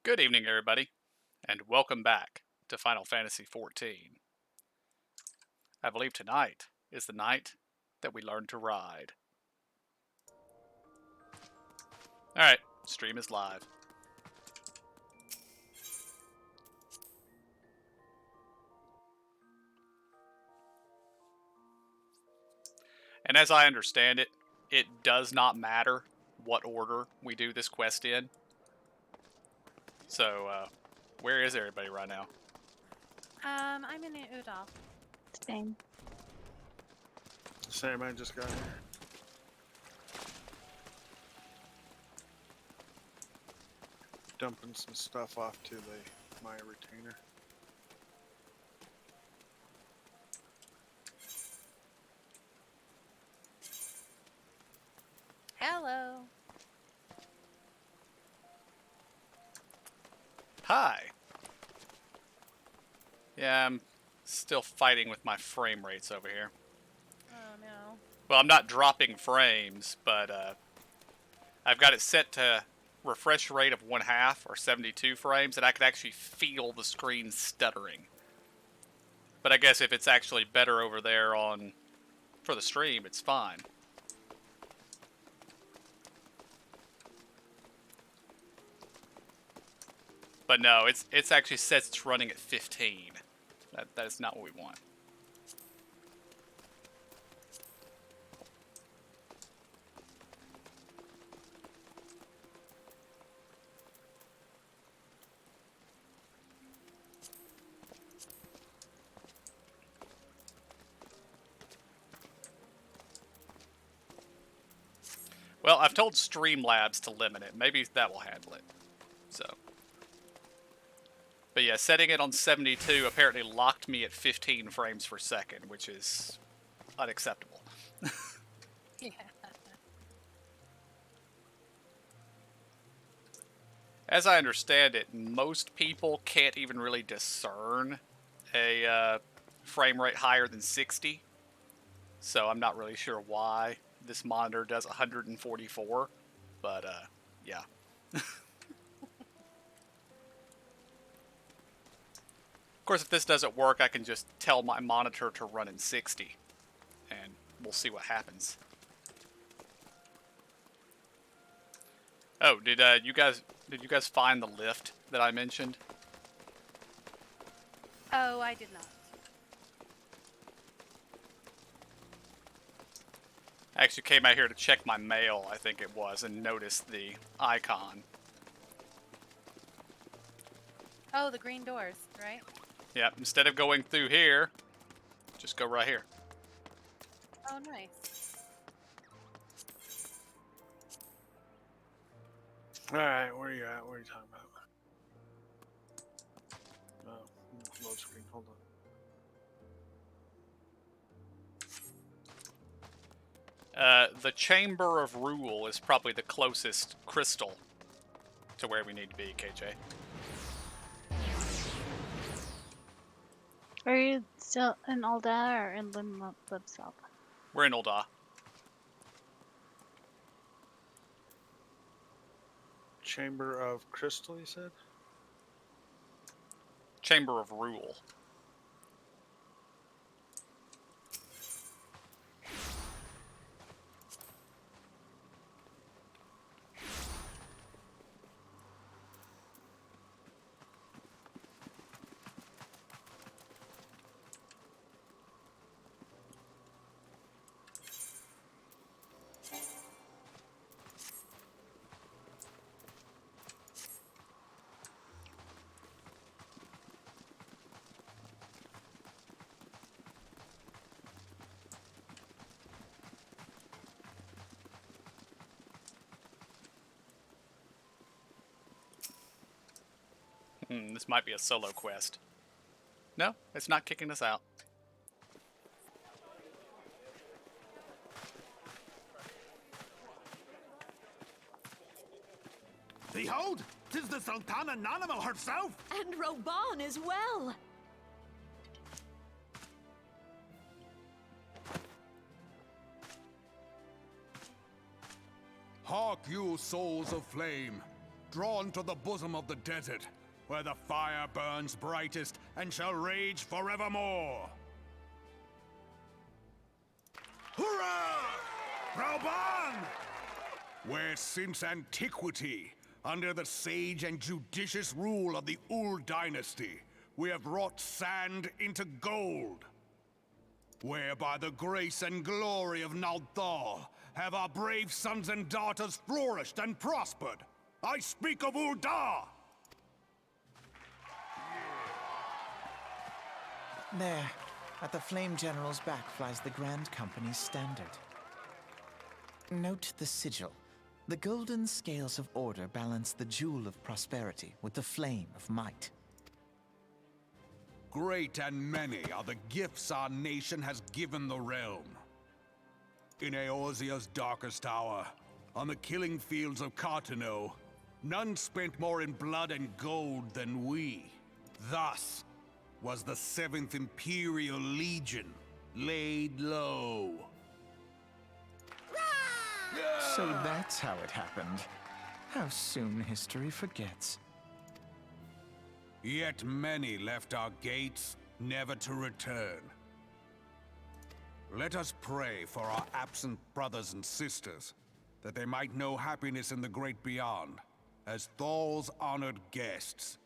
Good evening, everybody, and welcome back to Final Fantasy XIV. I believe tonight is the night that we learn to ride. Alright, stream is live. And as I understand it, it does not matter what order we do this quest in. So, where is everybody right now? I'm in Udall. Same. Same, I just got here. Dumping some stuff off to my retainer. Hello. Hi! Yeah, I'm still fighting with my frame rates over here. Oh no. Well, I'm not dropping frames, but I've got it set to refresh rate of 1/2 or 72 frames, and I could actually feel the screen stuttering. But I guess if it's actually better over there for the stream, it's fine. But no, it's actually says it's running at 15. That is not what we want. Well, I've told Streamlabs to limit it. Maybe that will handle it. So. But yeah, setting it on 72 apparently locked me at 15 frames per second, which is unacceptable. Yeah. As I understand it, most people can't even really discern a frame rate higher than 60. So I'm not really sure why this monitor does 144, but yeah. Of course, if this doesn't work, I can just tell my monitor to run in 60, and we'll see what happens. Oh, did you guys find the lift that I mentioned? Oh, I did not. I actually came out here to check my mail, I think it was, and noticed the icon. Oh, the green doors, right? Yep, instead of going through here, just go right here. Oh, nice. Alright, where are you at? What are you talking about? Oh, load screen, hold on. The Chamber of Rule is probably the closest crystal to where we need to be, KJ. Are you still in Alda or in Lib South? We're in Ul'dah. Chamber of Crystal, you said? Chamber of Rule. This might be a solo quest. No, it's not kicking us out. Behold, 'tis the Sultana Nanimal herself! And Roban as well. Hark, you souls of flame! drawn to the bosom of the desert, where the fire burns brightest and shall rage forevermore. Hurrah! Rauban! Where since antiquity, under the sage and judicious rule of the Ul dynasty, we have wrought sand into gold. Where by the grace and glory of Nalthal have our brave sons and daughters flourished and prospered. I speak of Ul'dah! There, at the Flame General's back flies the Grand Company's standard. Note the sigil. The golden scales of order balance the jewel of prosperity with the flame of might. Great and many are the gifts our nation has given the realm. In Eorzea's darkest hour, on the killing fields of Cartano, none spent more in blood and gold than we. Thus was the 7th Imperial Legion laid low. So that's how it happened. How soon history forgets. Yet many left our gates, never to return. Let us pray for our absent brothers and sisters, that they might know happiness in the great beyond, as Thal's honored guests.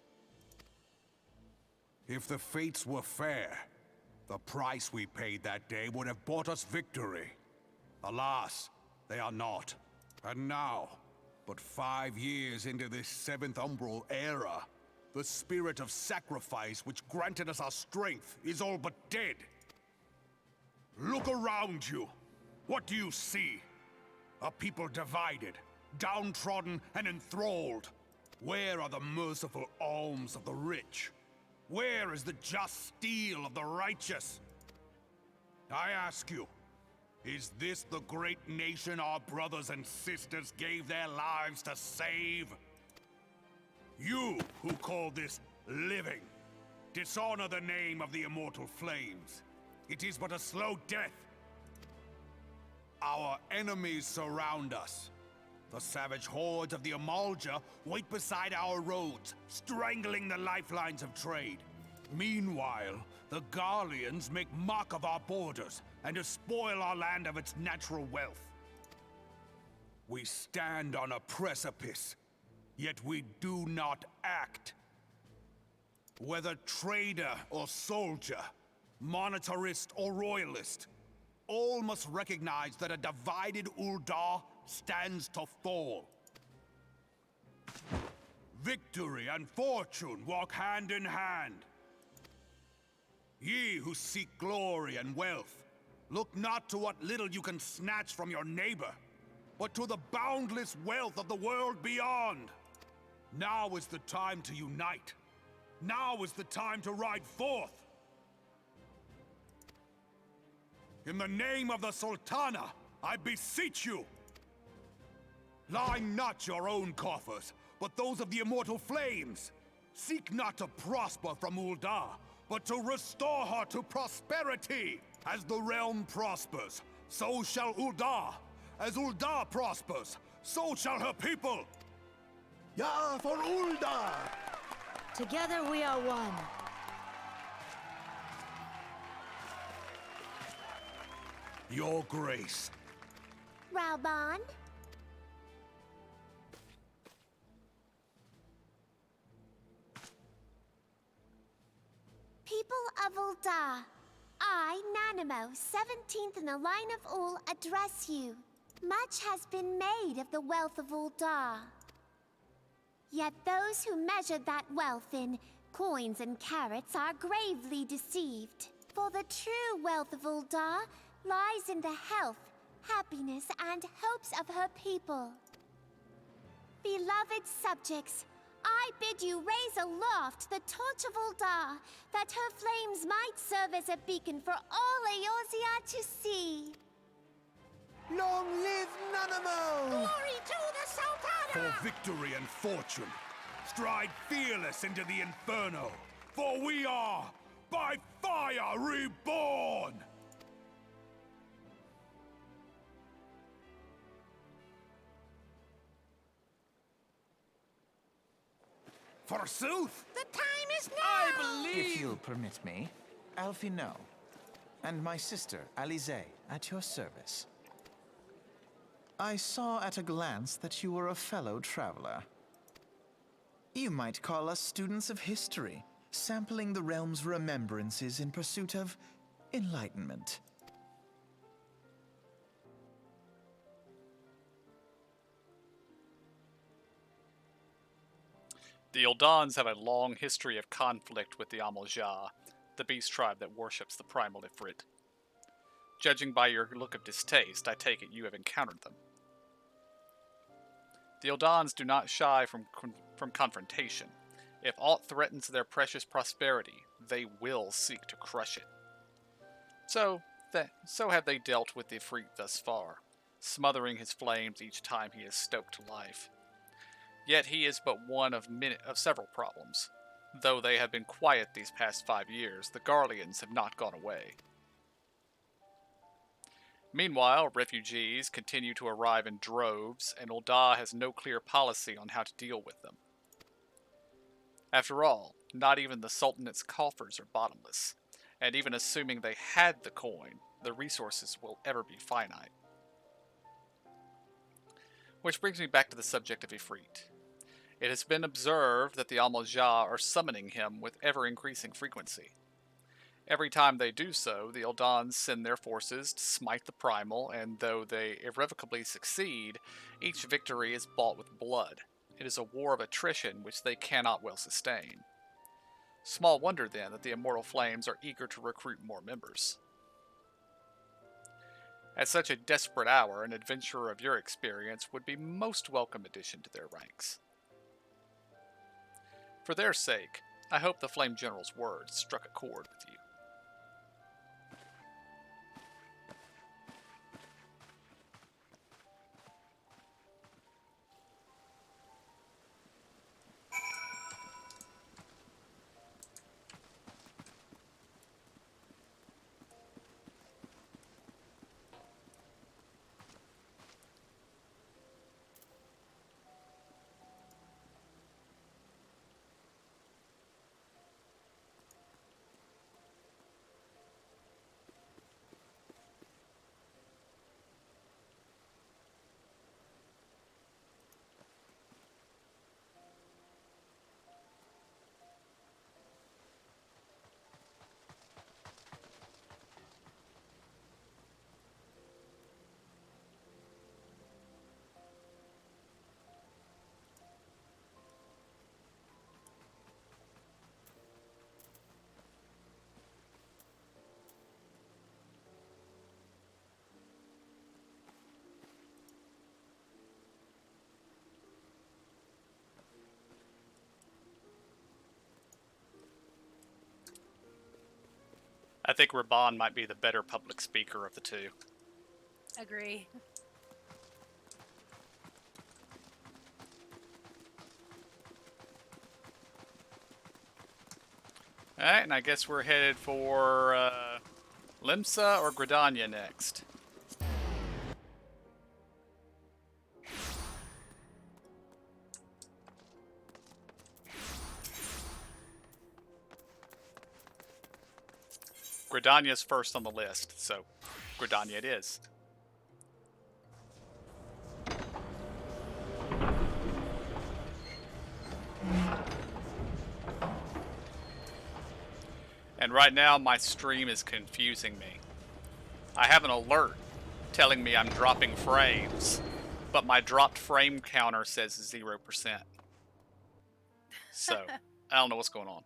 If the fates were fair, the price we paid that day would have bought us victory. Alas, they are not. And now, but 5 years into this 7th Umbral era, the spirit of sacrifice which granted us our strength is all but dead. Look around you. What do you see? A people divided, downtrodden and enthralled. Where are the merciful alms of the rich? Where is the just steel of the righteous? I ask you, is this the great nation our brothers and sisters gave their lives to save? You who call this living, dishonor the name of the immortal flames. It is but a slow death. Our enemies surround us. The savage hordes of the Amalja wait beside our roads, strangling the lifelines of trade. Meanwhile, the Garleans make mock of our borders and despoil our land of its natural wealth. We stand on a precipice, yet we do not act. Whether trader or soldier, monetarist or royalist, all must recognize that a divided Ul'dah stands to fall. Victory and fortune walk hand in hand. Ye who seek glory and wealth, look not to what little you can snatch from your neighbor, but to the boundless wealth of the world beyond. Now is the time to unite. Now is the time to ride forth. In the name of the Sultana, I beseech you, line not your own coffers, but those of the immortal flames. Seek not to prosper from Ul'dah, but to restore her to prosperity. As the realm prospers, so shall Ul'dah. As Ul'dah prospers, so shall her people. Ya for Ul'dah! Together we are one. Your grace. Rauban? People of Ul'dah, I, Nanamo, 17th in the line of Ul, address you. Much has been made of the wealth of Ul'dah. Yet those who measured that wealth in coins and carats are gravely deceived. For the true wealth of Ul'dah lies in the health, happiness, and hopes of her people. Beloved subjects, I bid you raise aloft the torch of Ul'dah, that her flames might serve as a beacon for all Eorzea to see. Long live Nanamo! Glory to the Sultana! For victory and fortune, stride fearless into the Inferno, for we are, by fire, reborn! Forsooth! The time is now! If you'll permit me, Alfie No, and my sister, Alize, at your service. I saw at a glance that you were a fellow traveler. You might call us students of history, sampling the realm's remembrances in pursuit of enlightenment. The Ildans have a long history of conflict with the Amal-Jah, the beast tribe that worships the primal Ifrit. Judging by your look of distaste, I take it you have encountered them. The Ildans do not shy from confrontation. If aught threatens their precious prosperity, they will seek to crush it. So have they dealt with the Ifrit thus far, smothering his flames each time he is stoked to life. Yet he is but one of several problems. Though they have been quiet these past 5 years, the Garleans have not gone away. Meanwhile, refugees continue to arrive in droves, and Ul'dah has no clear policy on how to deal with them. After all, not even the Sultanate's coffers are bottomless, and even assuming they had the coin, the resources will ever be finite. Which brings me back to the subject of Ifrit. It has been observed that the Amal-Jah are summoning him with ever-increasing frequency. Every time they do so, the Ildans send their forces to smite the primal, and though they irrevocably succeed, each victory is bought with blood. It is a war of attrition which they cannot well sustain. Small wonder, then, that the Immortal Flames are eager to recruit more members. At such a desperate hour, an adventurer of your experience would be most welcome addition to their ranks. For their sake, I hope the Flame General's words struck a chord with you. I think Raban might be the better public speaker of the two. Agree. Alright, and I guess we're headed for Limsa or Gridania next. Gridania's first on the list, so Gridania it is. And right now, my stream is confusing me. I have an alert telling me I'm dropping frames, but my dropped frame counter says 0%. So, I don't know what's going on.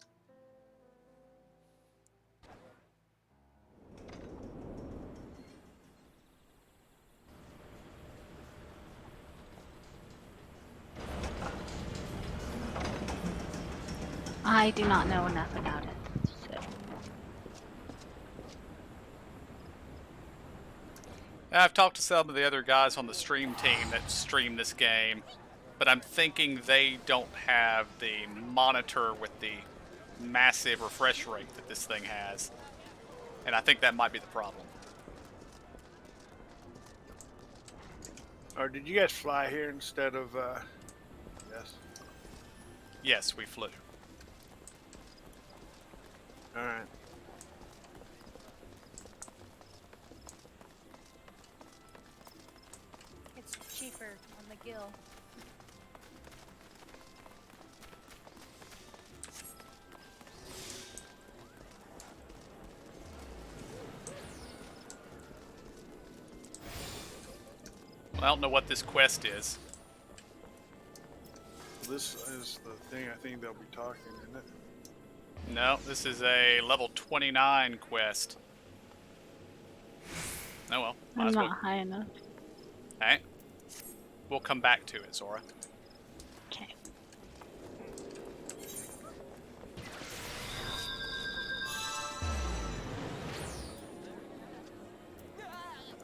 I do not know enough about it. So. I've talked to some of the other guys on the stream team that stream this game, but I'm thinking they don't have the monitor with the massive refresh rate that this thing has. And I think that might be the problem. Or did you guys fly here instead of, yes? Yes, we flew. Alright. It's cheaper on the gill. Well, I don't know what this quest is. This is the thing I think they'll be talking, isn't it? No, this is a level 29 quest. Oh well, might I'm as not well. high enough. Alright. We'll come back to it, Zora. Okay.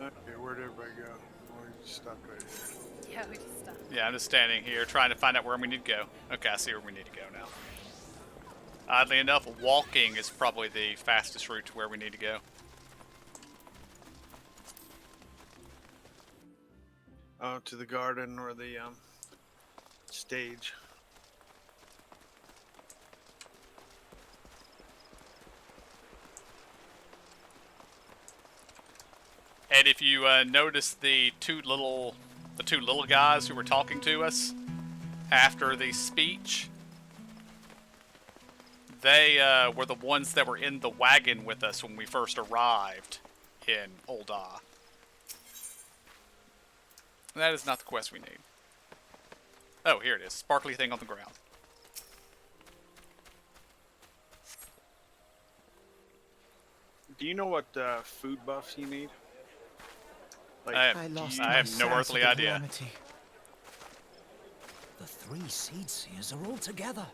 Okay, where'd everybody go? Oh, we just stopped right here. Yeah, we just stopped. Yeah, I'm just standing here trying to find out where we need to go. Okay, I see where we need to go now. Oddly enough, walking is probably the fastest route to where we need to go. To the garden or the stage. And if you notice the two little guys who were talking to us after the speech, they were the ones that were in the wagon with us when we first arrived in Ul'dah. That is not the quest we need. Oh, here it is. Sparkly thing on the ground. Do you know what food buffs you need? Like, I I lost I my have no sense earthly of the idea. calamity. The 3 seed seers are all together.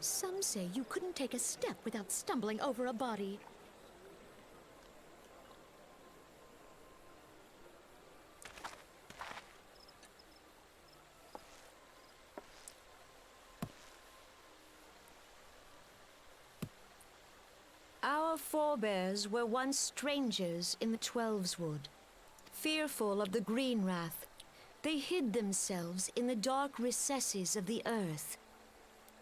Some say you couldn't take a step without stumbling over a body. Our forebears were once strangers in the Twelveswood. Fearful of the Green Wrath, they hid themselves in the dark recesses of the earth.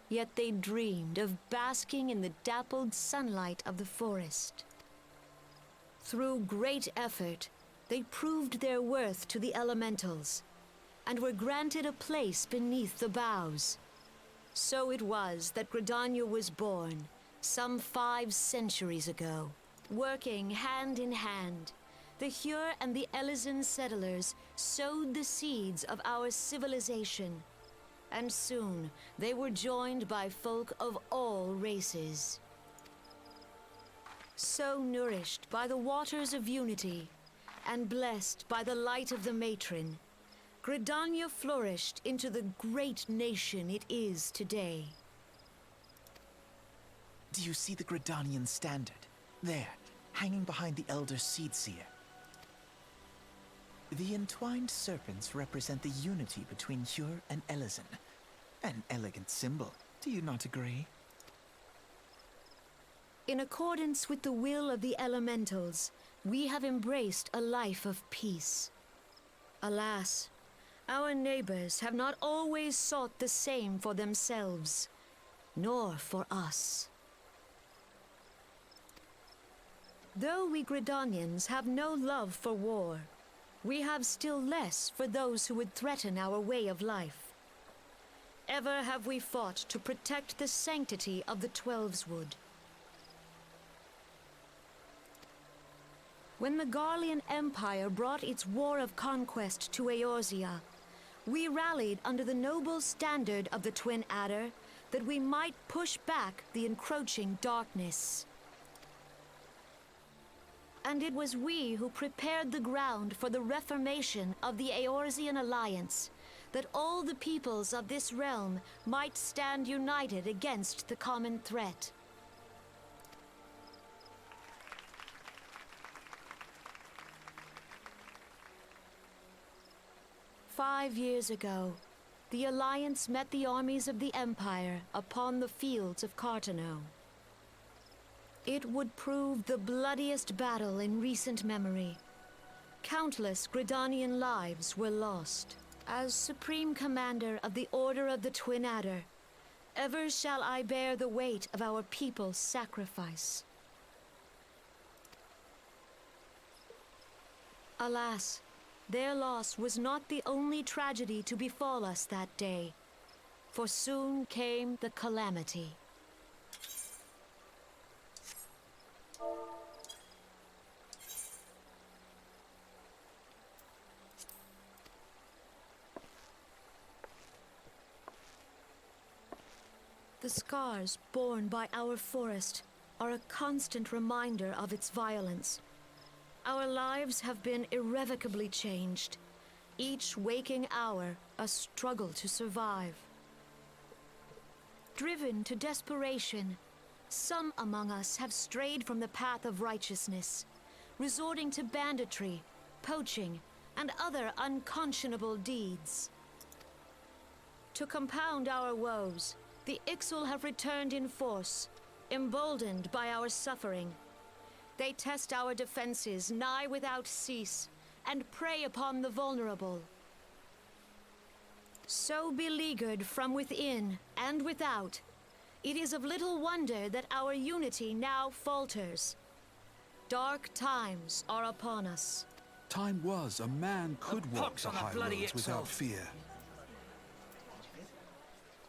Yet they dreamed of basking in the dappled sunlight of the forest. Through great effort, they proved their worth to the elementals, and were granted a place beneath the boughs. So it was that Gridania was born, some 5 centuries ago. Working hand in hand, the Hyur and the Elysian settlers sowed the seeds of our civilization, and soon they were joined by folk of all races. So nourished by the waters of unity, and blessed by the light of the matron, Gridania flourished into the great nation it is today. Do you see the Gridanian standard? There, hanging behind the Elder Seed Seer. The entwined serpents represent the unity between Hyur and Elysian. An elegant symbol, do you not agree? In accordance with the will of the elementals, we have embraced a life of peace. Alas, our neighbors have not always sought the same for themselves, nor for us. Though we Gridanians have no love for war, we have still less for those who would threaten our way of life. Ever have we fought to protect the sanctity of the Twelveswood. When the Garlean Empire brought its war of conquest to Eorzea, we rallied under the noble standard of the Twin Adder that we might push back the encroaching darkness. And it was we who prepared the ground for the reformation of the Eorzean Alliance, that all the peoples of this realm might stand united against the common threat. "5 years ago, the Alliance met the armies of the Empire upon the fields of Cartano. It would prove the bloodiest battle in recent memory. Countless Gridanian lives were lost. As Supreme Commander of the Order of the Twin Adder, Ever shall I bear the weight of our people's sacrifice. Alas, their loss was not the only tragedy to befall us that day, for soon came the calamity. The scars borne by our forest are a constant reminder of its violence. Our lives have been irrevocably changed, each waking hour a struggle to survive. Driven to desperation, some among us have strayed from the path of righteousness, resorting to banditry, poaching, and other unconscionable deeds. To compound our woes, the Ixal have returned in force, emboldened by our suffering. They test our defenses nigh without cease, and prey upon the vulnerable. So beleaguered from within and without, it is of little wonder that our unity now falters. Dark times are upon us. Time was a man could walk the high roads without fear.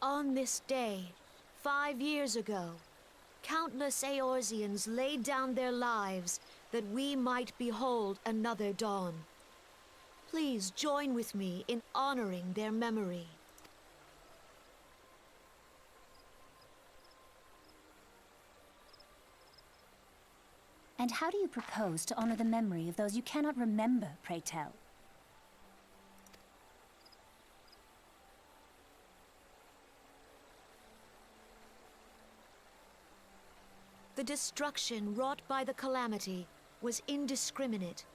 On this day, 5 years ago, countless Eorzeans laid down their lives that we might behold another dawn. Please join with me in honoring their memory. And how do you propose to honor the memory of those you cannot remember, pray tell? The destruction wrought by the calamity was indiscriminate.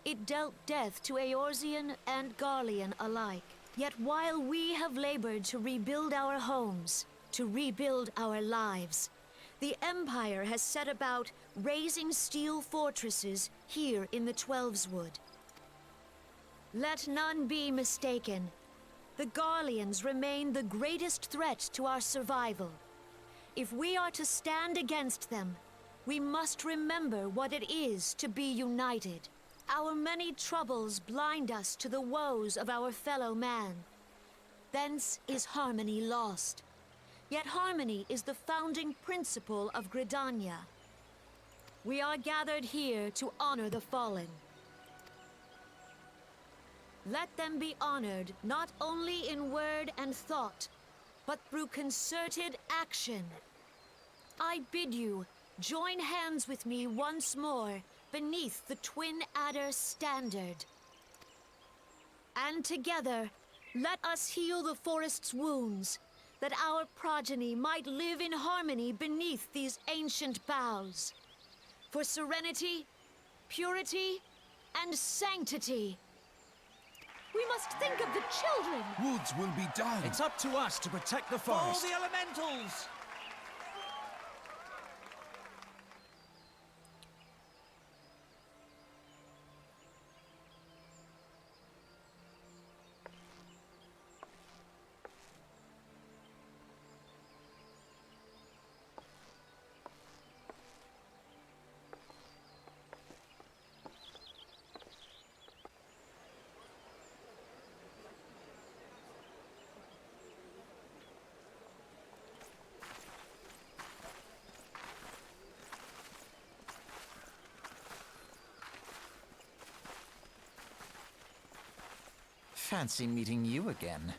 It dealt death to Eorzean and Garlean alike. Yet while we have labored to rebuild our homes, to rebuild our lives, the Empire has set about raising steel fortresses here in the Twelveswood. Let none be mistaken. The Garleans remain the greatest threat to our survival. If we are to stand against them, we must remember what it is to be united. Our many troubles blind us to the woes of our fellow man. Thence is harmony lost. Yet harmony is the founding principle of Gridania. We are gathered here to honor the fallen. Let them be honored not only in word and thought, but through concerted action. I bid you join hands with me once more beneath the Twin Adder standard. And together, let us heal the forest's wounds, that our progeny might live in harmony beneath these ancient boughs. For serenity, purity, and sanctity. We must think of the children! Woods will be done. It's up to us to protect the forest. All the elementals! Fancy meeting you again.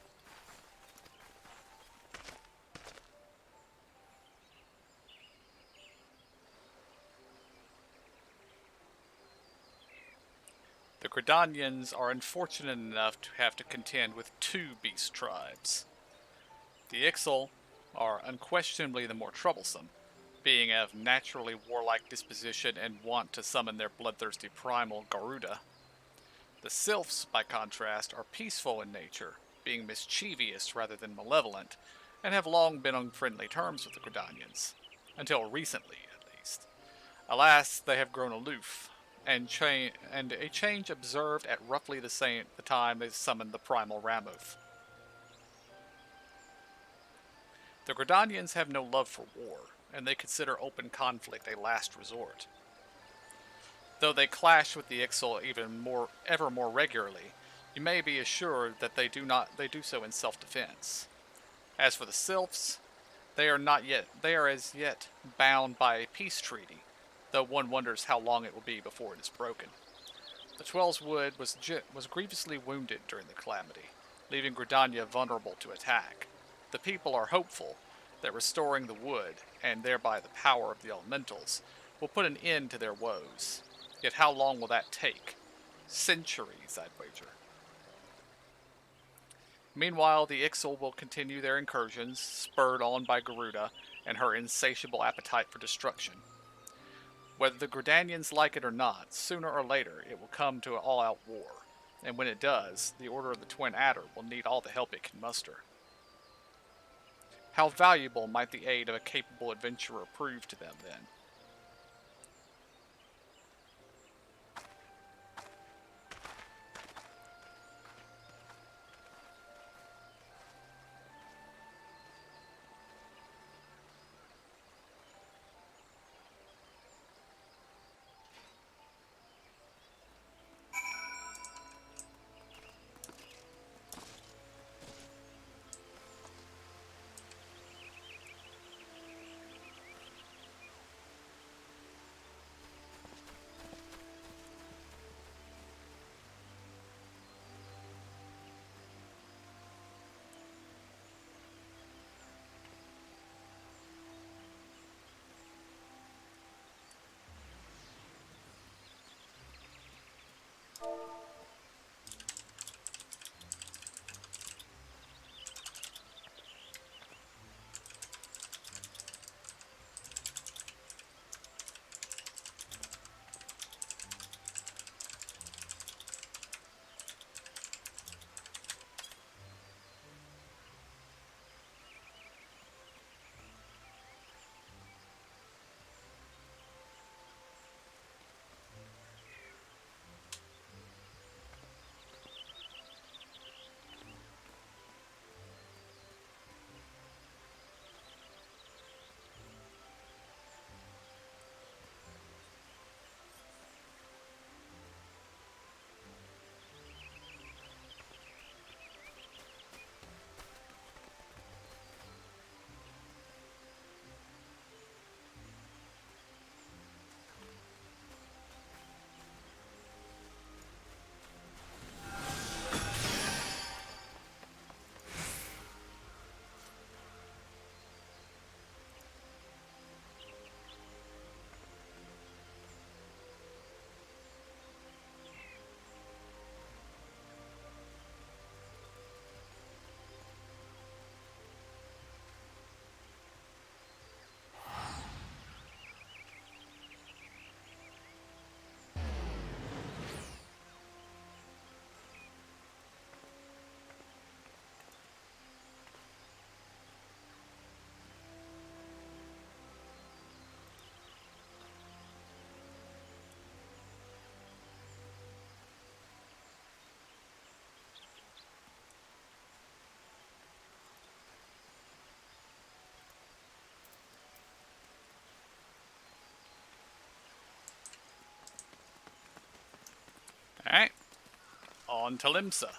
The Gridanians are unfortunate enough to have to contend with 2 beast tribes. The Ixal are unquestionably the more troublesome, being of naturally warlike disposition and wont to summon their bloodthirsty primal Garuda. The Sylphs, by contrast, are peaceful in nature, being mischievous rather than malevolent, and have long been on friendly terms with the Gridanians, until recently at least. Alas, they have grown aloof, and a change observed at roughly the time they summoned the primal Ramoth. The The Gridanians have no love for war, and they consider open conflict a last resort. Though they clash with the Ixal ever more regularly, you may be assured that they do so in self-defense. As for the Sylphs, they are as yet bound by a peace treaty, though one wonders how long it will be before it is broken. The Twelves Wood was grievously wounded during the calamity, leaving Gridania vulnerable to attack. The people are hopeful that restoring the wood, and thereby the power of the elementals, will put an end to their woes. Yet how long will that take? Centuries, I'd wager. Meanwhile, the Ixal will continue their incursions, spurred on by Garuda and her insatiable appetite for destruction. Whether the Gridanians like it or not, sooner or later it will come to an all-out war, and when it does, the Order of the Twin Adder will need all the help it can muster. How valuable might the aid of a capable adventurer prove to them, then? Alright. On to Limsa.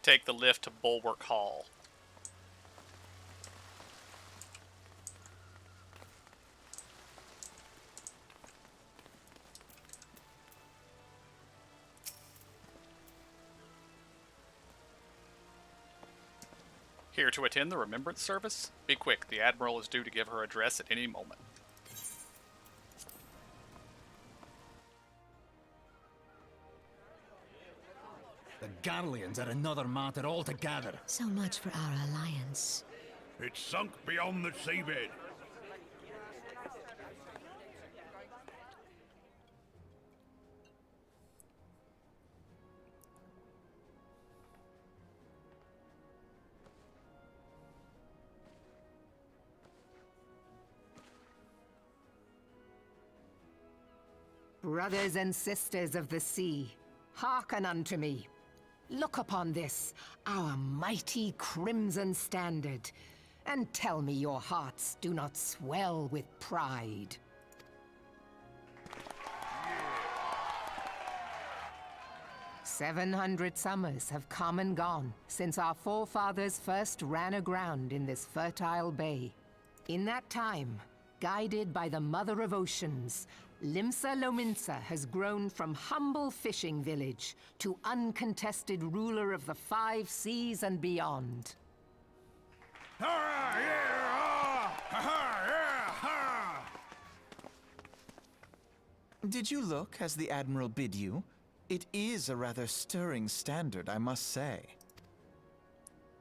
take the lift to Bulwark Hall. Here to attend the remembrance service? Be quick, the Admiral is due to give her address at any moment. The Garleans are another matter altogether. So much for our alliance. It's sunk beyond the seabed. Brothers and sisters of the sea, hearken unto me. Look upon this, our mighty crimson standard, and tell me your hearts do not swell with pride. Yeah. 700 summers have come and gone since our forefathers first ran aground in this fertile bay. In that time, guided by the Mother of Oceans, Limsa Lominsa has grown from humble fishing village to uncontested ruler of the 5 seas and beyond. Did you look as the Admiral bid you? It is a rather stirring standard, I must say.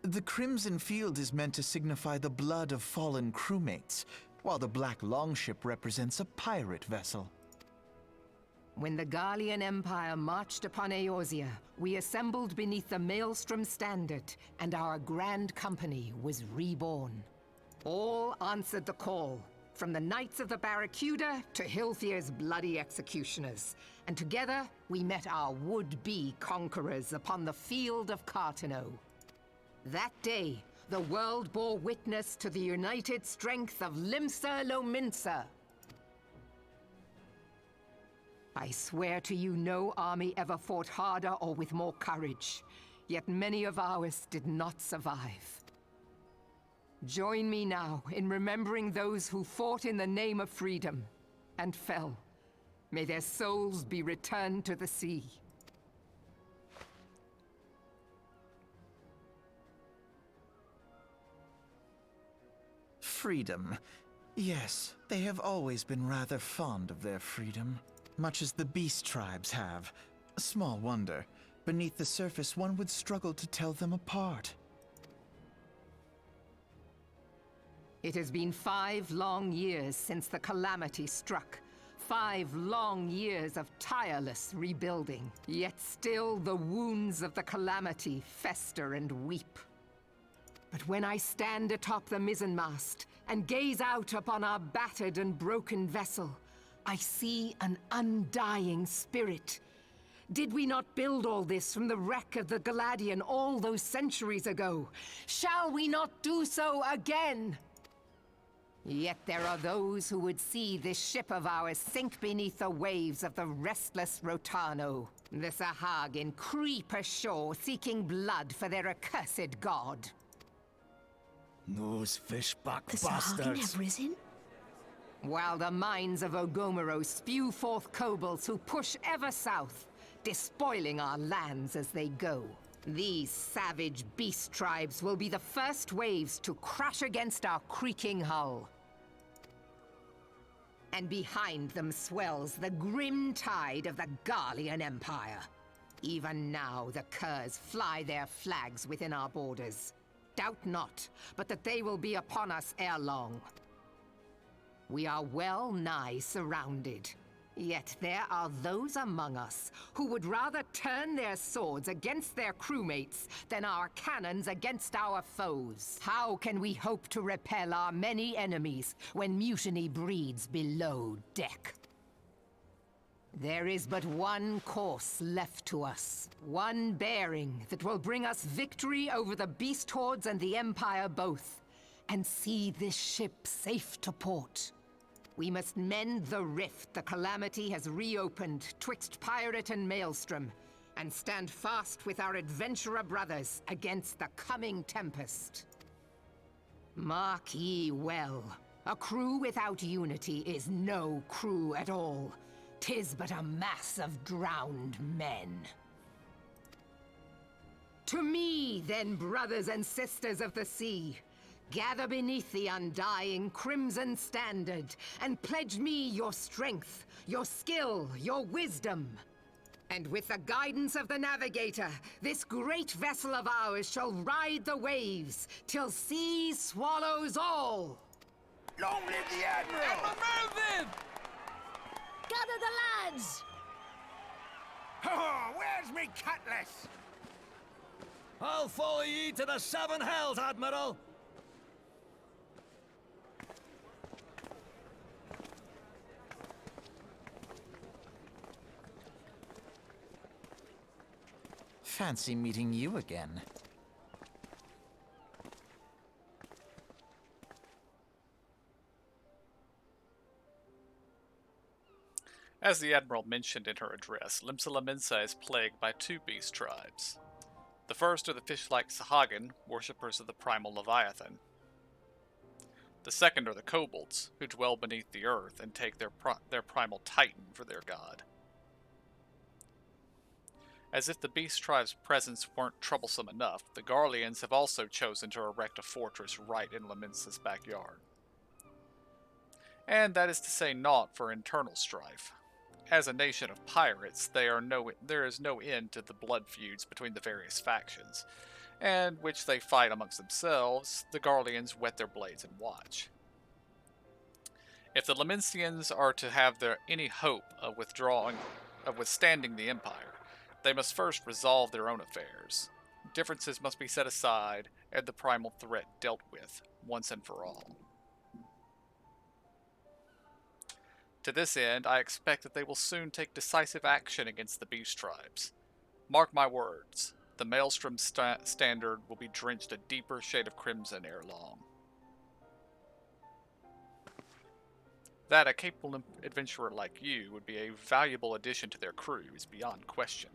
The crimson field is meant to signify the blood of fallen crewmates, while the black longship represents a pirate vessel. When the Garlean Empire marched upon Eorzea, we assembled beneath the Maelstrom Standard, and our grand company was reborn. All answered the call, from the Knights of the Barracuda to Hilthier's bloody executioners, and together we met our would-be conquerors upon the field of Cartano. That day, the world bore witness to the united strength of Limsa Lominsa. I swear to you, no army ever fought harder or with more courage, yet many of ours did not survive. Join me now in remembering those who fought in the name of freedom and fell. May their souls be returned to the sea. Freedom. Yes, they have always been rather fond of their freedom. Much as the beast tribes have. Small wonder. Beneath the surface, one would struggle to tell them apart. It has been 5 long years since the calamity struck. 5 long years of tireless rebuilding. Yet still the wounds of the calamity fester and weep. But when I stand atop the mizzenmast and gaze out upon our battered and broken vessel, I see an undying spirit. Did we not build all this from the wreck of the Galadian all those centuries ago? Shall we not do so again? Yet there are those who would see this ship of ours sink beneath the waves of the restless Rotano. The Sahagin creep ashore seeking blood for their accursed god. Those fishback The Sahagin have risen? While the mines of Ogomoro spew forth kobolds who push ever south, despoiling our lands as they go. These savage beast tribes will be the first waves to crash against our creaking hull. And behind them swells the grim tide of the Garlean Empire. Even now the Curs fly their flags within our borders. Doubt not, but that they will be upon us ere long. We are well nigh surrounded. Yet there are those among us who would rather turn their swords against their crewmates than our cannons against our foes. How can we hope to repel our many enemies when mutiny breeds below deck? There is but one course left to us, one bearing that will bring us victory over the beast hordes and the Empire both, and see this ship safe to port. We must mend the rift the calamity has reopened twixt pirate and maelstrom, and stand fast with our adventurer brothers against the coming tempest. Mark ye well, a crew without unity is no crew at all. 'Tis but a mass of drowned men. To me, then, brothers and sisters of the sea, gather beneath the undying crimson standard and pledge me your strength, your skill, your wisdom. And with the guidance of the navigator, this great vessel of ours shall ride the waves till sea swallows all. Long live the Admiral! Admiral Viv! Gather the lads! Oh, where's me cutlass? I'll follow ye to the seven hells, Admiral! Fancy meeting you again. As the Admiral mentioned in her address, Limsa Mensa is plagued by two beast tribes. The first are the fish-like Sahagin, worshippers of the primal Leviathan. The second are the kobolds, who dwell beneath the earth and take their primal Titan for their god. As if the beast tribe's presence weren't troublesome enough, the Garleans have also chosen to erect a fortress right in Lamensa's backyard. And that is to say naught for internal strife. As a nation of pirates, there is no end to the blood feuds between the various factions, and which they fight amongst themselves. The Garleans whet their blades and watch. If the Lamensians are to have any hope of withstanding the Empire, they must first resolve their own affairs. Differences must be set aside, and the primal threat dealt with, once and for all. To this end, I expect that they will soon take decisive action against the beast tribes. Mark my words, the Maelstrom standard will be drenched a deeper shade of crimson ere long. That a capable adventurer like you would be a valuable addition to their crew is beyond question.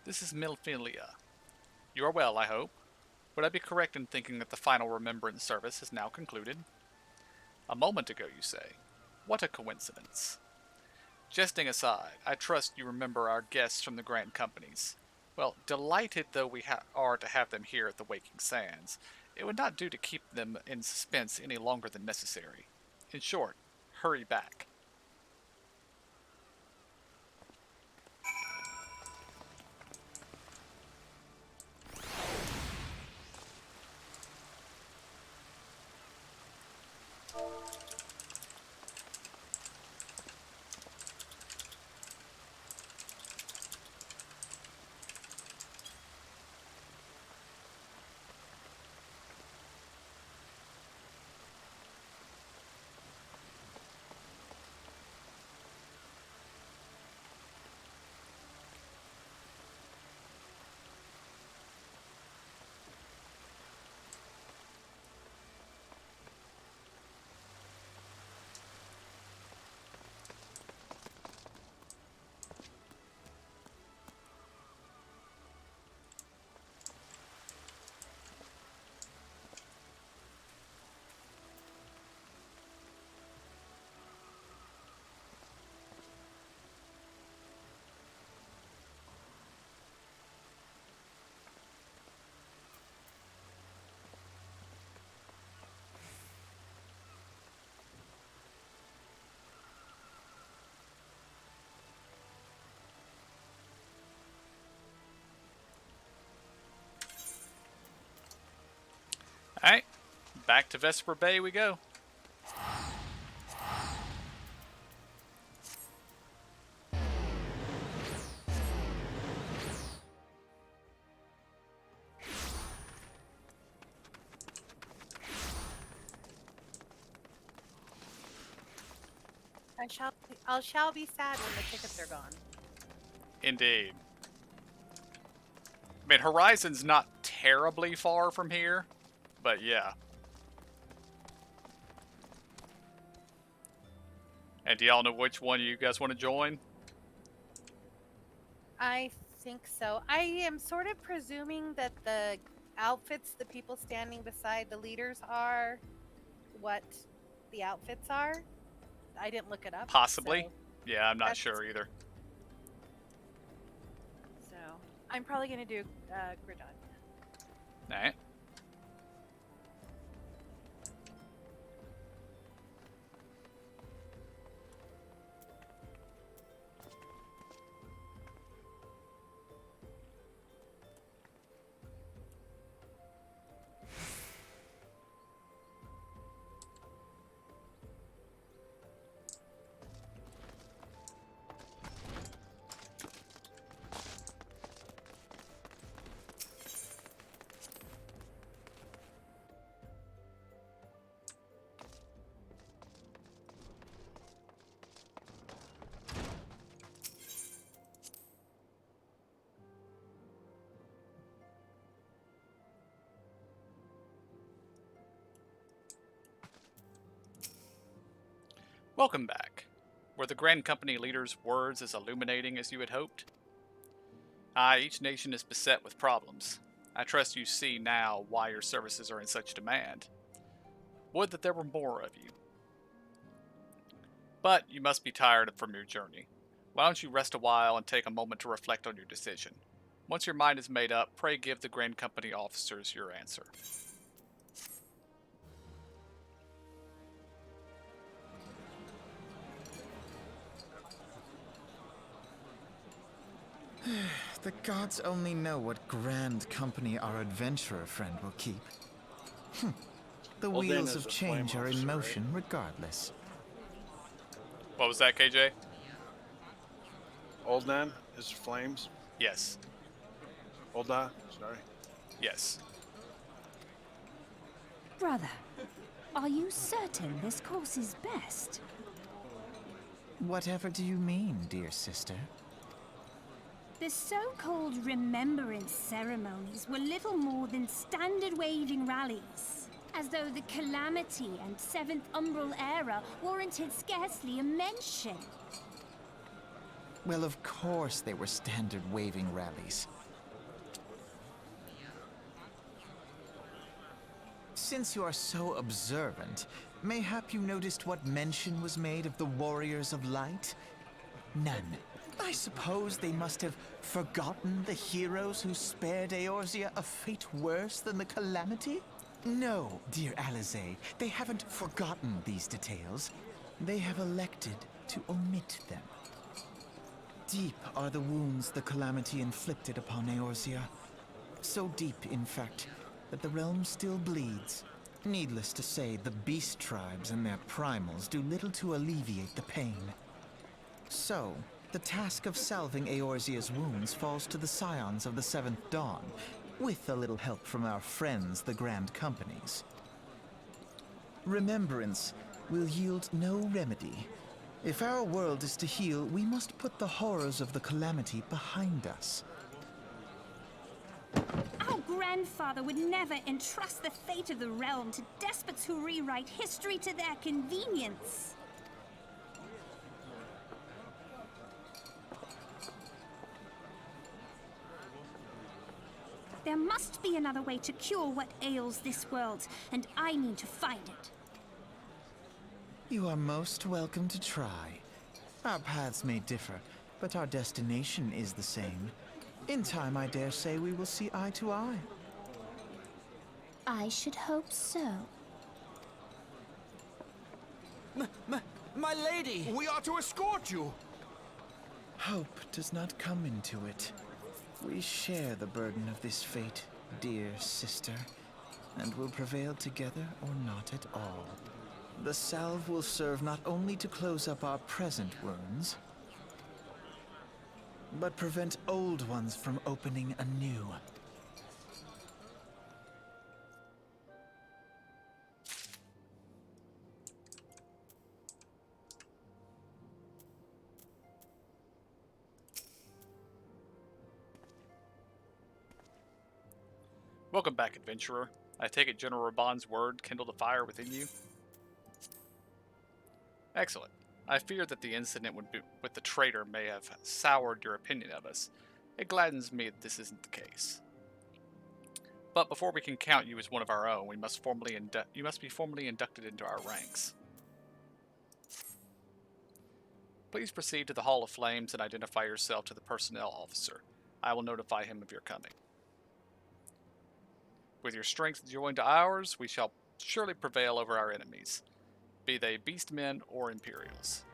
This is Milphilia. You are well, I hope. Would I be correct in thinking that the final remembrance service is now concluded? A moment ago, you say. What a coincidence. Jesting aside, I trust you remember our guests from the Grand Companies. Well, delighted though we are to have them here at the Waking Sands, it would not do to keep them in suspense any longer than necessary. In short, hurry back. Alright, back to Vesper Bay we go. I shall be sad when the tickets are gone. Indeed. I mean, Horizon's not terribly far from here, but yeah. And do y'all know which one you guys want to join? I think so. I am sort of presuming that the outfits the people standing beside the leaders are what the outfits are. I didn't look it up. Possibly. So Yeah, I'm not sure either. So I'm probably going to do Gridon. Alright. Welcome back. Were the Grand Company leader's words as illuminating as you had hoped? Aye, each nation is beset with problems. I trust you see now why your services are in such demand. Would that there were more of you. But you must be tired from your journey. Why don't you rest a while and take a moment to reflect on your decision? Once your mind is made up, pray give the Grand Company officers your answer. The gods only know what grand company our adventurer friend will keep. The Well, then wheels as of a change flame are in officer, motion regardless. What was that, KJ? Old Nan is flames. Yes. Old Da, sorry. Yes. Brother, are you certain this course is best? Whatever do you mean, dear sister? The so-called remembrance ceremonies were little more than standard waving rallies, as though the Calamity and Seventh Umbral era warranted scarcely a mention. Well, of course they were standard waving rallies. Since you are so observant, mayhap you noticed what mention was made of the Warriors of Light? None. I suppose they must have forgotten the heroes who spared Eorzea a fate worse than the Calamity? No, dear Alize, they haven't forgotten these details. They have elected to omit them. Deep are the wounds the Calamity inflicted upon Eorzea. So deep, in fact, that the realm still bleeds. Needless to say, the beast tribes and their primals do little to alleviate the pain. So, the task of salving Eorzea's wounds falls to the scions of the Seventh Dawn, with a little help from our friends, the Grand Companies. Remembrance will yield no remedy. If our world is to heal, we must put the horrors of the Calamity behind us. Our grandfather would never entrust the fate of the realm to despots who rewrite history to their convenience. There must be another way to cure what ails this world, and I mean to find it. You are most welcome to try. Our paths may differ, but our destination is the same. In time, I dare say we will see eye to eye. I should hope so. My lady! We are to escort you! Hope does not come into it. We share the burden of this fate, dear sister, and will prevail together or not at all. The salve will serve not only to close up our present wounds, but prevent old ones from opening anew. Welcome back, adventurer. I take it General Raban's word kindled a fire within you? Excellent. I fear that the incident with the traitor may have soured your opinion of us. It gladdens me that this isn't the case. But before we can count you as one of our own, you must be formally inducted into our ranks. Please proceed to the Hall of Flames and identify yourself to the personnel officer. I will notify him of your coming. With your strength joined to ours, we shall surely prevail over our enemies, be they beastmen or Imperials.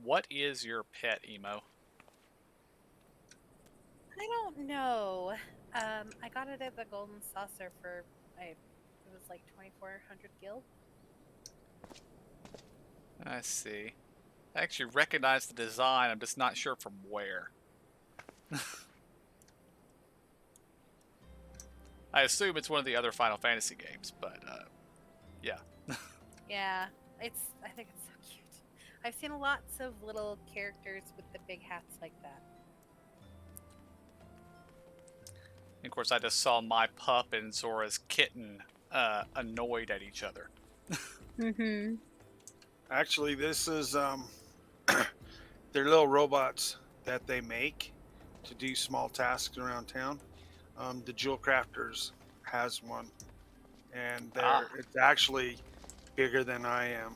What is your pet, Emo? I don't know. I got it at the Golden Saucer for it was like 2,400 gil. I see. I actually recognize the design, I'm just not sure from where. I assume it's one of the other Final Fantasy games, but yeah. Yeah, I think it's so cute. I've seen lots of little characters with the big hats like that. And of course, I just saw my pup and Zora's kitten annoyed at each other. Mm-hmm. Actually, this is they're little robots that they make to do small tasks around town. The Jewel Crafters has one, and it's actually bigger than I am,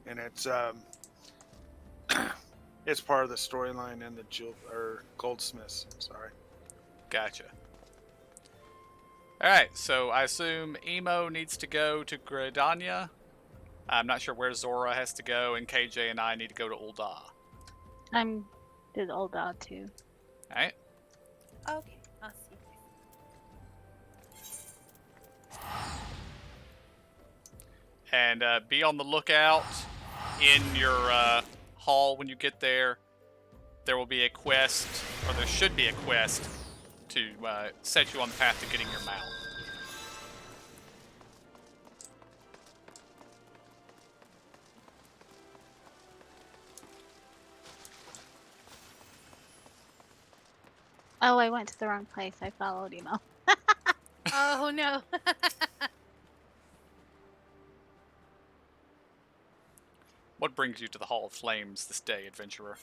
and it's it's part of the storyline in the Goldsmiths. Sorry. Gotcha. Alright, so I assume Emo needs to go to Gridania. I'm not sure where Zora has to go, and KJ and I need to go to Ul'dah. I'm did Ul'dah too. Alright? Okay, I'll see. And be on the lookout in your hall when you get there. There will be a quest, or there should be a quest, to set you on the path to getting your mount. Oh, I went to the wrong place. I followed email. Oh no. What brings you to the Hall of Flames this day, adventurer?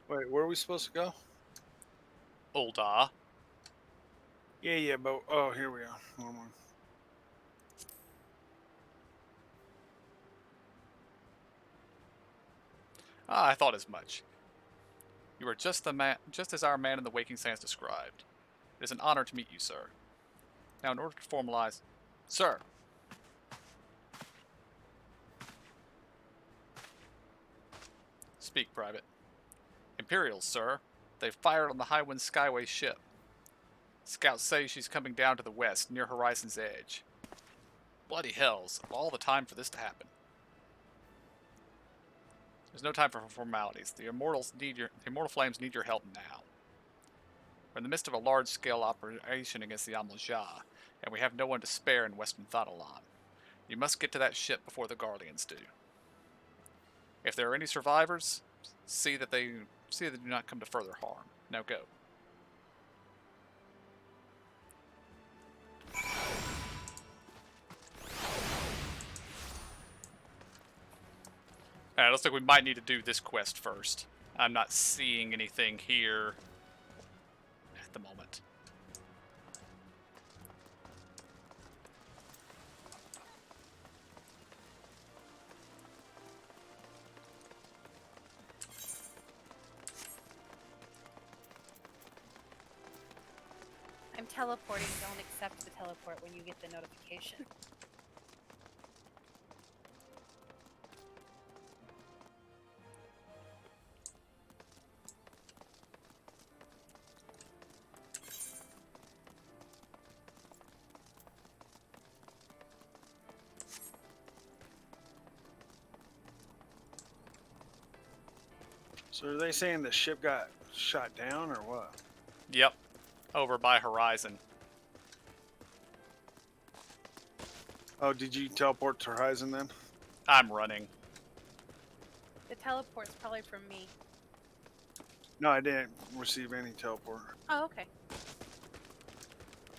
Wait, where are we supposed to go? Ul'dah. Yeah, but oh, here we are. One more. Ah, I thought as much. You are just as our man in the Waking Sands described. It is an honor to meet you, sir. Now, in order to formalize... Sir! Speak, Private. Imperials, sir. They've fired on the Highwind Skyway ship. Scouts say she's coming down to the west, near Horizon's edge. Bloody hells, of all the time for this to happen. There's no time for formalities. The Immortal Flames need your help now. We're in the midst of a large-scale operation against the Amljah, and we have no one to spare in Western Thanalan. You must get to that ship before the Guardians do. If there are any survivors, see that they do not come to further harm. Now go. Alright, looks like we might need to do this quest first. I'm not seeing anything here at the moment. I'm teleporting. Don't accept the teleport when you get the notification. So are they saying the ship got shot down or what? Yep. Over by Horizon. Oh, did you teleport to Horizon then? I'm running. The teleport's probably from me. No, I didn't receive any teleport. Oh, okay.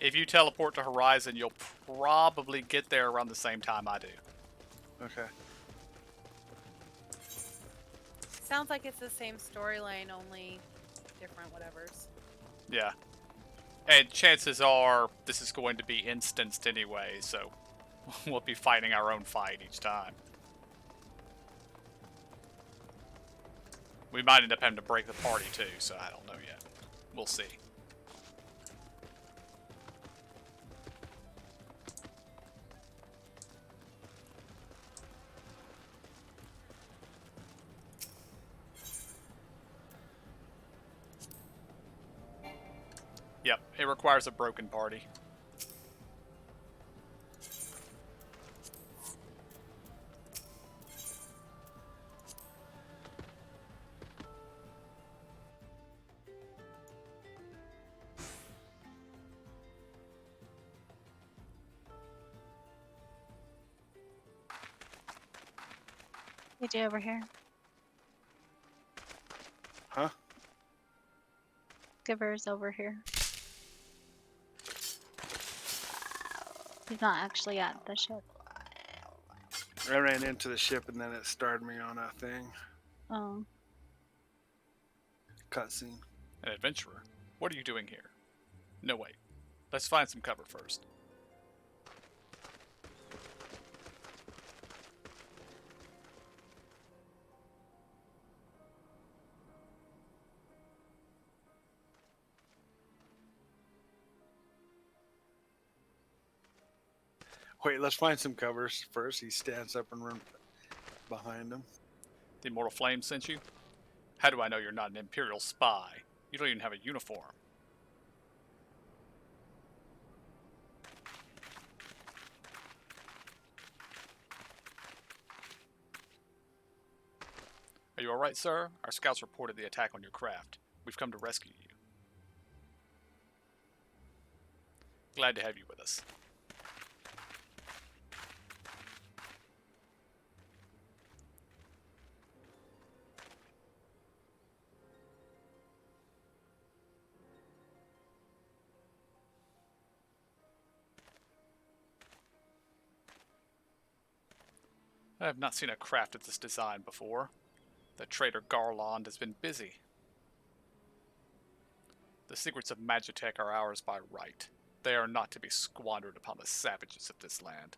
If you teleport to Horizon, you'll probably get there around the same time I do. Okay. Sounds like it's the same storyline, only different whatevers. Yeah. And chances are this is going to be instanced anyway, so we'll be fighting our own fight each time. We might end up having to break the party too, so I don't know yet. We'll see. Yep, it requires a broken party. You do over here. Huh? Giver's over here. He's not actually at the ship. I ran into the ship and then it started me on a thing. Oh. Cutscene. An adventurer? What are you doing here? No, wait. Let's find some cover first. Wait, let's find some covers first. He stands up and runs behind him. The Immortal Flame sent you? How do I know you're not an Imperial spy? You don't even have a uniform. Are you alright, sir? Our scouts reported the attack on your craft. We've come to rescue you. Glad to have you with us. I have not seen a craft of this design before. The trader Garland has been busy. The secrets of Magitech are ours by right. They are not to be squandered upon the savages of this land.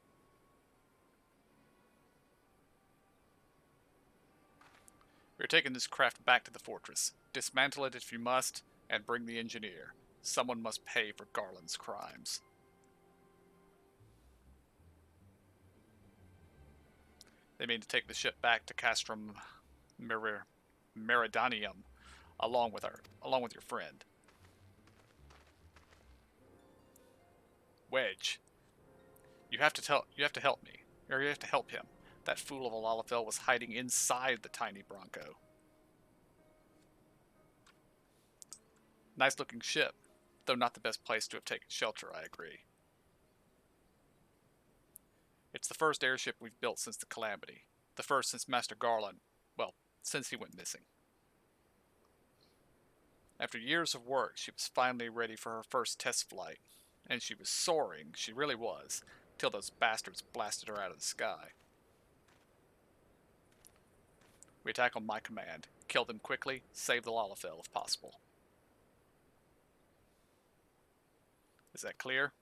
We are taking this craft back to the fortress. Dismantle it if you must, and bring the engineer. Someone must pay for Garland's crimes. They mean to take the ship back to Castrum Meridanium, along with your friend. Wedge, you have to help me, or you have to help him. That fool of a Lalafell was hiding inside the tiny Bronco. Nice looking ship, though not the best place to have taken shelter, I agree. It's the first airship we've built since the Calamity. The first since Master Garland, well, since he went missing. After years of work, she was finally ready for her first test flight. And she was soaring, she really was, till those bastards blasted her out of the sky. We attack on my command. Kill them quickly, save the Lalafell if possible. Is that clear?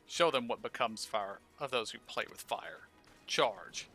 Show them what becomes fire of those who play with fire. Charge.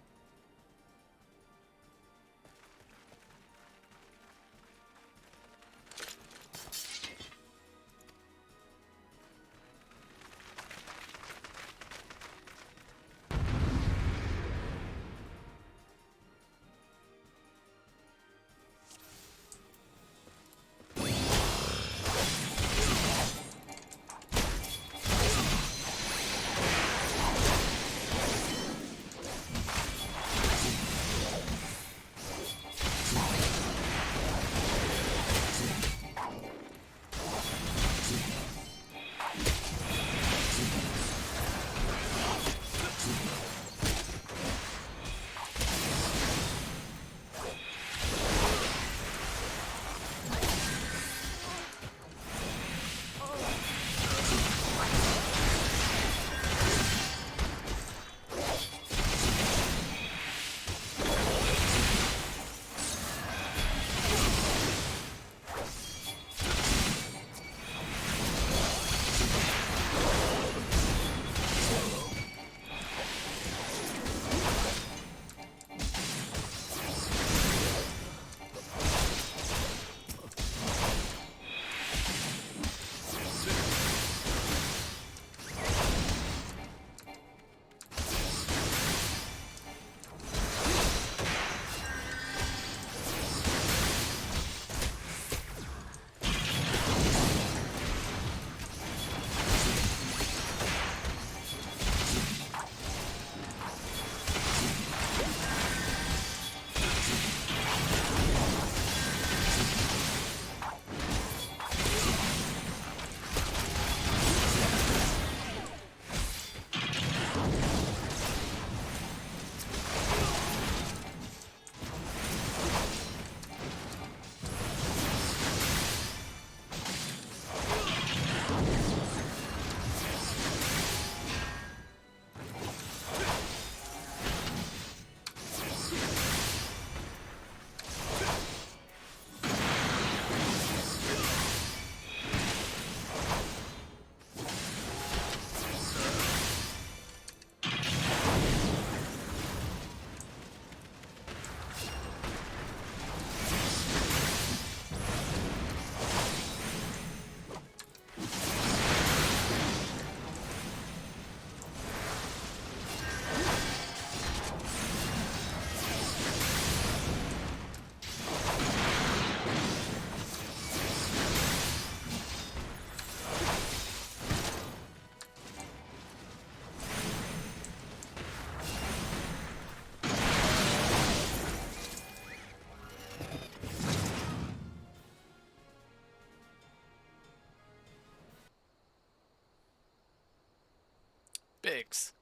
Biggs.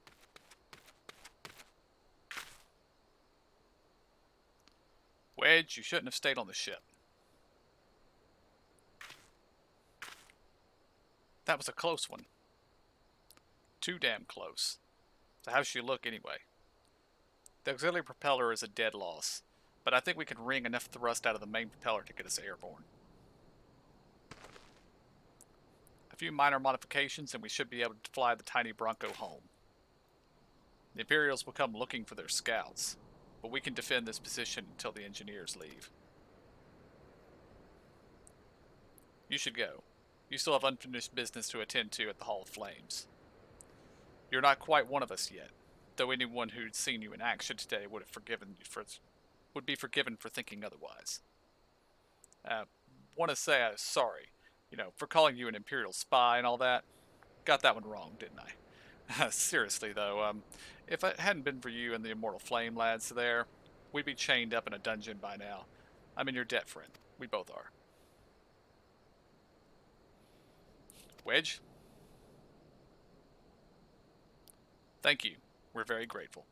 Wedge, you shouldn't have stayed on the ship. That was a close one. Too damn close. So how's she look anyway? The auxiliary propeller is a dead loss, but I think we can wring enough thrust out of the main propeller to get us airborne. A few minor modifications and we should be able to fly the tiny Bronco home. The Imperials will come looking for their scouts, but we can defend this position until the engineers leave. You should go. You still have unfinished business to attend to at the Hall of Flames. You're not quite one of us yet, though anyone who'd seen you in action today would be forgiven for thinking otherwise. Want to say I'm sorry, for calling you an Imperial spy and all that. Got that one wrong, didn't I? Seriously though, if it hadn't been for you and the Immortal Flame lads there, we'd be chained up in a dungeon by now. I'm in your debt, friend. We both are. Wedge? Thank you. We're very grateful.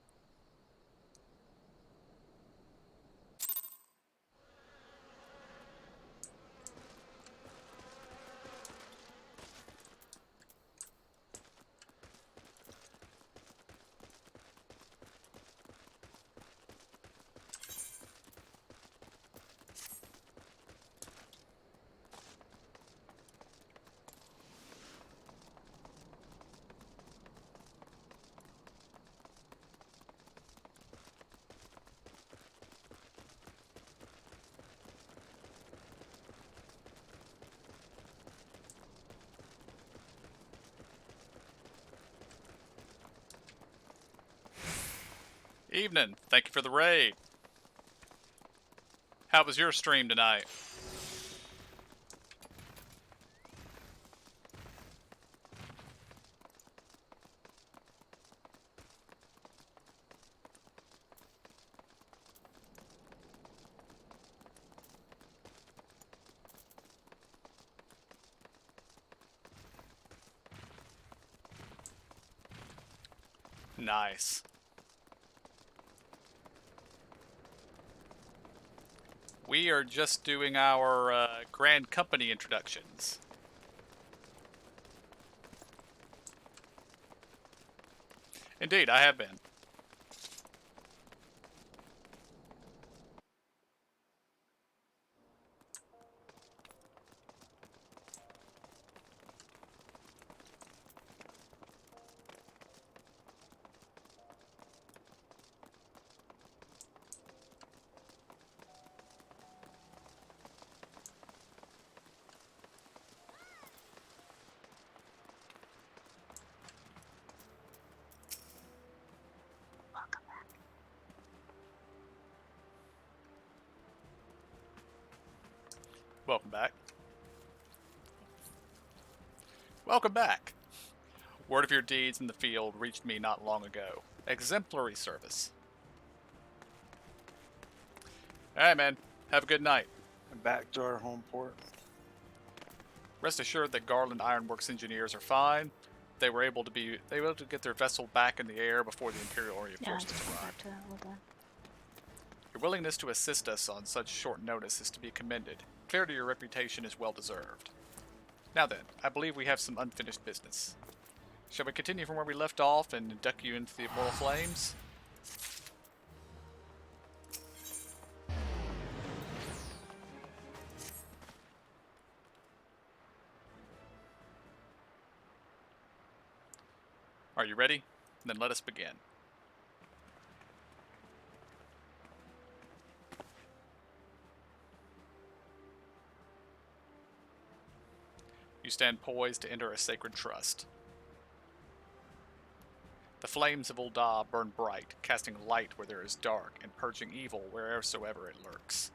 Evening. Thank you for the raid. How was your stream tonight? Nice. We are just doing our Grand Company introductions. Indeed, I have been. Welcome back. Welcome back. Word of your deeds in the field reached me not long ago. Exemplary service. Alright, man. Have a good night. And back to our home port. Rest assured that Garland Ironworks engineers are fine. They were able to get their vessel back in the air before the Imperial reinforcements arrived. Your willingness to assist us on such short notice is to be commended. Clearly your reputation is well deserved. Now then, I believe we have some unfinished business. Shall we continue from where we left off and induct you into the Immortal Flames? Are you ready? Then let us begin. You stand poised to enter a sacred trust. The flames of Ul'dah burn bright, casting light where there is dark, and purging evil wheresoever it lurks.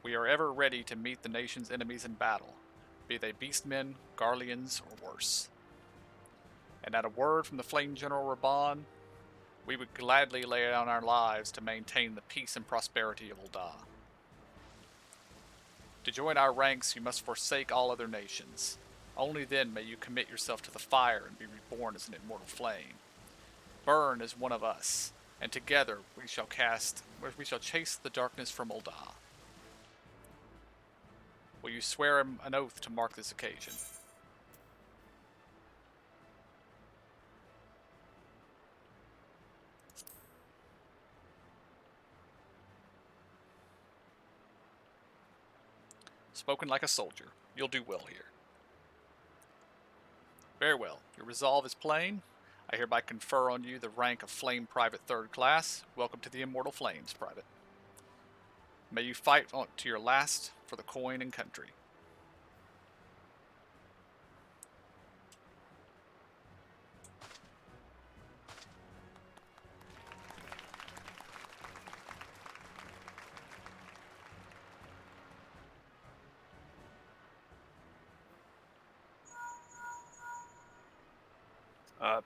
We are ever ready to meet the nation's enemies in battle, be they beastmen, Garleans, or worse. And at a word from the Flame General Raban, we would gladly lay down our lives to maintain the peace and prosperity of Ul'dah. To join our ranks, you must forsake all other nations. Only then may you commit yourself to the fire and be reborn as an immortal flame. Burn as one of us, and together we shall chase the darkness from Ul'dah. Will you swear an oath to mark this occasion? Spoken like a soldier. You'll do well here. Very well. Your resolve is plain. I hereby confer on you the rank of Flame Private 3rd Class. Welcome to the Immortal Flames, Private. May you fight to your last for the coin and country.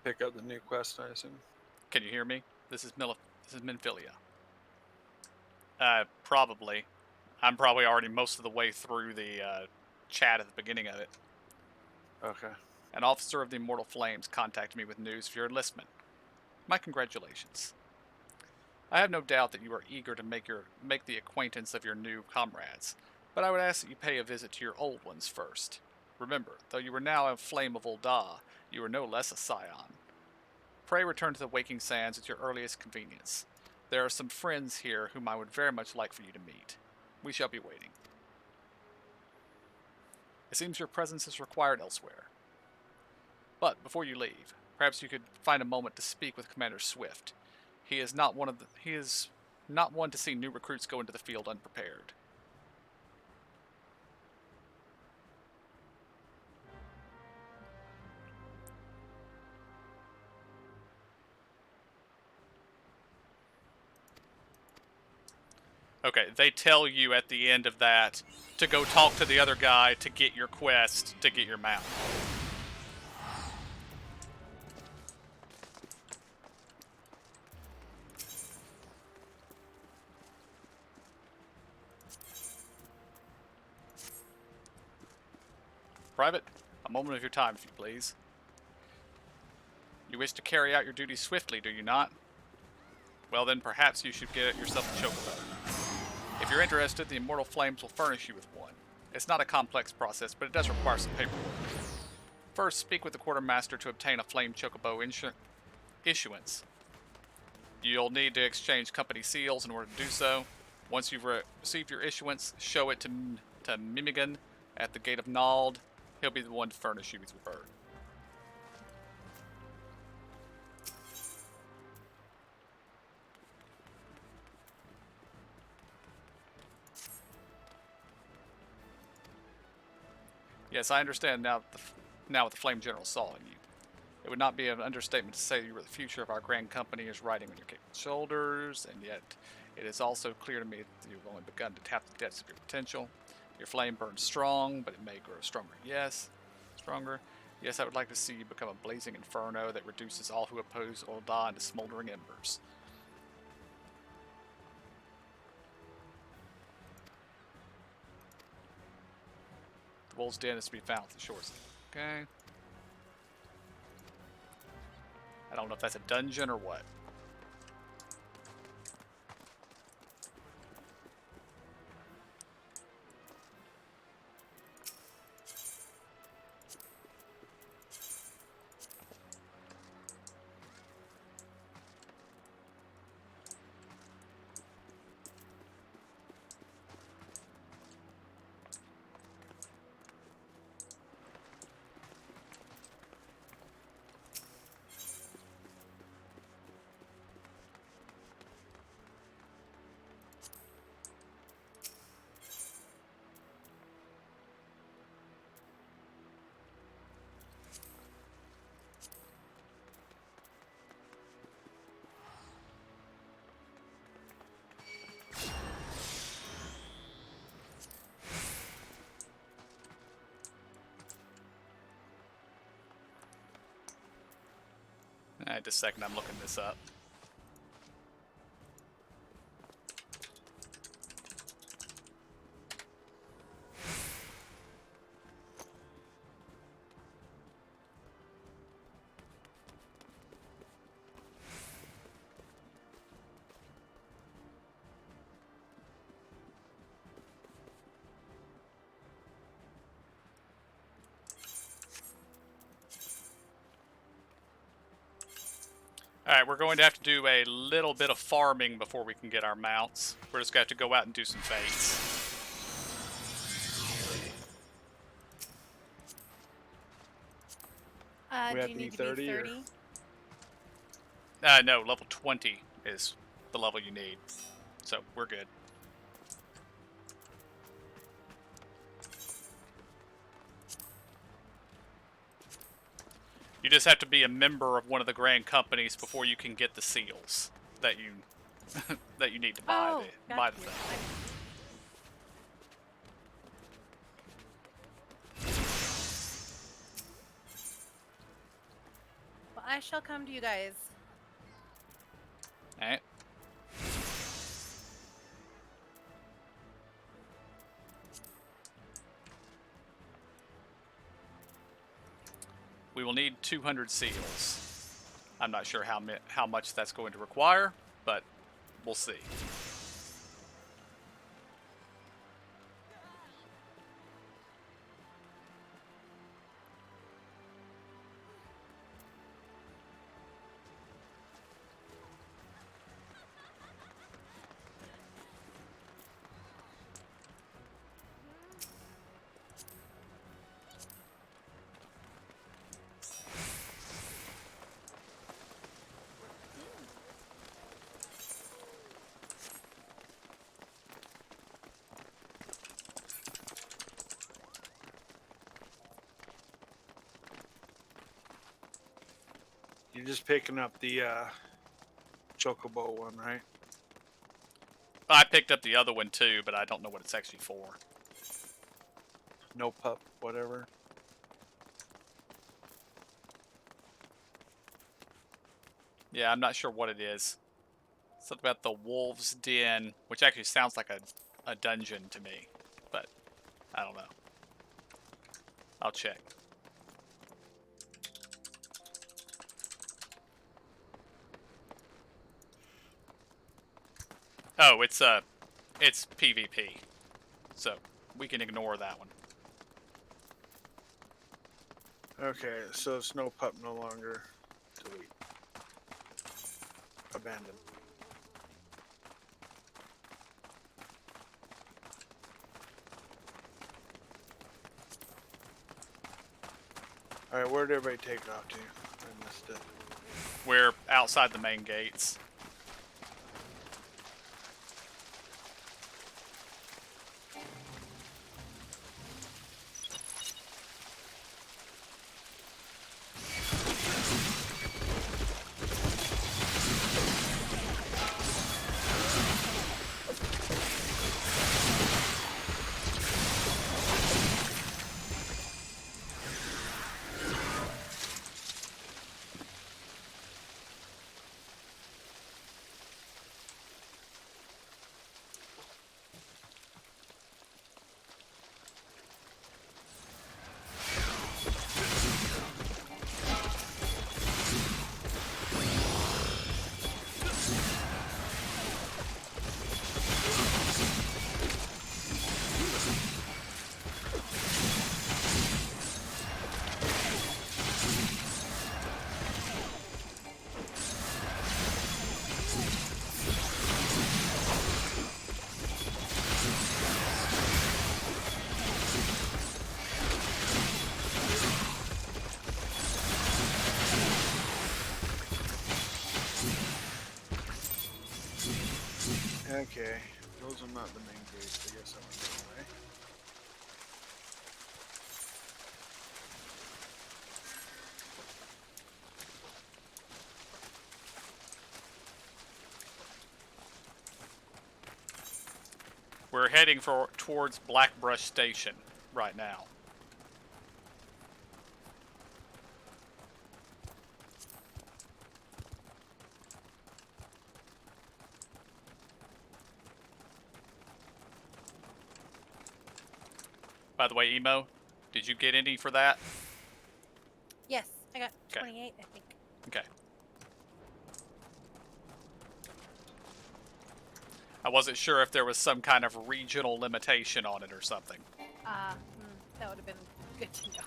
Pick up the new quest, I assume. Can you hear me? This is Minfilia. Probably. I'm probably already most of the way through the chat at the beginning of it. Okay. An officer of the Immortal Flames contacted me with news of your enlistment. My congratulations. I have no doubt that you are eager to make the acquaintance of your new comrades, but I would ask that you pay a visit to your old ones first. Remember, though you are now a Flame of Ul'dah, you are no less a scion. Pray return to the Waking Sands at your earliest convenience. There are some friends here whom I would very much like for you to meet. We shall be waiting. It seems your presence is required elsewhere. But before you leave, perhaps you could find a moment to speak with Commander Swift. He is not one to see new recruits go into the field unprepared. Okay, they tell you at the end of that to go talk to the other guy to get your quest, to get your mount. Private, a moment of your time, if you please. You wish to carry out your duties swiftly, do you not? Well then, perhaps you should get yourself a chocobo. If you're interested, the Immortal Flames will furnish you with one. It's not a complex process, but it does require some paperwork. First, speak with the quartermaster to obtain a Flame Chocobo issuance. You'll need to exchange company seals in order to do so. Once you've received your issuance, show it to Mimigan at the Gate of Nald. He'll be the one to furnish you with your bird. Yes, I understand now what the Flame General saw in you. It would not be an understatement to say you were the future of our grand company is riding on your capable shoulders, and yet it is also clear to me that you've only begun to tap the depths of your potential. Your flame burns strong, but it may grow stronger. Stronger. Yes, I would like to see you become a blazing inferno that reduces all who oppose Ul'dah into smoldering embers. The Wolf's Den is to be found at the shores. Okay. I don't know if that's a dungeon or what. Just a second, I'm looking this up. Alright, we're going to have to do a little bit of farming before we can get our mounts. We're just going to have to go out and do some fates. We Do have you to need be to be 30 or- 30? No, level 20 is the level you need. So we're good. You just have to be a member of one of the grand companies before you can get the seals that you that you need to buy Oh, buy got the you. thing. Well, I shall come to you guys. Alright. We will need 200 seals. I'm not sure how much that's going to require, but we'll see. You're just picking up the chocobo one, right? I picked up the other one too, but I don't know what it's actually for. No pup, whatever. Yeah, I'm not sure what it is. Something about the Wolf's Den, which actually sounds like a dungeon to me, but I don't know. I'll check. Oh, it's PvP, so we can ignore that one. Okay, so snow pup no longer delete. Abandon. Alright, where did everybody take off to? I missed it. We're outside the main gates. Okay, those are not the main gates. I guess I went the wrong way. We're heading towards Blackbrush Station right now. By the way, Emo, did you get any for that? Yes, I got Okay. 28, I think. Okay. I wasn't sure if there was some kind of regional limitation on it or something. That would have been good to know.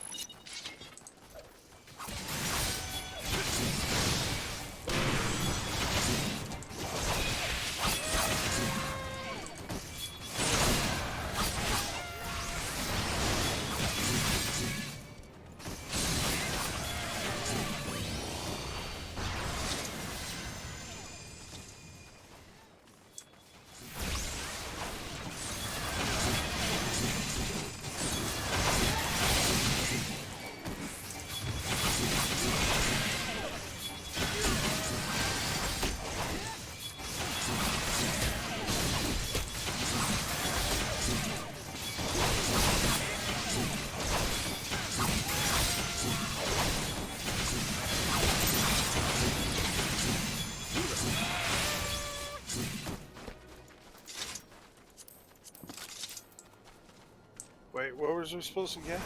was we supposed to get?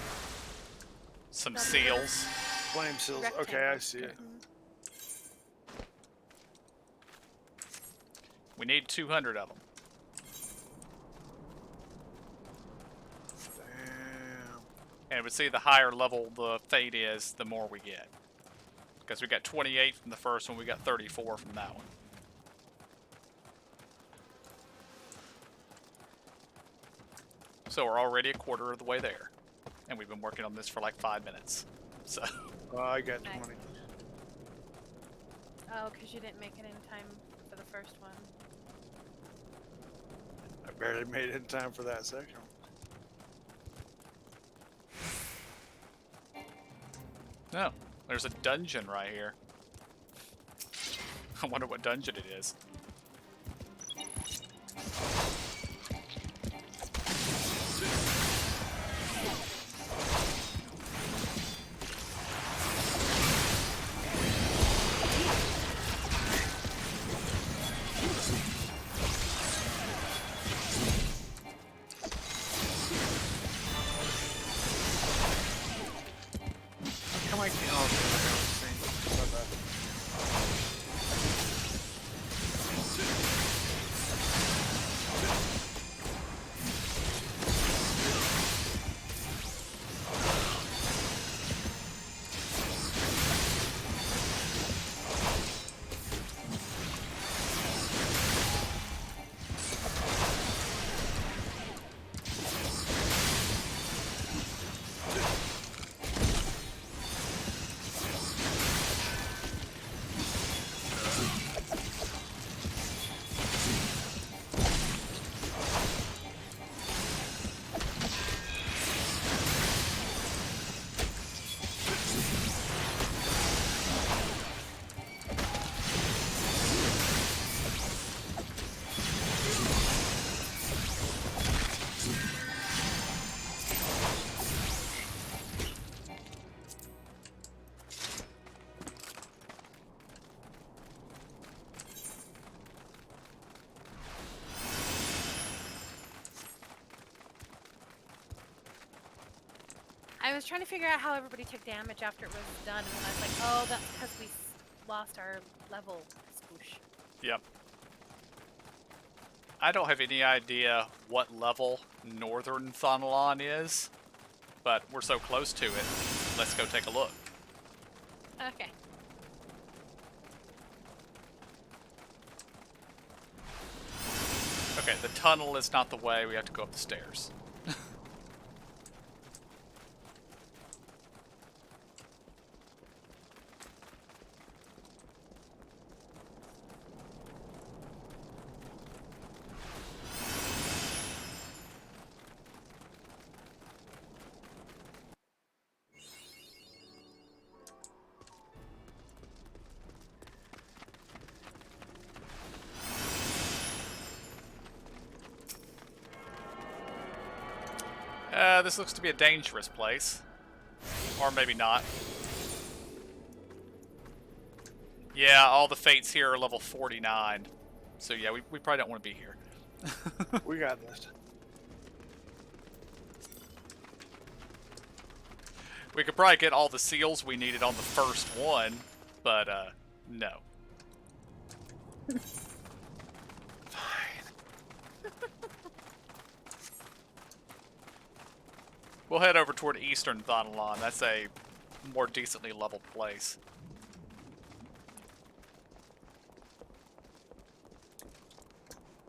Some seals. Flame seals. Okay, I see it. We need 200 of them. Damn. And we see the higher level the fate is, the more we get. Because we got 28 from the first one, we got 34 from that one. So we're already a quarter of the way there. And we've been working on this for like 5 minutes. So. I got Nice. 20. Oh, because you didn't make it in time for the first one. I barely made it in time for that second. No, there's a dungeon right here. I wonder what dungeon it is. Come on, oh, okay, my bad. I was trying to figure out how everybody took damage after it was done, and then I was like, oh, that's because we lost our level. Swoosh. Yep. I don't have any idea what level Northern Thonalon is, but we're so close to it. Let's go take a look. Okay. Okay, the tunnel is not the way. We have to go up the stairs. This looks to be a dangerous place. Or maybe not. Yeah, all the fates here are level 49. So yeah, we probably don't want to be here. We got this. We could probably get all the seals we needed on the first one, but no. We'll head over toward Eastern Thonalon. That's a more decently leveled place.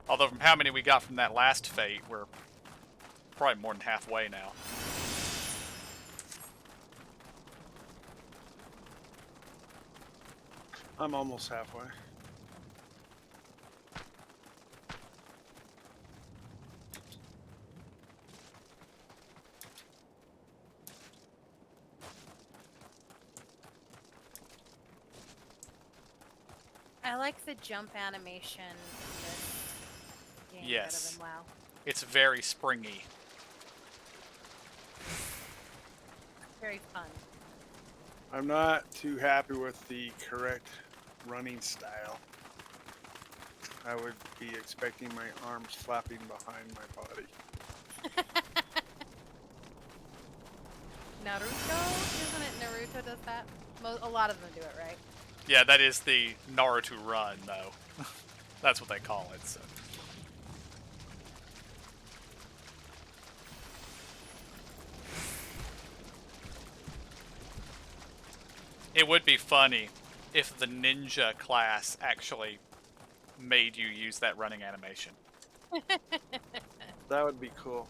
Although from how many we got from that last fate, we're probably more than halfway now. I'm almost halfway. I like the jump animation in this game Yes. better than WoW. It's very springy. Very fun. I'm not too happy with the correct running style. I would be expecting my arms flapping behind my body. Naruto? Isn't it Naruto does that? A lot of them do it, right? Yeah, that is the Naruto run, though. That's what they call it. So. It would be funny if the ninja class actually made you use that running animation. That would be cool.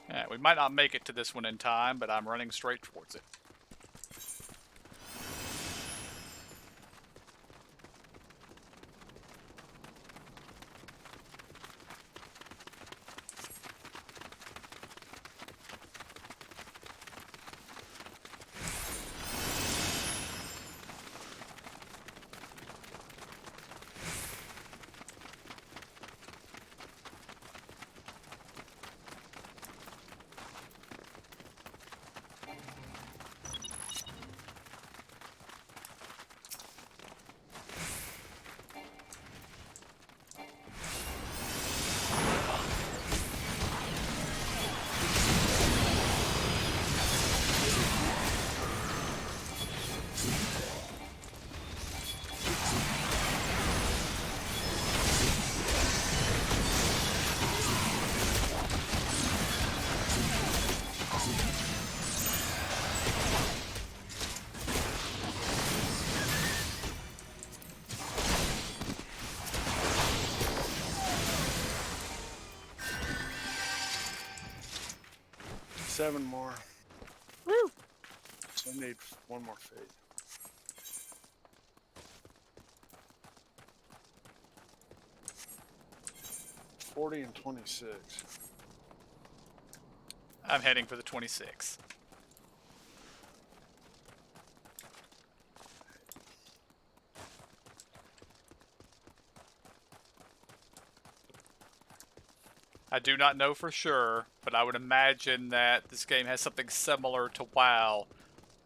Yeah, we might not make it to this one in time, but I'm running straight towards it. Seven more. Woo! So I need one more fade. $40 and 26. I'm heading for the 26. I do not know for sure, but I would imagine that this game has something similar to WoW,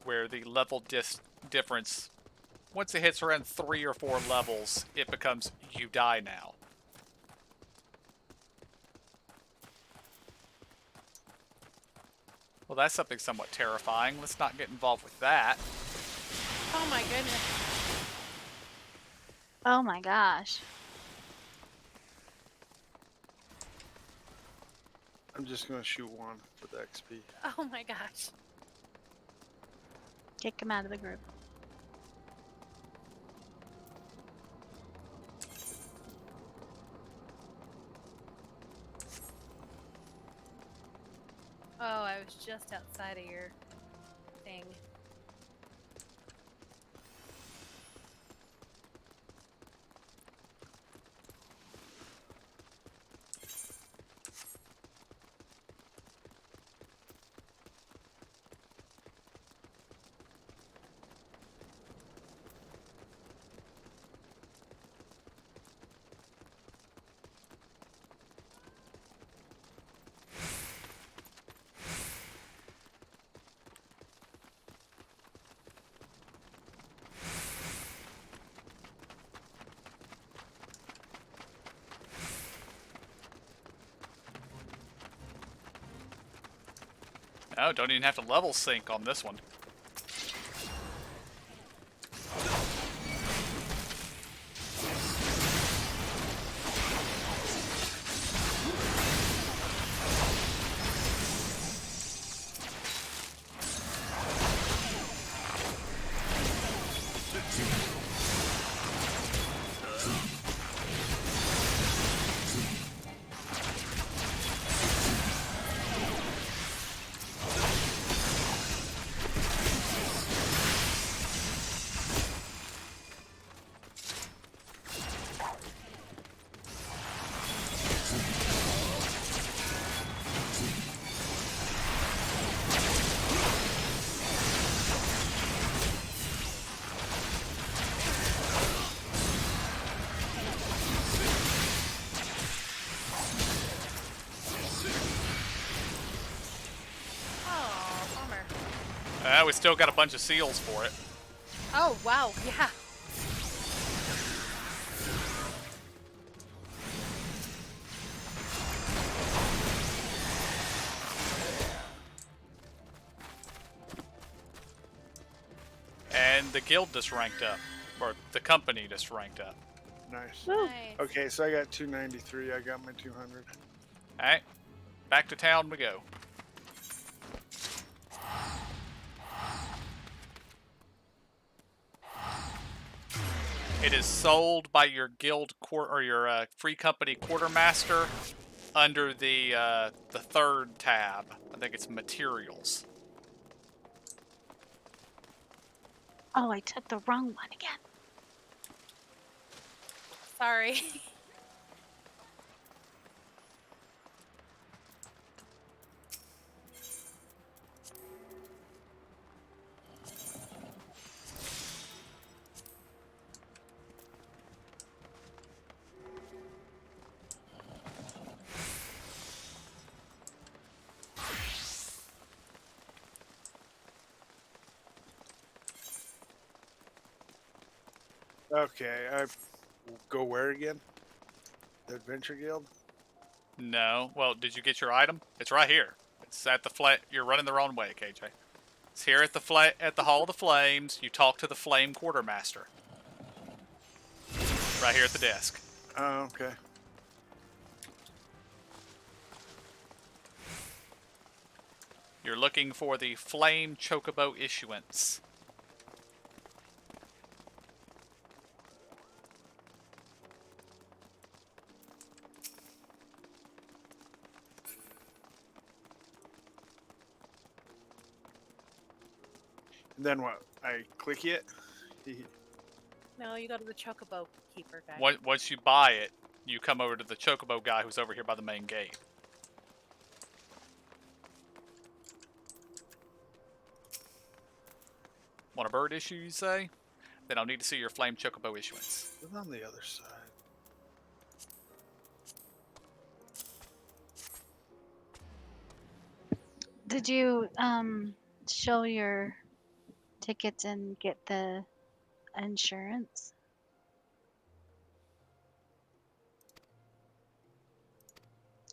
where the level difference, once it hits around 3 or 4 levels, it becomes you die now. Well, that's something somewhat terrifying. Let's not get involved with that. Oh my goodness. Oh my gosh. I'm just gonna shoot one for the XP. Oh my gosh. Kick him out of the group. Oh, I was just outside of your thing. Oh, don't even have to level sync on this one. We still got a bunch of seals for it. Oh, wow, yeah. And the guild just ranked up. Or the company just ranked up. Nice. Nice. Okay, so I got 293. I got my 200. Alright. Back to town we go. It is sold by your guild or your free company quartermaster under the third tab. I think it's materials. Oh, I took the wrong one again. Sorry. Okay, I go where again? The Adventure Guild? No. Well, did you get your item? It's right here. It's at the flat. You're running the wrong way, KJ. It's here at the Hall of the Flames. You talk to the Flame Quartermaster. Right here at the desk. Oh, okay. You're looking for the Flame Chocobo issuance. And then what? I click it? No, you go to the Chocobo Keeper guy. Once you buy it, you come over to the Chocobo guy who's over here by the main gate. Want a bird issue, you say? Then I'll need to see your Flame Chocobo issuance. It's on the other side. Did you show your tickets and get the insurance?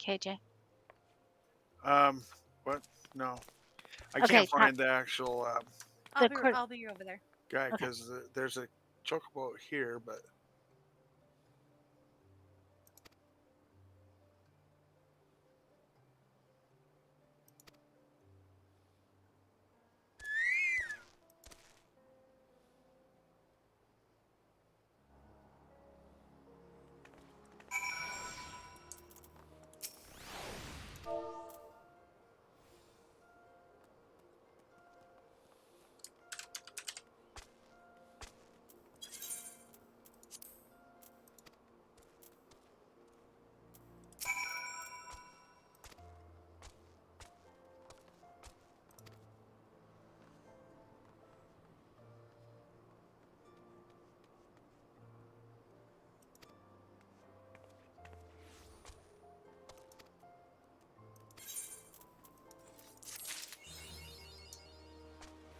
KJ. What? No. I Okay, can't find the actual I'll be over there. guy Okay. because there's a chocobo here, but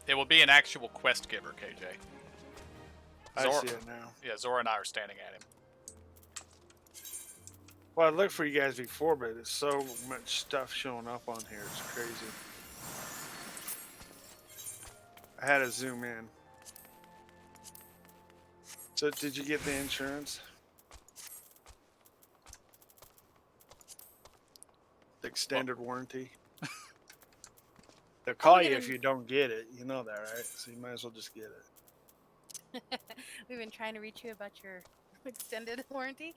It will be an actual quest giver, KJ. I see it now. Yeah, Zora and I are standing at him. Well, I looked for you guys before, but it's so much stuff showing up on here. It's crazy. I had to zoom in. So, did you get the insurance? The extended warranty? They'll call you if you don't get it. You know that, right? So you might as well just get it. We've been trying to reach you about your extended warranty.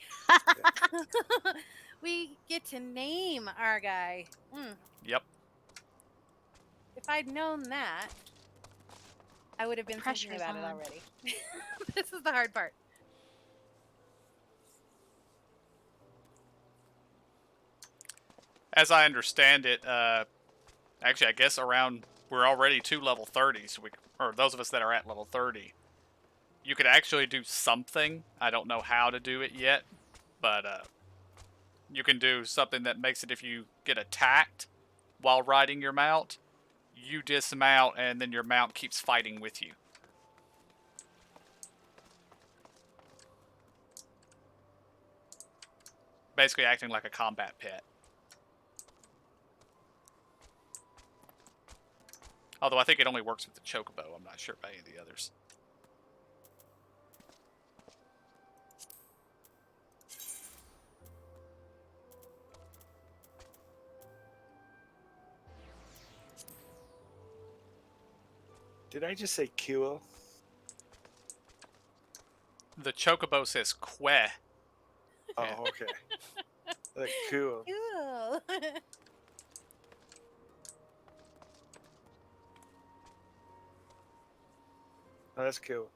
We get to name our guy. Yep. If I'd known that, I would have been thinking Pressure's about it on. already. This is the hard part. As I understand it, actually, I guess we're already to level 30, so or those of us that are at level 30, you could actually do something. I don't know how to do it yet, but you can do something that makes it if you get attacked while riding your mount, you dismount, and then your mount keeps fighting with you. Basically acting like a combat pet. Although I think it only works with the chocobo. I'm not sure about any of the others. Did I just say cool? The chocobo says que. Oh, okay. Like cool. Cool. Oh, that's cool.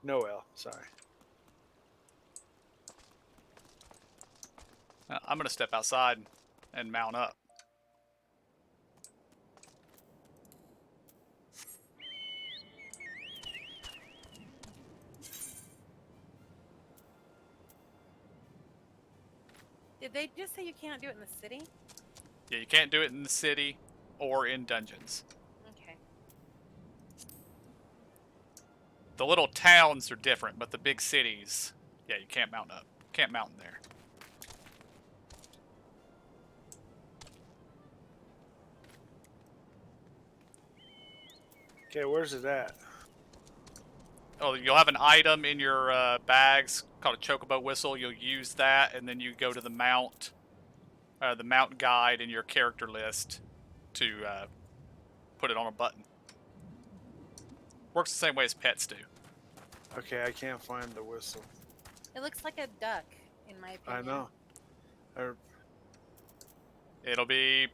Noel, sorry. I'm going to step outside and mount up. Did they just say you can't do it in the city? Yeah, you can't do it in the city or in dungeons. Okay. The little towns are different, but the big cities, yeah, you can't mount up. Can't mount in there. Okay, where's it at? Oh, you'll have an item in your bags called a chocobo whistle. You'll use that, and then you go to the mount guide in your character list to put it on a button. Works the same way as pets do. Okay, I can't find the whistle. It looks like a duck, in my I opinion. know. It'll be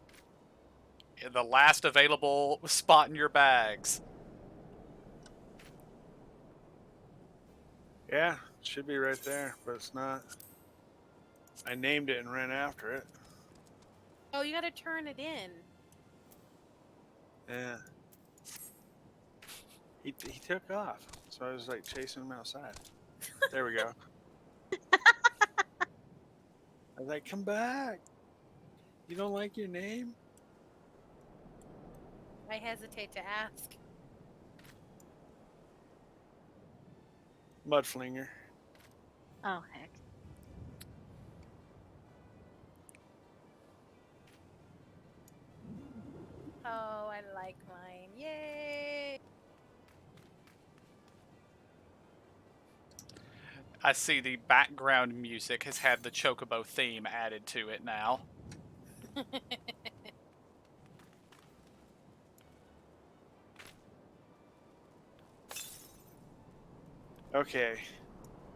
the last available spot in your bags. Yeah, it should be right there, but it's not. I named it and ran after it. Oh, you gotta turn it in. Yeah. He took off, so I was like chasing him outside. There we go. I was like, come back. You don't like your name? I hesitate to ask. Mudflinger. Oh, heck. Oh, I like mine. Yay! I see the background music has had the chocobo theme added to it now. Okay.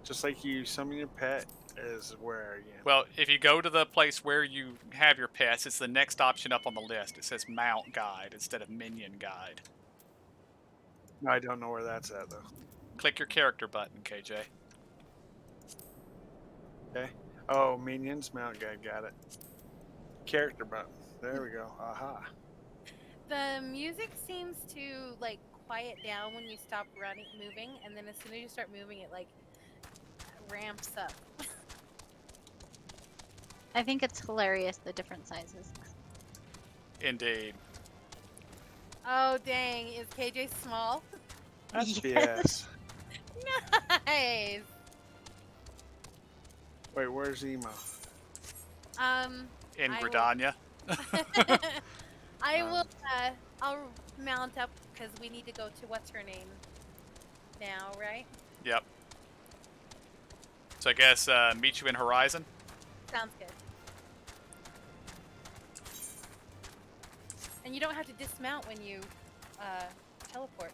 Just like you summon your pet is where again? Well, if you go to the place where you have your pets, it's the next option up on the list. It says Mount Guide instead of Minion Guide. I don't know where that's at though. Click your character button, KJ. Okay. Oh, minions, mount guide, got it. Character button. There we go. Aha. The music seems to like quiet down when you stop moving, and then as soon as you start moving, it like ramps up. I think it's hilarious, the different sizes. Indeed. Oh dang! Is KJ small? That's Yes. BS. Nice. Wait, where's Emo? In I will- Gridania. I will. I'll mount up because we need to go to what's her name now, right? Yep. So I guess meet you in Horizon. Sounds good. And you don't have to dismount when you teleport.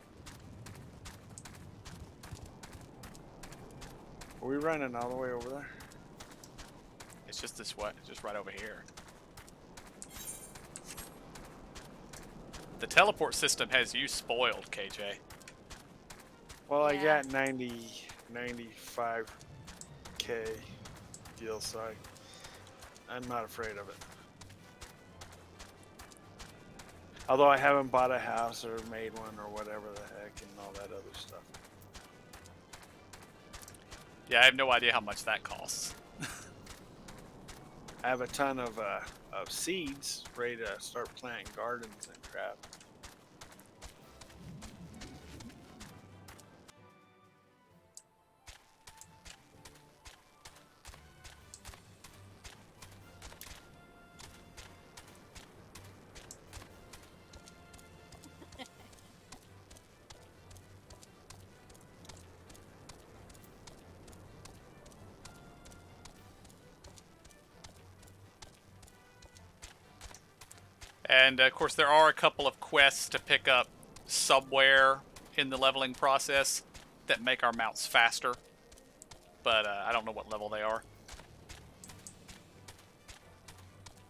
Are we running all the way over there? It's just this way, just right over here. The teleport system has you spoiled, KJ. Well, I Yeah. got 95K deal, so I'm not afraid of it. Although I haven't bought a house or made one or whatever the heck and all that other stuff. Yeah, I have no idea how much that costs. I have a ton of seeds ready to start planting gardens and crap. And of course, there are a couple of quests to pick up somewhere in the leveling process that make our mounts faster, but I don't know what level they are.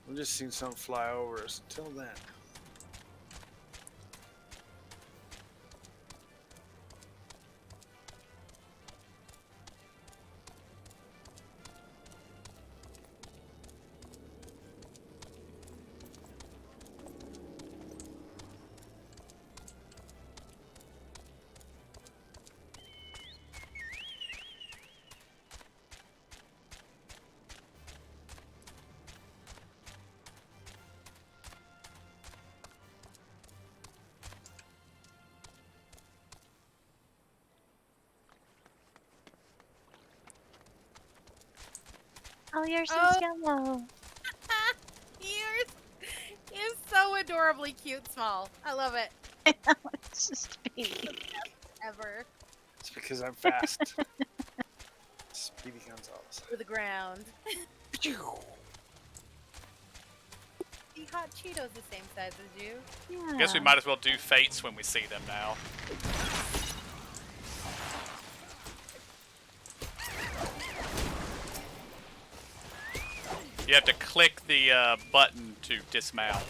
I'm just seeing something fly over us. Until then. Oh, yours Oh. is yellow. You're so adorably cute, Small. I love it. I know, it's just baby. Ever. It's because I'm fast. Speedy Gonzalez. To the ground. The hot Cheetos the same size as you. Yeah. I guess we might as well do fates when we see them now. You have to click the button to dismount.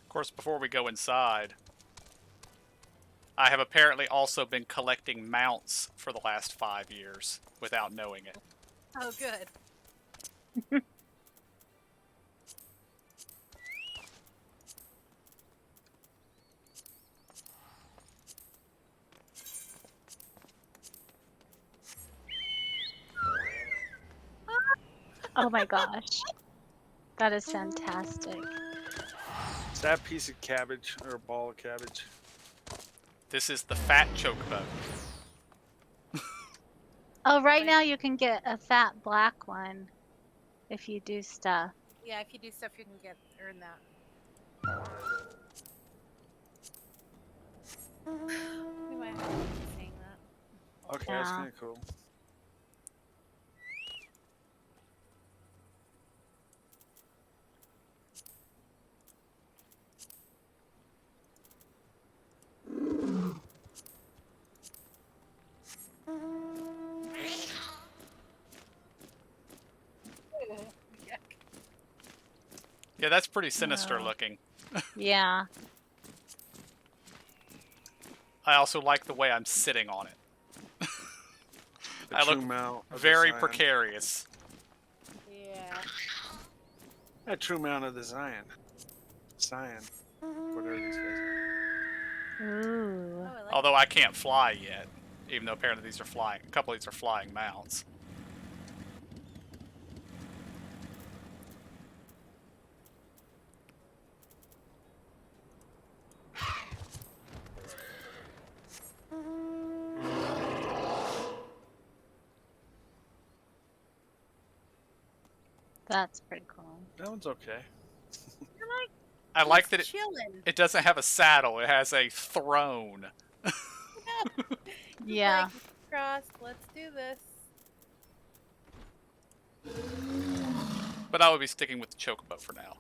Of course, before we go inside, I have apparently also been collecting mounts for the last 5 years without knowing it. Oh, good. Oh my gosh. That is fantastic. Is that a piece of cabbage or a ball of cabbage? This is the fat chocobo. Oh, right now you can get a fat black one if you do stuff. Yeah, if you do stuff, you can earn that. We might have to keep saying that. Okay, that's Yeah. kind of cool. Yeah, that's pretty sinister No. looking. Yeah. I also like the way I'm sitting on it. The I true look mount of the very Zion. precarious. Yeah. A true mount of the Zion. Zion. Whatever these guys are. Ooh. Oh, I like Although I can't fly yet, even though apparently these are flying. A couple of these are flying mounts. That's pretty cool. That one's okay. You're like I like just that chilling. it doesn't have a saddle. It has a throne. Yeah. Like, crossed. Let's do this. But I would be sticking with the chocobo for now.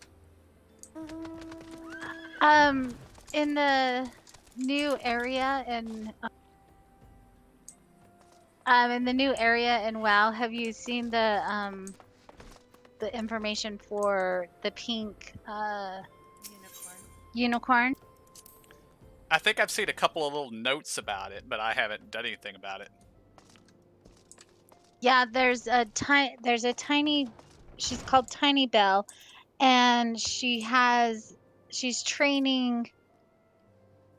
In the new area in the new area in WoW, have you seen the information for the pink unicorn? I think I've seen a couple of little notes about it, but I haven't done anything about it. Yeah, there's a tiny, she's called Tiny Bell, and she's training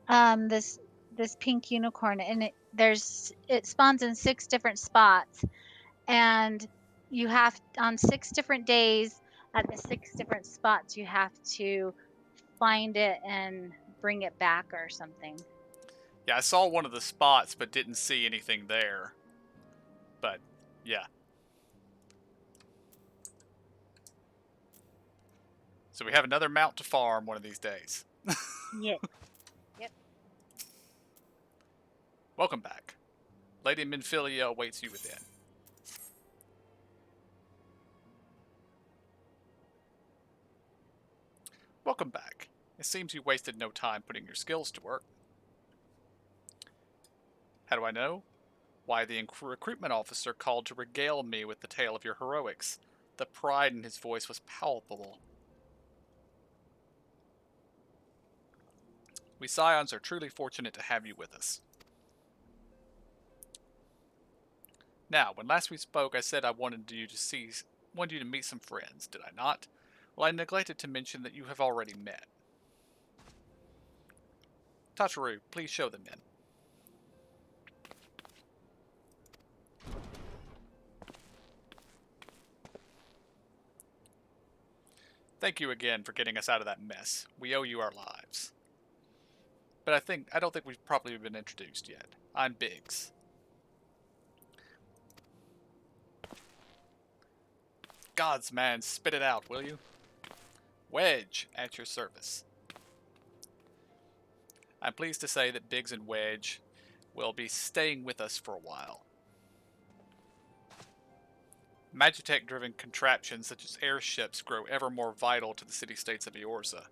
this pink unicorn, and it spawns in 6 different spots, and you have on 6 different days at the 6 different spots you have to find it and bring it back or something. Yeah, I saw one of the spots, but didn't see anything there. But, yeah. So we have another mount to farm one of these days. Yeah. Yep. Welcome back. Lady Minfilia awaits you within. Welcome back. It seems you wasted no time putting your skills to work. How do I know? Why, the recruitment officer called to regale me with the tale of your heroics. The pride in his voice was palpable. We Scions are truly fortunate to have you with us. Now, when last we spoke, I said I wanted you to meet some friends, did I not? Well, I neglected to mention that you have already met. Tataru, please show them in. Thank you again for getting us out of that mess. We owe you our lives. But I don't think we've properly been introduced yet. I'm Biggs. Gods, man, spit it out, will you? Wedge, at your service. I'm pleased to say that Biggs and Wedge will be staying with us for a while. Magitech-driven contraptions such as airships grow ever more vital to the city-states of Eorza.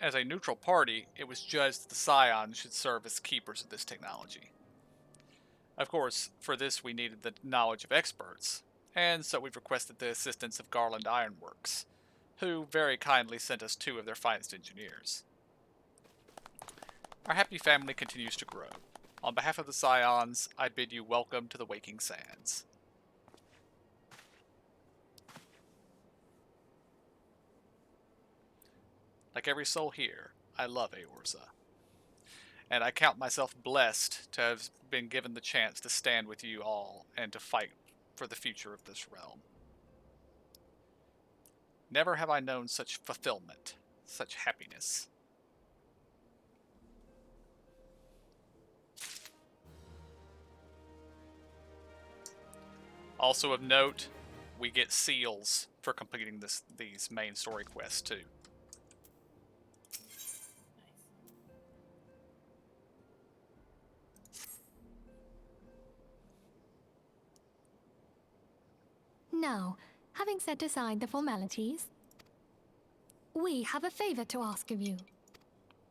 As a neutral party, it was judged that the Scions should serve as keepers of this technology. Of course, for this we needed the knowledge of experts, and so we've requested the assistance of Garland Ironworks, who very kindly sent us 2 of their finest engineers. Our happy family continues to grow. On behalf of the Scions, I bid you welcome to the Waking Sands. Like every soul here, I love Eorza. And I count myself blessed to have been given the chance to stand with you all and to fight for the future of this realm. Never have I known such fulfillment, such happiness. Also of note, we get seals for completing these main story quests too. Now, having set aside the formalities, we have a favor to ask of you.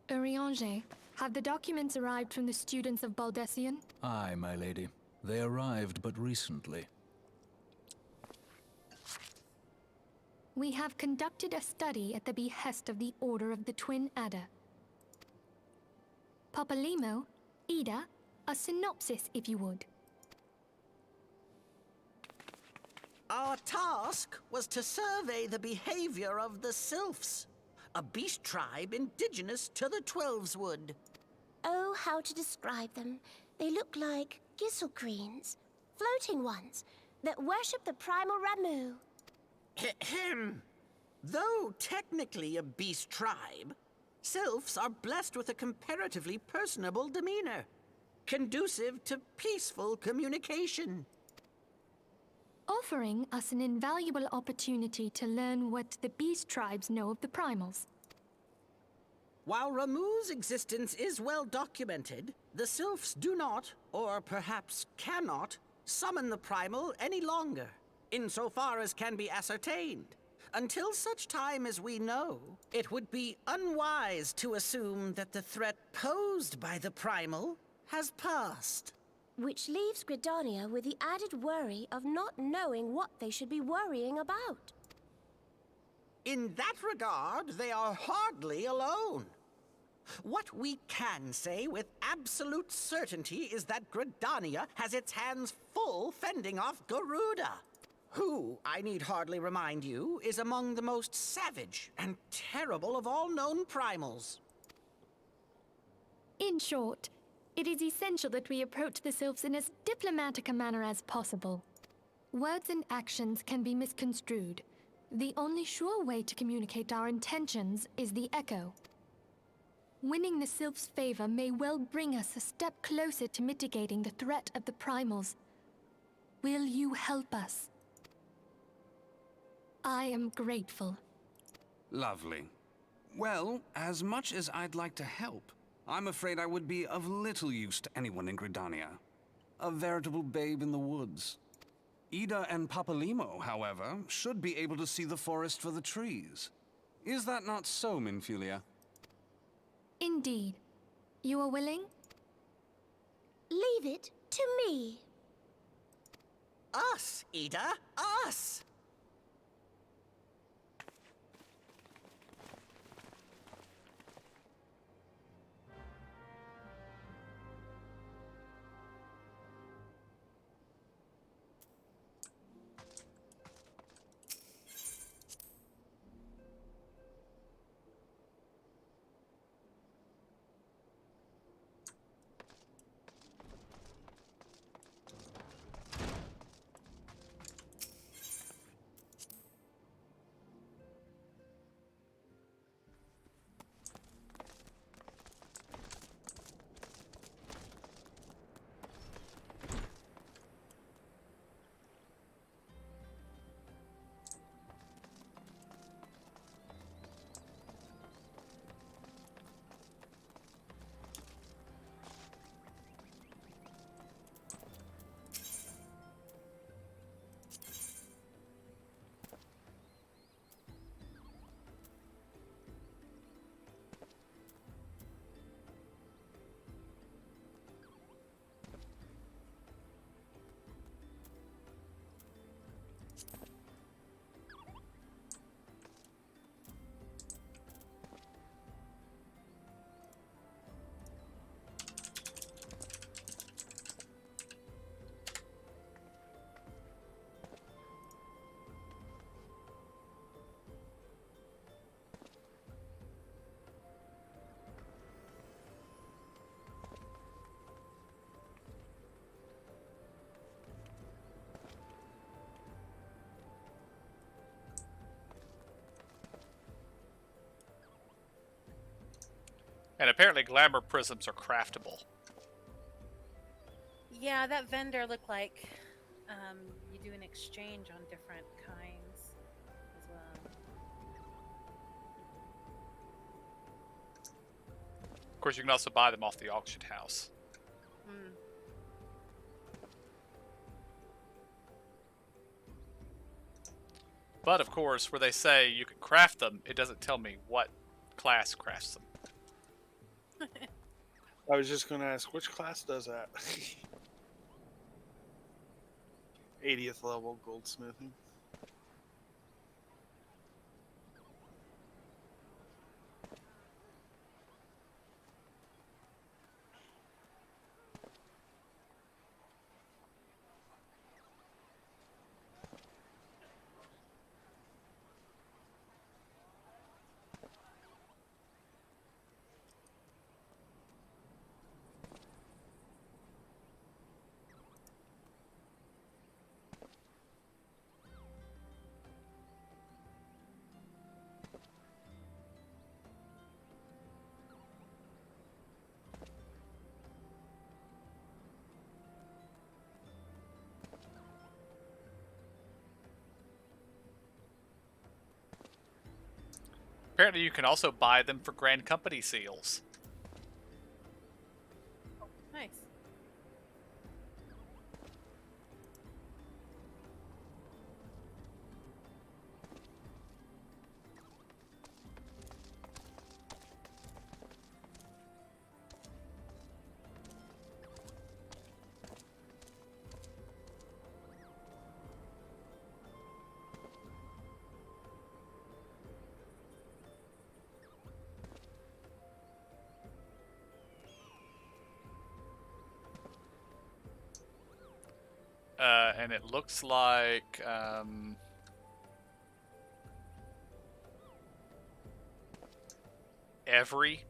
Urianger, have the documents arrived from the students of Baldessian? Aye, my lady. They arrived but recently. We have conducted a study at the behest of the Order of the Twin Adder. Papalimo, Ida, a synopsis if you would. Our task was to survey the behavior of the Sylphs, a beast tribe indigenous to the Twelveswood. Oh, how to describe them. They look like gisselcreens, floating ones, that worship the primal Ramu. Ahem. Though technically a beast tribe, Sylphs are blessed with a comparatively personable demeanor, conducive to peaceful communication. offering us an invaluable opportunity to learn what the beast tribes know of the primals. While Ramu's existence is well documented, the Sylphs do not, or perhaps cannot, summon the primal any longer, insofar as can be ascertained. Until such time as we know, it would be unwise to assume that the threat posed by the primal has passed. Which leaves Gridania with the added worry of not knowing what they should be worrying about. In that regard, they are hardly alone. What we can say with absolute certainty is that Gridania has its hands full fending off Garuda, who, I need hardly remind you, is among the most savage and terrible of all known primals. In short, it is essential that we approach the Sylphs in as diplomatic a manner as possible. Words and actions can be misconstrued. The only sure way to communicate our intentions is the echo. Winning the Sylphs' favor may well bring us a step closer to mitigating the threat of the primals. Will you help us? I am grateful. Lovely. Well, as much as I'd like to help, I'm afraid I would be of little use to anyone in Gridania. A veritable babe in the woods. Ida and Papalimo, however, should be able to see the forest for the trees. Is that not so, Minfulia? Indeed. You are willing? Leave it to me. Us, Ida, us! And apparently glamour prisms are craftable. Yeah, that vendor looked like you do an exchange on different kinds as well. Of course, you can also buy them off the auction house. Hmm. But of course, where they say you can craft them, it doesn't tell me what class crafts them. I was just going to ask, which class does that? 80th level goldsmithing. Apparently you can also buy them for Grand Company seals. Nice. And it looks like every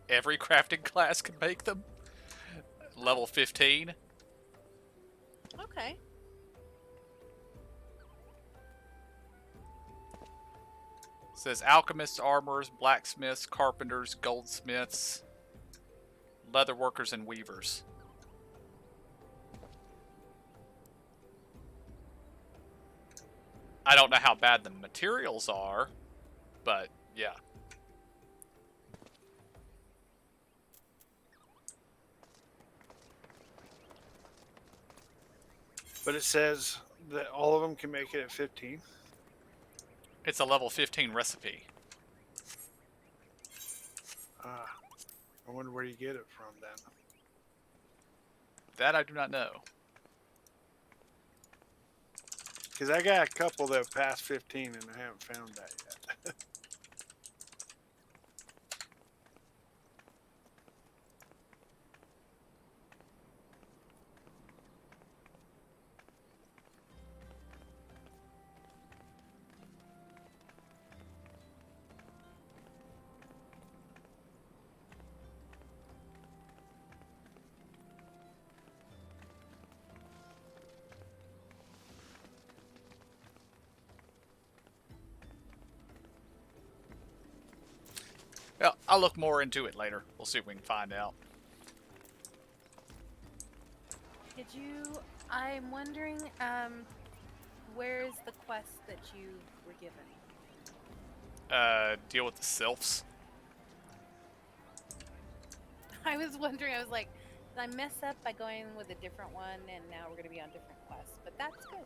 every crafting class can make them. Level 15. Okay. It says alchemists, armorers, blacksmiths, carpenters, goldsmiths, leatherworkers, and weavers. I don't know how bad the materials are, but yeah. But it says that all of them can make it at 15. It's a level 15 recipe. I wonder where you get it from then. That I do not know. Because I got a couple that have passed 15 and I haven't found that yet. Yeah, I'll look more into it later. We'll see if we can find out. Did you? I'm wondering, where is the quest that you were given? Deal with the sylphs. I was wondering. I was like, did I mess up by going with a different one, and now we're going to be on different quests? But that's good.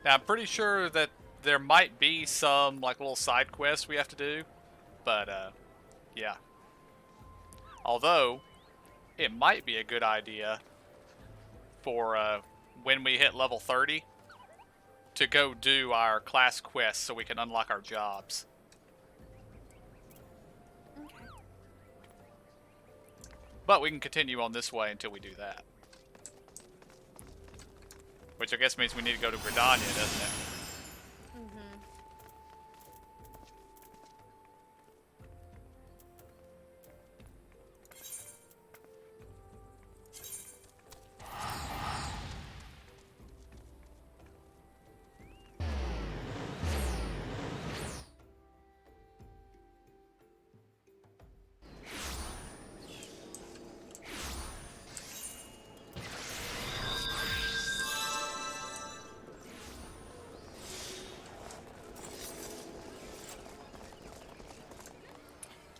Now, I'm pretty sure that there might be some like little side quests we have to do, but yeah. Although, it might be a good idea for when we hit level 30 to go do our class quests so we can unlock our jobs. Okay. But we can continue on this way until we do that. Which I guess means we need to go to Gridania, doesn't it? Mm-hmm.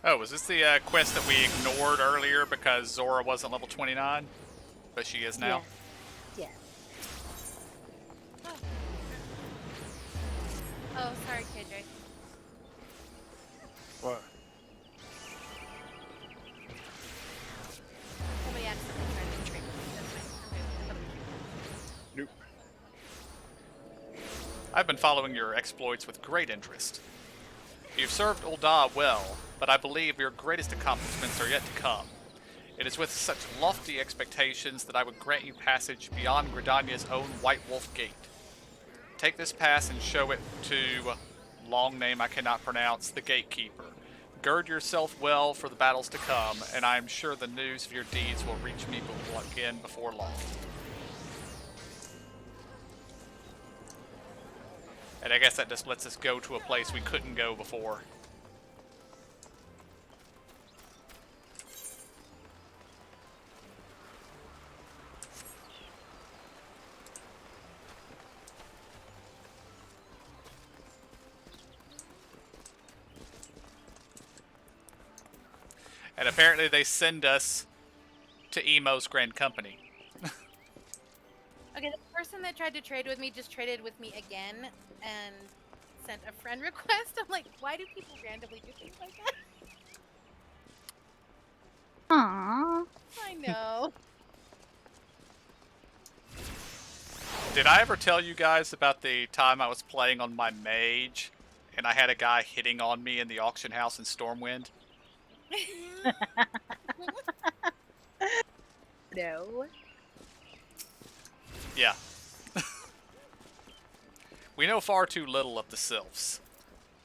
Oh, was this the quest that we ignored earlier because Zora wasn't level 29? But she is now? Yeah. Oh, sorry, KJ. What? Somebody accidentally tried to trick me. That's fine. Nope. I've been following your exploits with great interest. You've served Ul'dah well, but I believe your greatest accomplishments are yet to come. It is with such lofty expectations that I would grant you passage beyond Gridania's own White Wolf Gate. Take this pass and show it to, long name I cannot pronounce, the Gatekeeper. Gird yourself well for the battles to come, and I am sure the news of your deeds will reach me again before long. And I guess that just lets us go to a place we couldn't go before. And apparently they send us to Emo's Grand Company. Okay, the person that tried to trade with me just traded with me again and sent a friend request. I'm like, why do people randomly do things like that? Aww. I know. Did I ever tell you guys about the time I was playing on my mage and I had a guy hitting on me in the auction house in Stormwind? No. Yeah. We know far too little of the Sylphs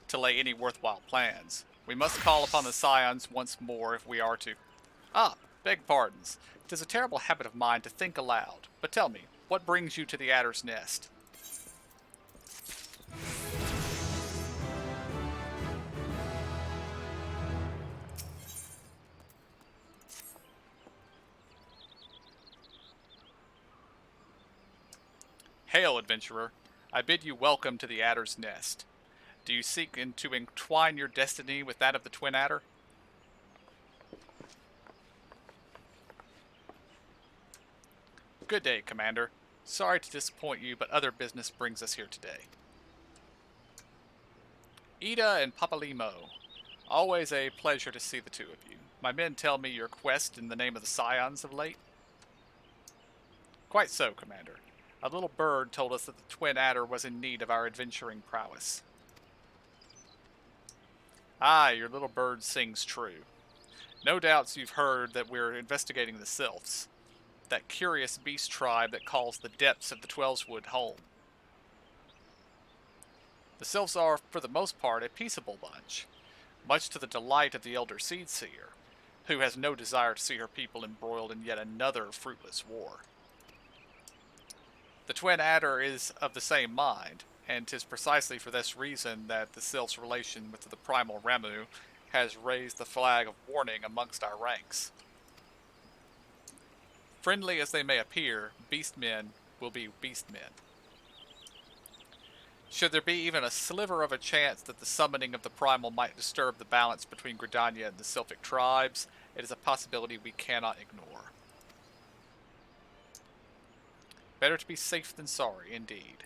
to lay any worthwhile plans. We must call upon the Scions once more if we are to... Ah, beg pardons. 'Tis a terrible habit of mine to think aloud. But tell me, what brings you to the Adder's Nest? Hail, adventurer. I bid you welcome to the Adder's Nest. Do you seek to entwine your destiny with that of the Twin Adder? Good day, Commander. Sorry to disappoint you, but other business brings us here today. Ida and Papalimo. Always a pleasure to see the two of you. My men tell me your quest in the name of the Scions of late. Quite so, Commander. A little bird told us that the Twin Adder was in need of our adventuring prowess. Aye, your little bird sings true. No doubts you've heard that we're investigating the Sylphs, that curious beast tribe that calls the depths of the Twelveswood home. The Sylphs are, for the most part, a peaceable bunch, much to the delight of the Elder Seedseer, who has no desire to see her people embroiled in yet another fruitless war. The Twin Adder is of the same mind, and 'tis precisely for this reason that the Sylph's relation with the primal Ramu has raised the flag of warning amongst our ranks. Friendly as they may appear, beastmen will be beastmen. Should there be even a sliver of a chance that the summoning of the primal might disturb the balance between Gridania and the Sylphic tribes, it is a possibility we cannot ignore. Better to be safe than sorry, indeed.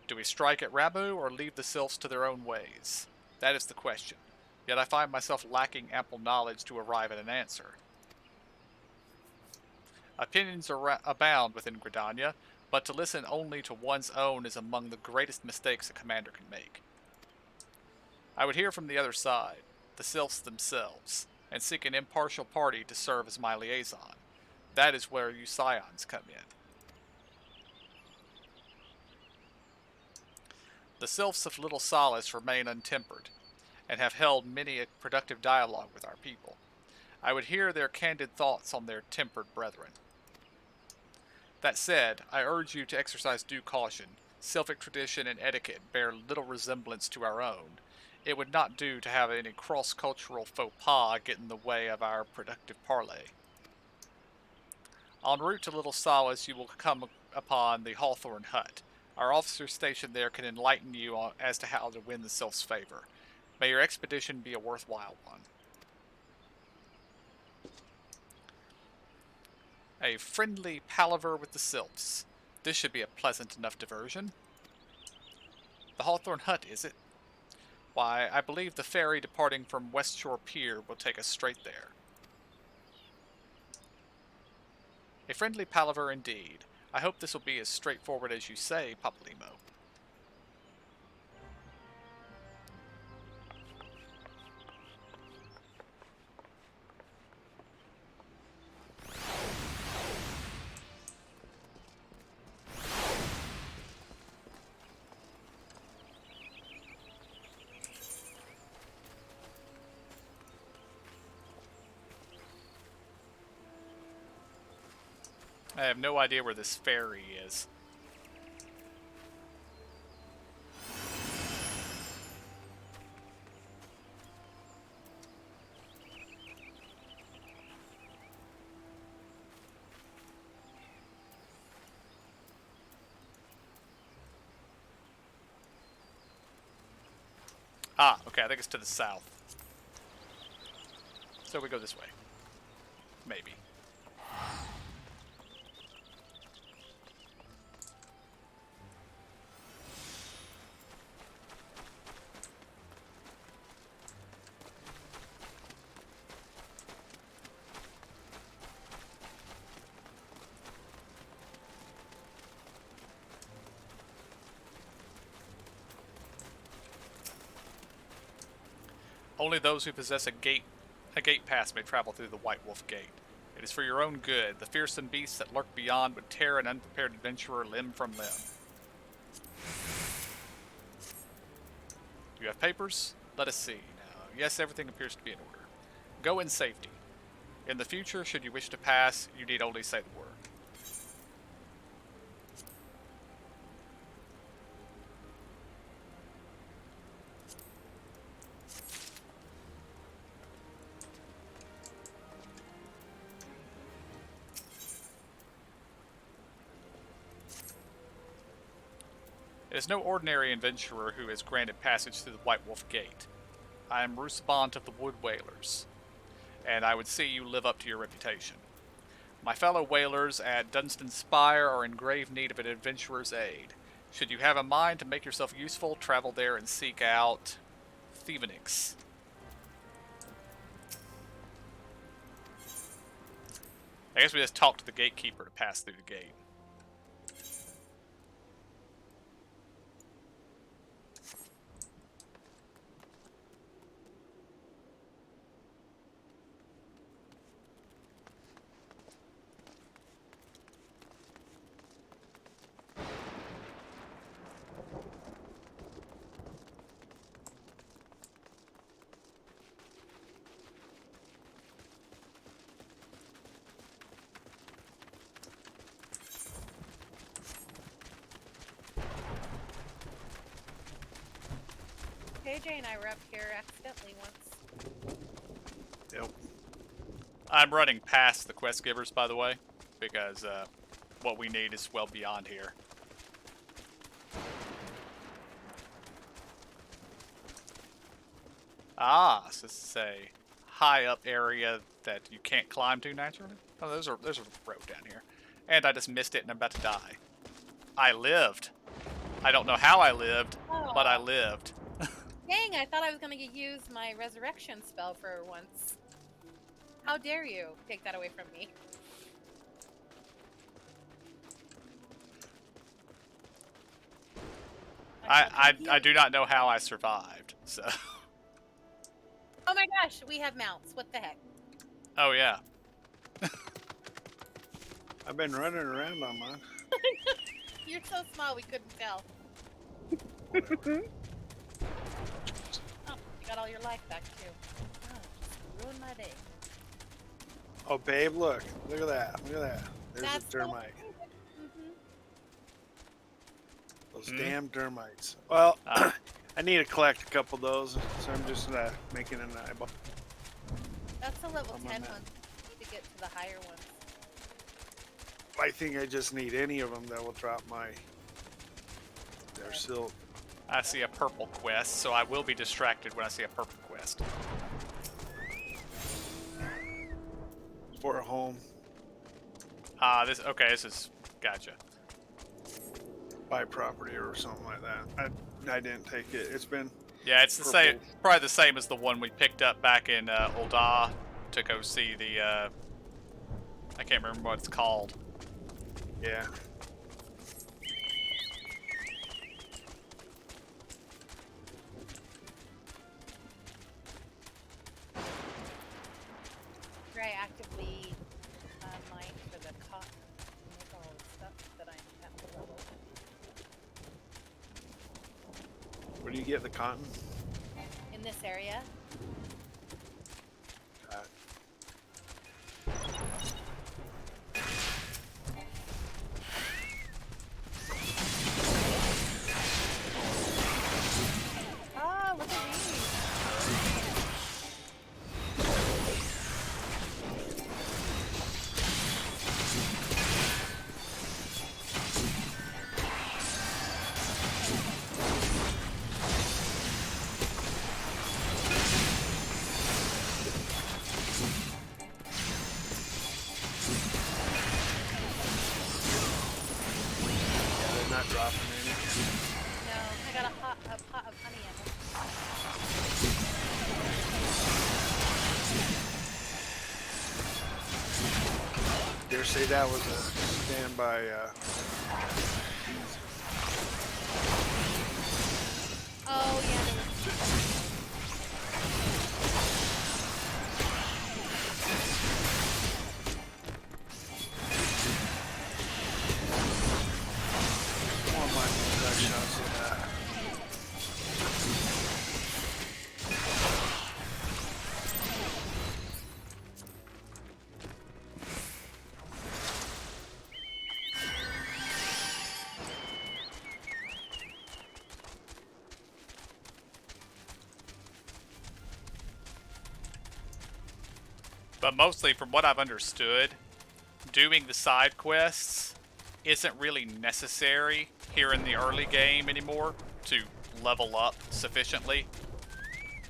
Do we strike at Ramu or leave the Sylphs to their own ways? That is the question. Yet I find myself lacking ample knowledge to arrive at an answer. Opinions abound within Gridania, but to listen only to one's own is among the greatest mistakes a commander can make. I would hear from the other side, the Sylphs themselves, and seek an impartial party to serve as my liaison. That is where you Scions come in. The Sylphs of Little Solace remain untempered, and have held many a productive dialogue with our people. I would hear their candid thoughts on their tempered brethren. That said, I urge you to exercise due caution. Sylphic tradition and etiquette bear little resemblance to our own. It would not do to have any cross-cultural faux pas get in the way of our productive parley. En route to Little Solace, you will come upon the Hawthorne Hut. Our officer stationed there can enlighten you as to how to win the Sylph's favor. May your expedition be a worthwhile one. A friendly palaver with the Sylphs. This should be a pleasant enough diversion. The Hawthorne Hut, is it? Why, I believe the ferry departing from West Shore Pier will take us straight there. A friendly palaver indeed. I hope this will be as straightforward as you say, Papalimo. I have no idea where this ferry is. Ah, okay, I think it's to the south. So we go this way. Maybe. Only those who possess a gate pass may travel through the White Wolf Gate. It is for your own good. The fearsome beasts that lurk beyond would tear an unprepared adventurer limb from limb. Do you have papers? Let us see. Now, yes, everything appears to be in order. Go in safety. In the future, should you wish to pass, you need only say the word. It is no ordinary adventurer who is granted passage through the White Wolf Gate. I am Rusbont of the Wood Whalers, and I would see you live up to your reputation. My fellow whalers at Dunstan Spire are in grave need of an adventurer's aid. Should you have a mind to make yourself useful, travel there and seek out Thievenix. I guess we just talk to the gatekeeper to pass through the gate. KJ and I were up here accidentally once. Yep. I'm running past the quest givers, by the way, because what we need is well beyond here. Ah, so this is a high up area that you can't climb to naturally. Oh, there's a road down here, and I just missed it, and I'm about to die. I lived. I don't know how I lived, but I lived. Dang, I thought I was going to use my resurrection spell for once. How dare you take that away from me? I do not know how I survived, so. Oh my gosh, we have mounts. What the heck? Oh yeah. I've been running around on mine. You're so small, we couldn't tell. Oh, you got all your life back too. Oh, just ruined my day. Oh, babe, look at that. Look at that. There's a termite. Those damn termites. Well, I need to collect a couple of those, so I'm just making an eyeball. That's a level 10 one. You need to get to the higher ones. I think I just need any of them that will drop their silk. I see a purple quest, so I will be distracted when I see a purple quest. For a home. This is gotcha. Buy property or something like that. I didn't take it. It's been it's the same, probably the same as the one we picked up back in Ul'dah to go see the I can't remember what it's called. Yeah. I actively mine for the cotton and make all the stuff that I have to level. Where do you get the cotton? In this area. Oh, look at these. not dropping any. No, I got a pot of honey in it. Dare say that was a standby. Oh yeah, there was. More my shots in that. But mostly, from what I've understood, doing the side quests isn't really necessary here in the early game anymore to level up sufficiently.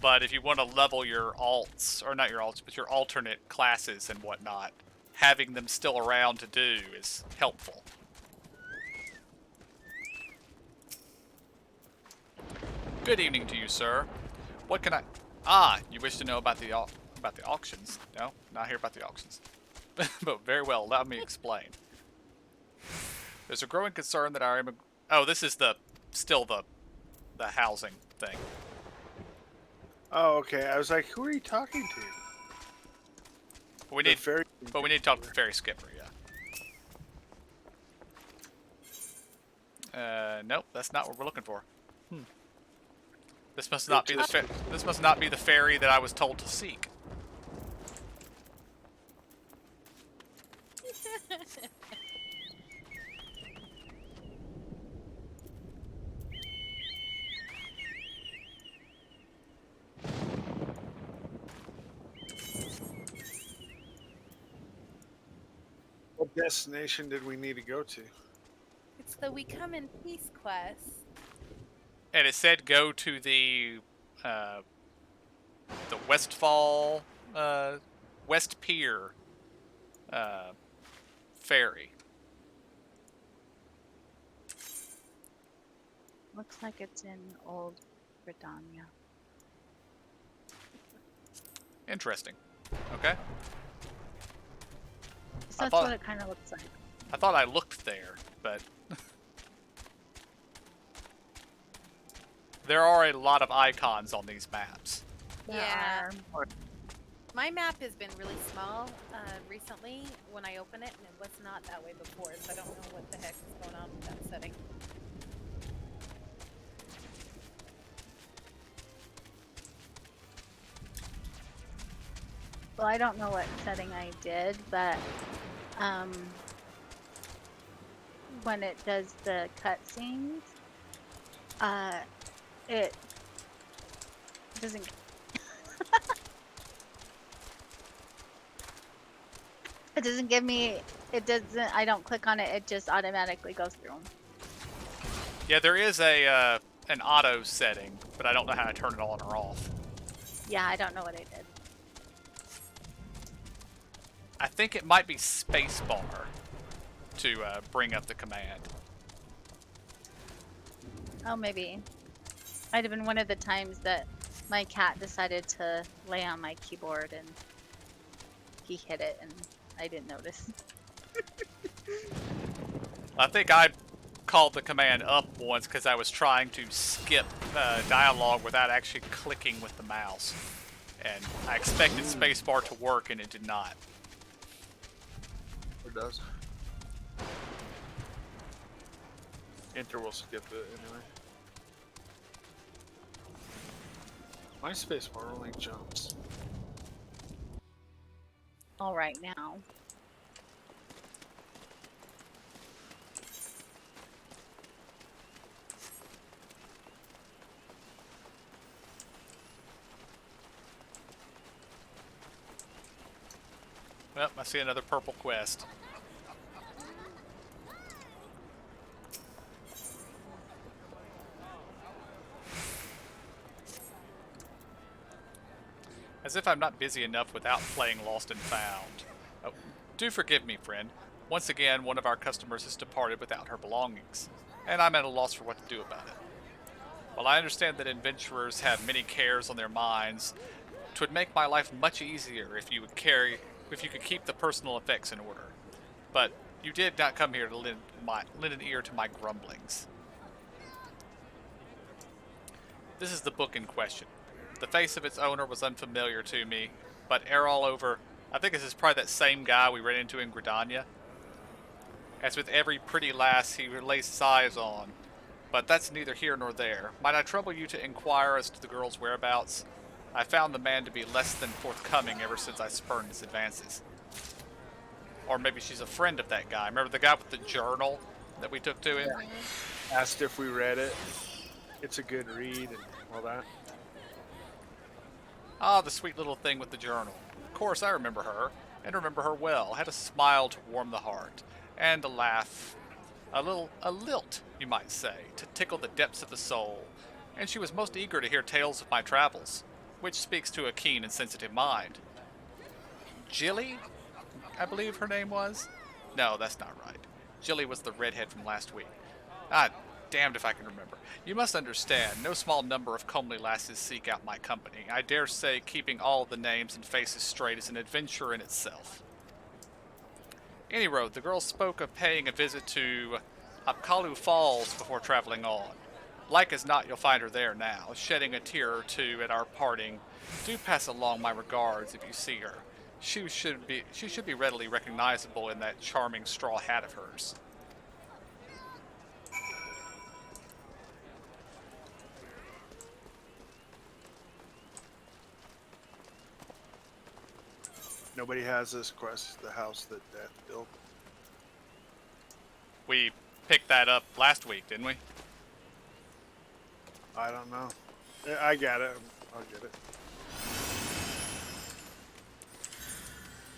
But if you want to level your alts, or not your alts, but your alternate classes and whatnot, having them still around to do is helpful. Good evening to you, sir. What can I... Ah, you wish to know about the auctions? No, not here about the auctions. But very well, allow me to explain. There's a growing concern that our oh, this is still the housing thing. Oh, okay. I was like, who are you talking to? We need to talk to the ferry skipper, yeah. Nope, that's not what we're looking for. This must not be the ferry that I was told to seek. What destination did we need to go to? It's the We Come in Peace quest. And it said go to the Westfall, West Pier ferry. Looks like it's in Old Britannia. Interesting. Okay. So that's what it kind of looks like. I thought I looked there, but there are a lot of icons on these maps. Yeah. My map has been really small recently when I open it, and it was not that way before, so I don't know what the heck is going on with that setting. Well, I don't know what setting I did, but when it does the cutscenes, it doesn't. It doesn't give me. It doesn't. I don't click on it. It just automatically goes through them. Yeah, there is an auto setting, but I don't know how to turn it on or off. Yeah, I don't know what I did. I think it might be spacebar to bring up the command. Oh, maybe. Might have been one of the times that my cat decided to lay on my keyboard and he hit it and I didn't notice. I think I called the command up once because I was trying to skip dialogue without actually clicking with the mouse. And I expected spacebar to work and it did not. It does. Enter will skip it anyway. My spacebar only jumps. All right now. Well, I see another purple quest. As if I'm not busy enough without playing Lost and Found. Do forgive me, friend. Once again, one of our customers has departed without her belongings. and I'm at a loss for what to do about it. While I understand that adventurers have many cares on their minds, 'twould make my life much easier if you could keep the personal effects in order. But you did not come here to lend an ear to my grumblings. This is the book in question. The face of its owner was unfamiliar to me, but ere all over, I think this is probably that same guy we ran into in Gridania. As with every pretty lass he lays his eyes on, but that's neither here nor there. Might I trouble you to inquire as to the girl's whereabouts? I found the man to be less than forthcoming ever since I spurned his advances. Or maybe she's a friend of that guy. Remember the guy with the journal that we took to him? Yeah. Asked if we read it. It's a good read and all that. Ah, the sweet little thing with the journal. Of course, I remember her, and remember her well. Had a smile to warm the heart, and a laugh, a lilt, you might say, to tickle the depths of the soul. And she was most eager to hear tales of my travels, which speaks to a keen and sensitive mind. Jilly, I believe her name was? No, that's not right. Jilly was the redhead from last week. Ah, damned if I can remember. You must understand, no small number of comely lasses seek out my company. I dare say keeping all the names and faces straight is an adventure in itself. Any road, the girl spoke of paying a visit to Apkalu Falls before traveling on. Like as not, you'll find her there now, shedding a tear or two at our parting. Do pass along my regards if you see her. She should be readily recognizable in that charming straw hat of hers. Nobody has this quest, the house that Death built. We picked that up last week, didn't we? I don't know. I got it. I'll get it.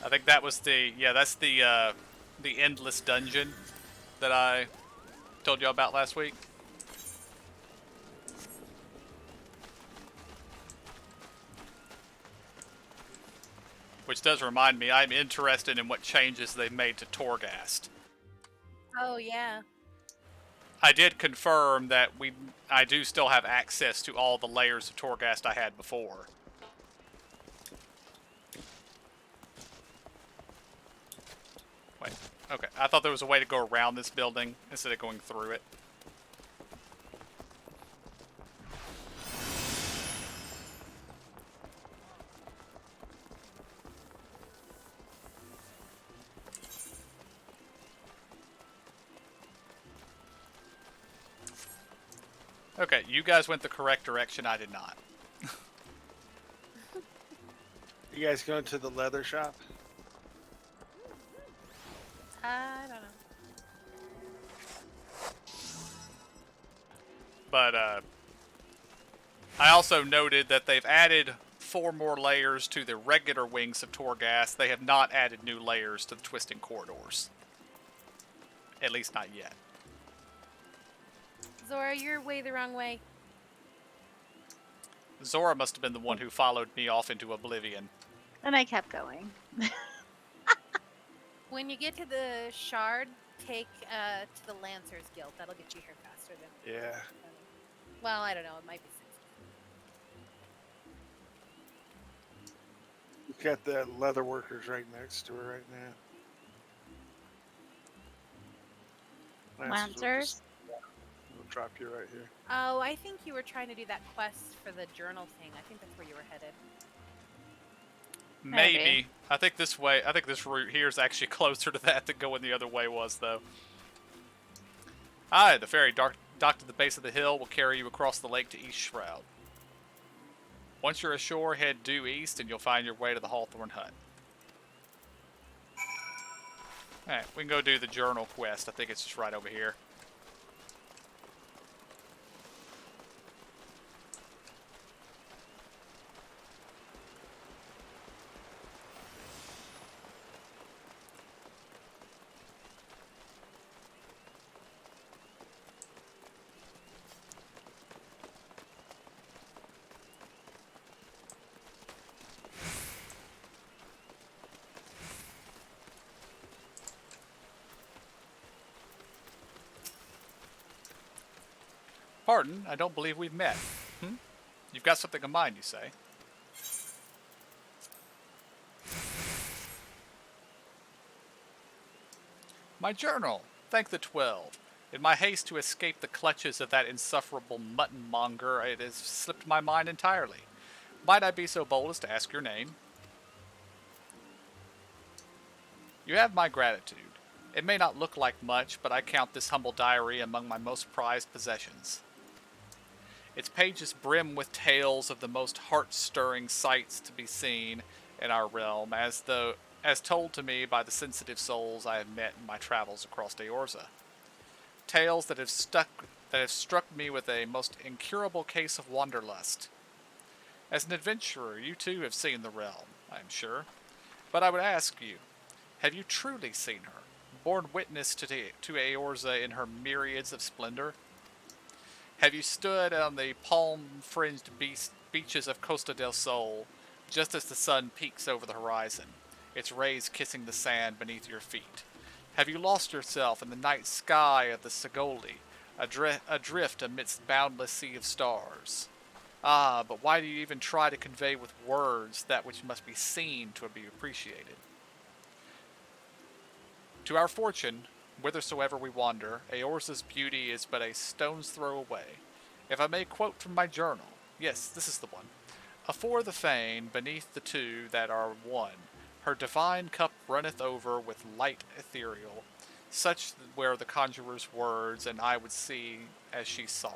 I think that was that's the endless dungeon that I told you about last week. Which does remind me, I'm interested in what changes they've made to Torghast. Oh, yeah. I did confirm that I do still have access to all the layers of Torghast I had before. Wait, okay. I thought there was a way to go around this building instead of going through it. Okay, you guys went the correct direction, I did not. You guys going to the leather shop? I don't know. But, I also noted that they've added 4 more layers to the regular wings of Torghast. They have not added new layers to the twisting corridors. At least not yet. Zora, you're way the wrong way. Zora must have been the one who followed me off into oblivion. And I kept going. When you get to the shard, take to the Lancers Guild. That'll get you here faster than. Yeah. Well, I don't know. It might be 6. You got the leather workers right next to her right now. Lancers? We'll drop you right here. Oh, I think you were trying to do that quest for the journal thing. I think that's where you were headed. Maybe. I think this route here is actually closer to that than going the other way was, though. Aye, the ferry docked at the base of the hill will carry you across the lake to East Shroud. Once you're ashore, head due east and you'll find your way to the Hawthorne Hut. Alright, we can go do the journal quest. I think it's just right over here. Pardon, I don't believe we've met. Hmm? You've got something in mind, you say? My journal! Thank the 12. In my haste to escape the clutches of that insufferable mutton-monger, it has slipped my mind entirely. Might I be so bold as to ask your name? You have my gratitude. It may not look like much, but I count this humble diary among my most prized possessions. Its pages brim with tales of the most heart-stirring sights to be seen in our realm, as told to me by the sensitive souls I have met in my travels across Eorza. Tales that have struck me with a most incurable case of wanderlust. As an adventurer, you too have seen the realm, I am sure. But I would ask you, have you truly seen her, borne witness to Eorza in her myriads of splendor? Have you stood on the palm-fringed beaches of Costa del Sol, just as the sun peaks over the horizon, its rays kissing the sand beneath your feet? Have you lost yourself in the night sky of the Segoli, adrift amidst boundless sea of stars? Ah, but why do you even try to convey with words that which must be seen to be appreciated? To our fortune, whithersoever we wander, Eorza's beauty is but a stone's throw away. If I may quote from my journal, yes, this is the one. Afore the fane, beneath the two that are one, her divine cup runneth over with light ethereal. Such were the conjurer's words, and I would see as she saw.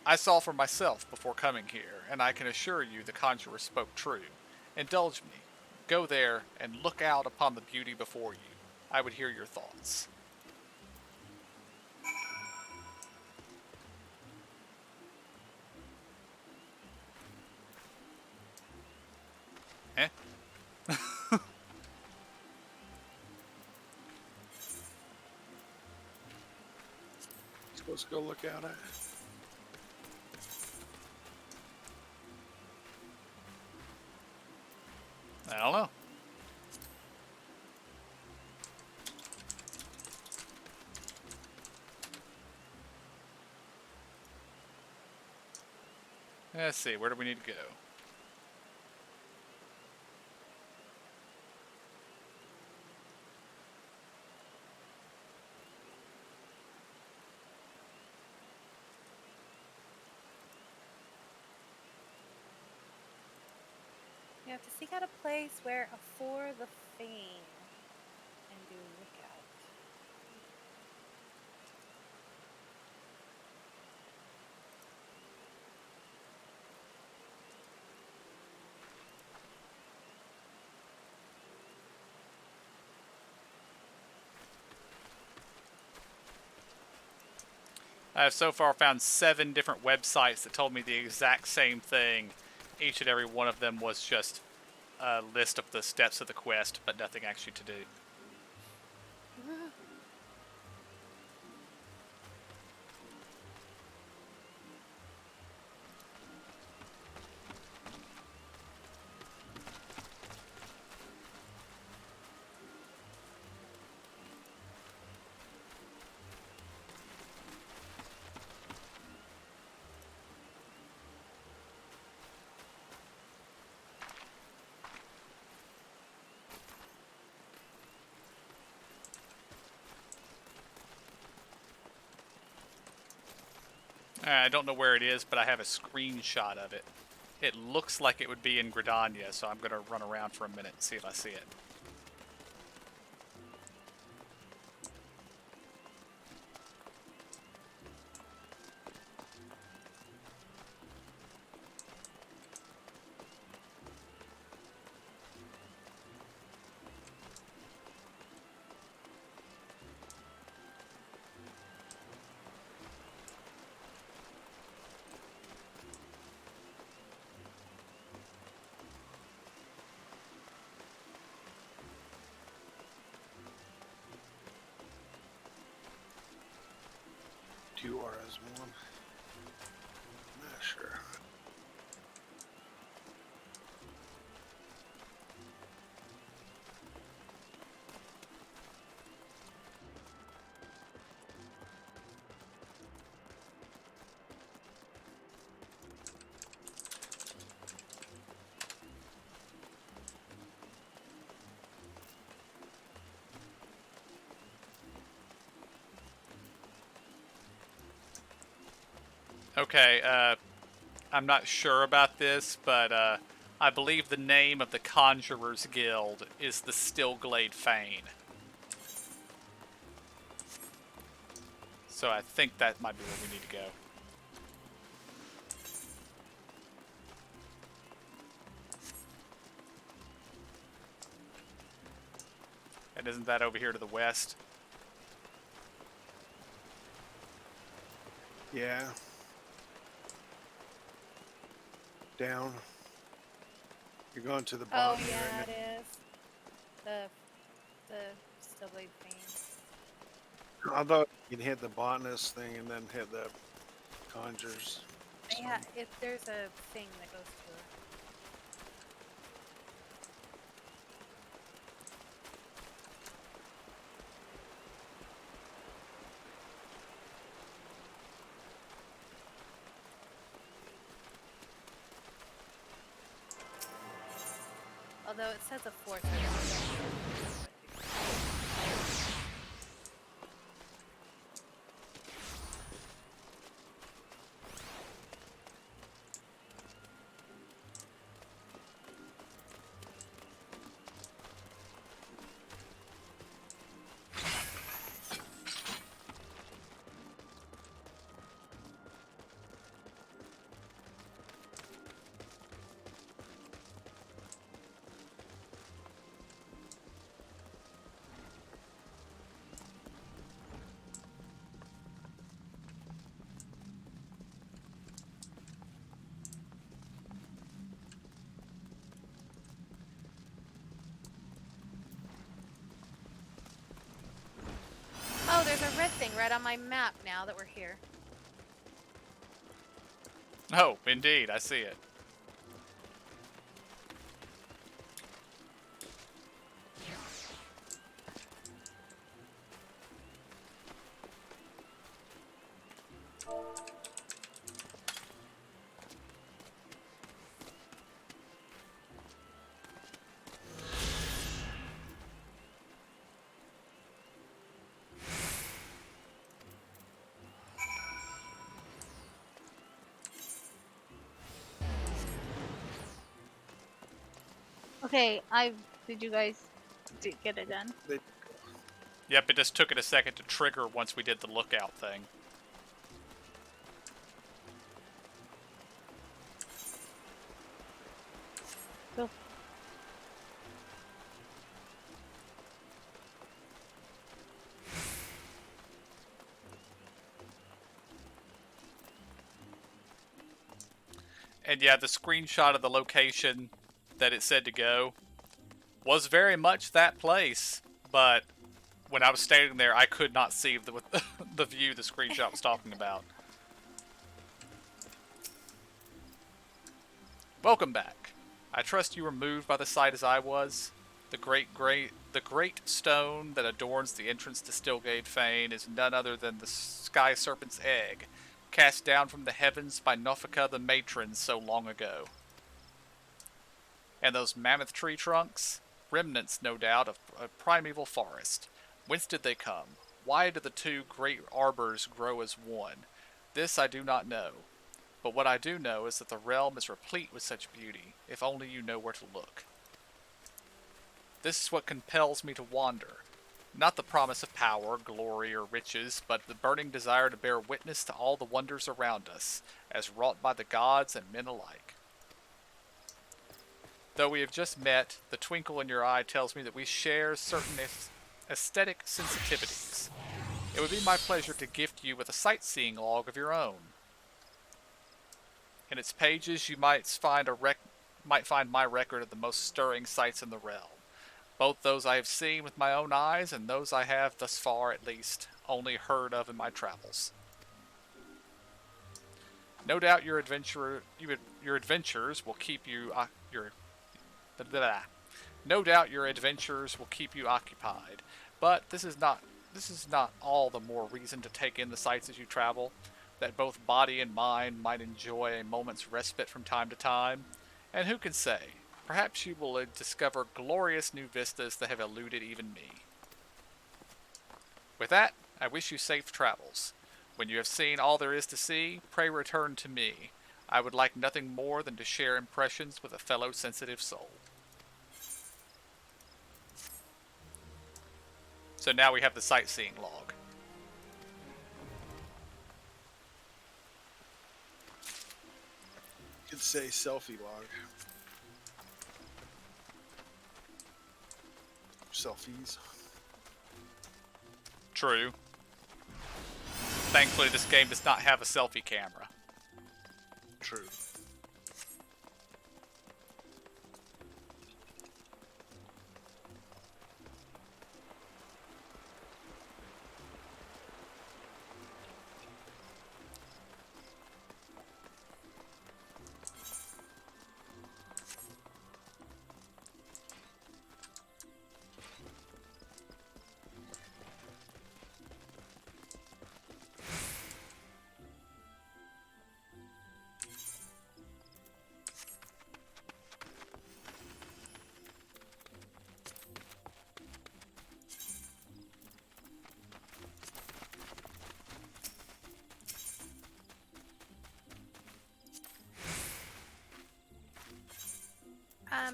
I saw for myself before coming here, and I can assure you the conjurer spoke true. Indulge me. Go there and look out upon the beauty before you. I would hear your thoughts. Eh? Supposed to go look out at it. I don't know. Let's see, where do we need to go? You have to seek out a place where afore the fane and do lookout. I have so far found 7 different websites that told me the exact same thing. Each and every one of them was just a list of the steps of the quest, but nothing actually to do. I don't know where it is, but I have a screenshot of it. It looks like it would be in Gridania, so I'm going to run around for a minute and see if I see it. Two auras, one. Not sure. Okay, I'm not sure about this, but I believe the name of the Conjurers Guild is the Stillglade Fane. So I think that might be where we need to go. And isn't that over here to the west? Yeah. Down. You're going to the Oh bottom yeah, right it now. is. The Stillblade thing. I thought you'd hit the botanist thing and then hit the conjures. Yeah, there's a thing that goes to it. Although it says a fourth. Oh, there's a red thing right on my map now that we're here. Oh, indeed, I see it. Okay, did you guys get it done? Yep, it just took it a second to trigger once we did the lookout thing. Go. And yeah, the screenshot of the location that it said to go was very much that place, but when I was standing there, I could not see the view the screenshot was talking about. Welcome back. I trust you were moved by the sight as I was. The great stone that adorns the entrance to Stillgate Fane is none other than the Sky Serpent's egg, cast down from the heavens by Nofika the matron so long ago. And those mammoth tree trunks? Remnants, no doubt, of a primeval forest. Whence did they come? Why do the two great arbors grow as one? This I do not know. But what I do know is that the realm is replete with such beauty, if only you know where to look. This is what compels me to wander. Not the promise of power, glory, or riches, but the burning desire to bear witness to all the wonders around us, as wrought by the gods and men alike. Though we have just met, the twinkle in your eye tells me that we share certain aesthetic sensitivities. It would be my pleasure to gift you with a sightseeing log of your own. In its pages, you might find my record of the most stirring sights in the realm, both those I have seen with my own eyes and those I have, thus far at least, only heard of in my travels. No doubt your adventures will keep you No doubt your adventures will keep you occupied, but this is not all the more reason to take in the sights as you travel, that both body and mind might enjoy a moment's respite from time to time. And who can say, perhaps you will discover glorious new vistas that have eluded even me. With that, I wish you safe travels. When you have seen all there is to see, pray return to me. I would like nothing more than to share impressions with a fellow sensitive soul. So now we have the sightseeing log. You could say selfie log. Selfies. True. Thankfully, this game does not have a selfie camera. True.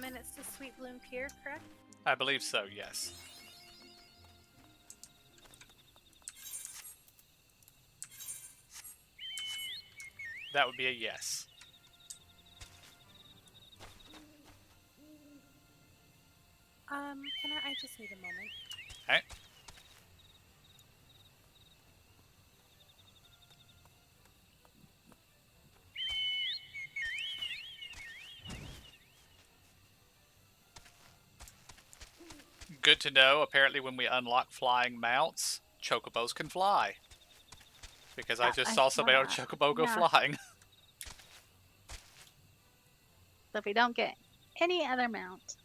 And it's the Sweet Bloom Pier, correct? I believe so, yes. That would be a yes. Can I just need a moment. Okay. Good to know. Apparently when we unlock flying mounts, chocobos can fly. Because I just saw somebody on a chocobo go flying. So if we don't get any other mount.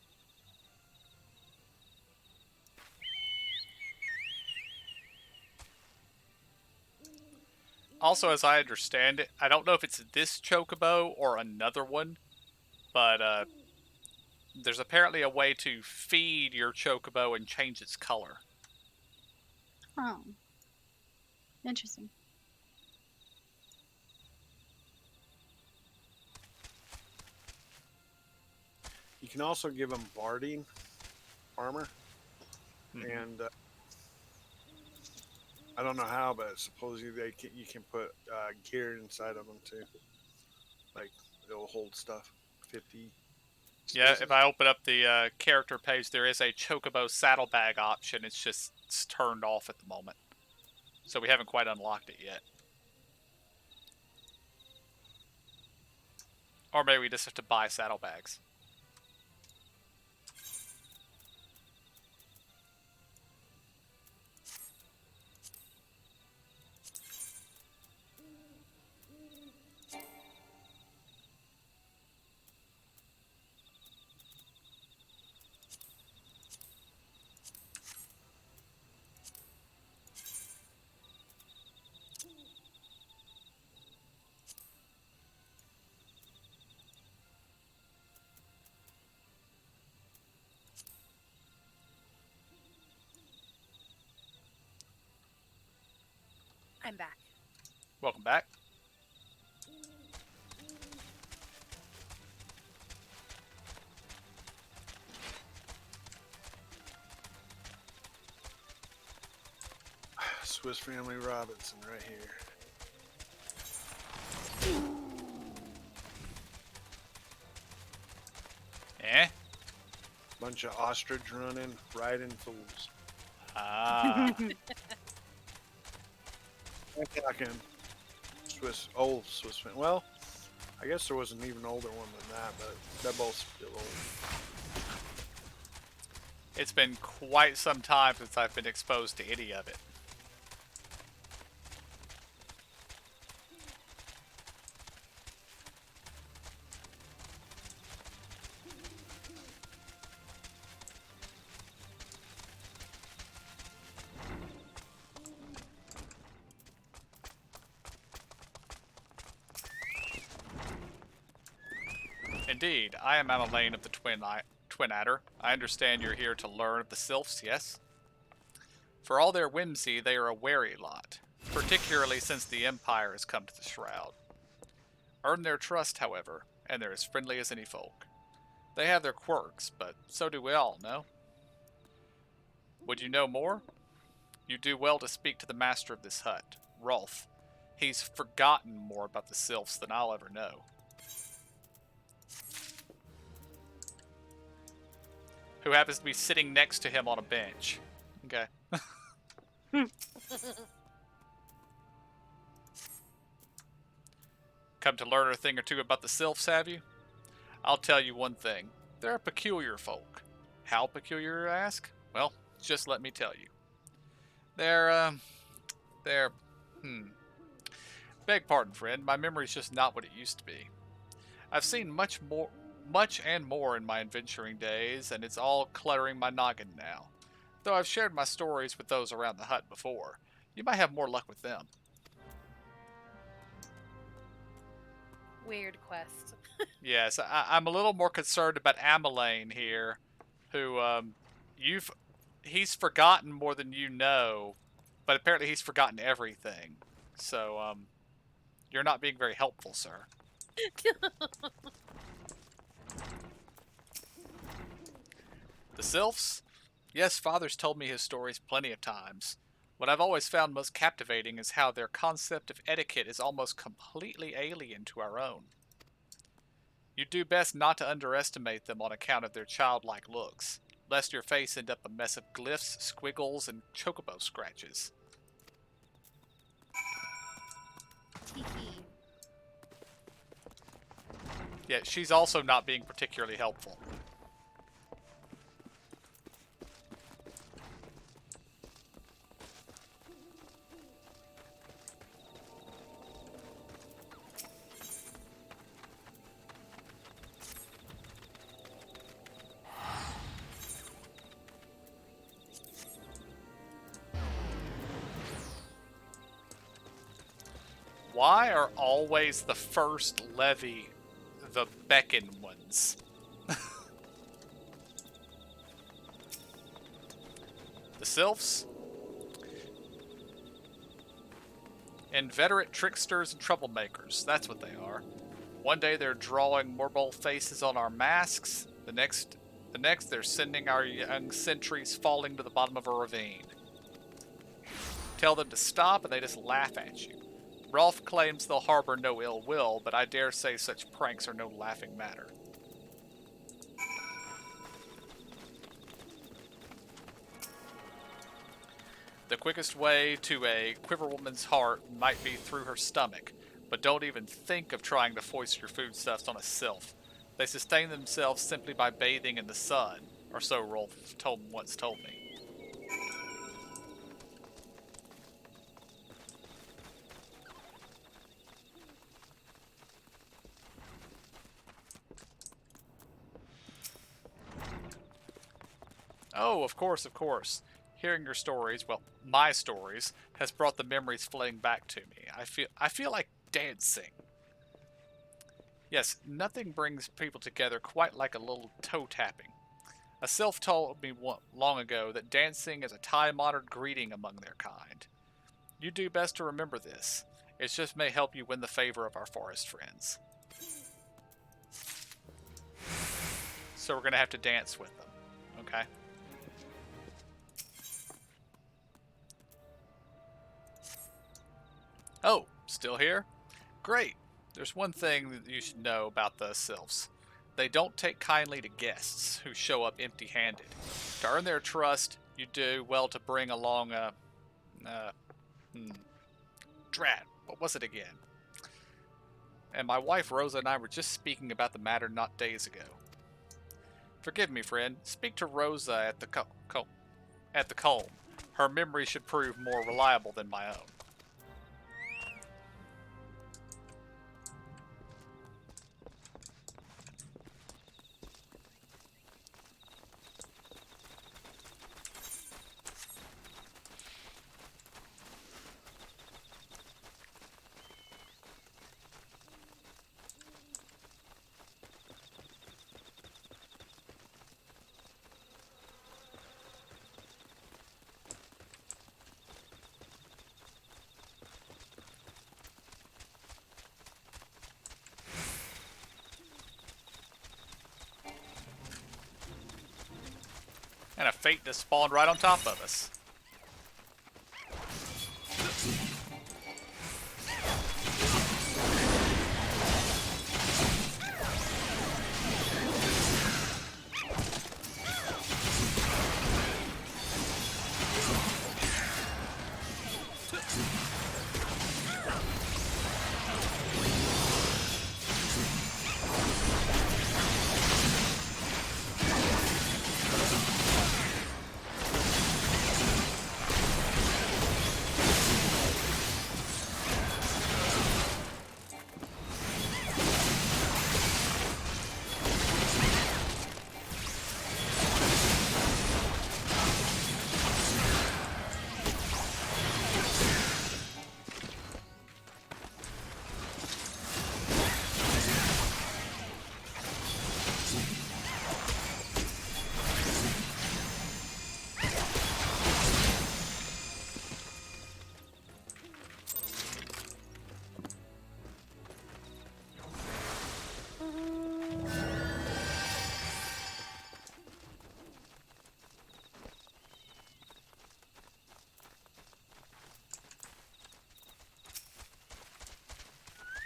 Also, as I understand it, I don't know if it's this chocobo or another one, but there's apparently a way to feed your chocobo and change its color. Oh. Interesting. You can also give them barding armor, and I don't know how, but supposedly you can put gear inside of them too. Like it'll hold stuff. 50. Yeah, if I open up the character page, there is a chocobo saddlebag option. It's turned off at the moment, so we haven't quite unlocked it yet. Or maybe we just have to buy saddlebags. I'm back. Welcome back. Swiss Family Robinson right here. Eh? Bunch of ostrich running, riding fools. Ah. I'm talking old Swiss Family. Well, I guess there was an even older one than that, but they're both still old. It's been quite some time since I've been exposed to any of it. Indeed, I am Amalane of the Twin Adder. I understand you're here to learn of the Sylphs, yes? For all their whimsy, they are a wary lot. particularly since the Empire has come to the Shroud. Earn their trust, however, and they're as friendly as any folk. They have their quirks, but so do we all, no? Would you know more? You do well to speak to the master of this hut, Rolf. He's forgotten more about the sylphs than I'll ever know. Who happens to be sitting next to him on a bench. Okay. Come to learn a thing or two about the sylphs, have you? I'll tell you one thing. They're a peculiar folk. How peculiar, you ask? Well, just let me tell you. They're, Beg pardon, friend. My memory's just not what it used to be. I've seen much and more in my adventuring days, and it's all cluttering my noggin now. Though I've shared my stories with those around the hut before, you might have more luck with them. Weird quest. Yes, I'm a little more concerned about Ameline here, who, he's forgotten more than you know, but apparently he's forgotten everything. So, you're not being very helpful, sir. The sylphs? Yes, father's told me his stories plenty of times. What I've always found most captivating is how their concept of etiquette is almost completely alien to our own. You do best not to underestimate them on account of their childlike looks, lest your face end up a mess of glyphs, squiggles, and chocobo scratches. Yeah, she's also not being particularly helpful. Why are always the first levy the beckon ones? The sylphs? Inveterate tricksters and troublemakers, that's what they are. One day they're drawing more bold faces on our masks, the next they're sending our young sentries falling to the bottom of a ravine. Tell them to stop and they just laugh at you. Rolf claims they'll harbor no ill will, but I dare say such pranks are no laughing matter. The quickest way to a quiverwoman's heart might be through her stomach, but don't even think of trying to foist your foodstuffs on a sylph. They sustain themselves simply by bathing in the sun, or so Rolf once told me. Oh, of course, of course. Hearing your stories, well, my stories, has brought the memories flooding back to me. I feel like dancing. Yes, nothing brings people together quite like a little toe tapping. A sylph told me long ago that dancing is a time-honored greeting among their kind. You do best to remember this. It just may help you win the favor of our forest friends. So we're going to have to dance with them, okay? Oh, still here? Great. There's one thing that you should know about the sylphs. They don't take kindly to guests who show up empty-handed. To earn their trust, you do well to bring along a... Drat, what was it again? And my wife Rosa and I were just speaking about the matter not days ago. Forgive me, friend. Speak to Rosa at the comb. Her memory should prove more reliable than my own. And a fate that spawned right on top of us.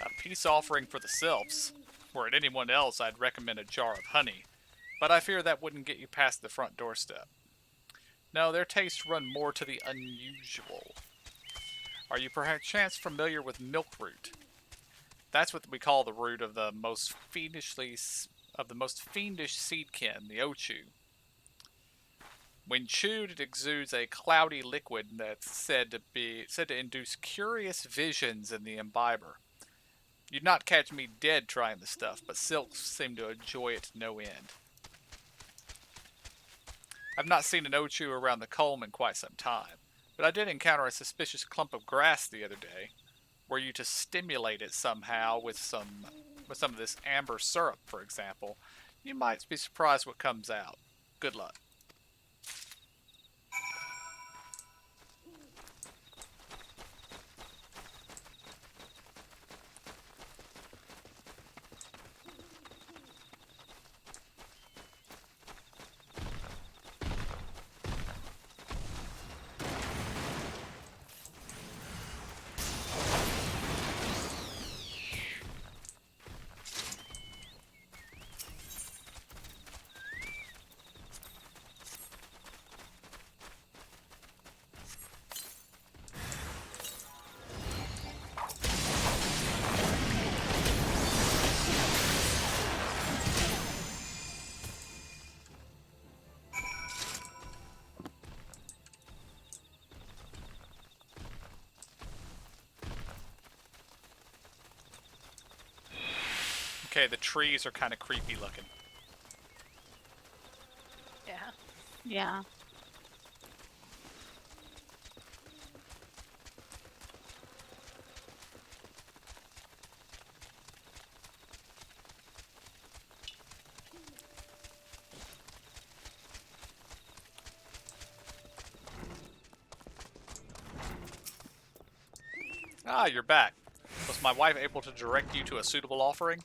A peace offering for the sylphs. Were it anyone else, I'd recommend a jar of honey, but I fear that wouldn't get you past the front doorstep. No, their tastes run more to the unusual. Are you perchance familiar with milkroot? That's what we call the root of the most fiendish seedkin, the ochu. When chewed, it exudes a cloudy liquid that's said to induce curious visions in the imbiber. You'd not catch me dead trying the stuff, but sylphs seem to enjoy it to no end. I've not seen an ochu around the comb in quite some time, but I did encounter a suspicious clump of grass the other day. Were you to stimulate it somehow with some of this amber syrup, for example, you might be surprised what comes out. Good luck. Okay, the trees are kind of creepy looking. Yeah. Yeah. Ah, you're back. Was my wife able to direct you to a suitable offering?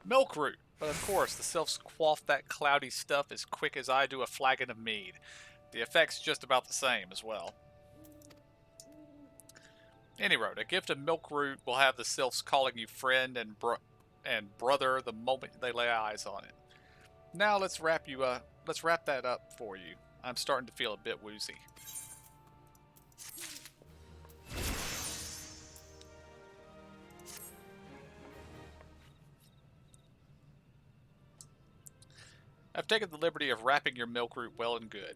Milkroot. But of course, the sylphs quaff that cloudy stuff as quick as I do a flagon of mead. The effect's just about the same as well. Any road, a gift of milkroot will have the sylphs calling you friend and brother the moment they lay eyes on it. Now let's wrap that up for you. I'm starting to feel a bit woozy. I've taken the liberty of wrapping your milkroot well and good.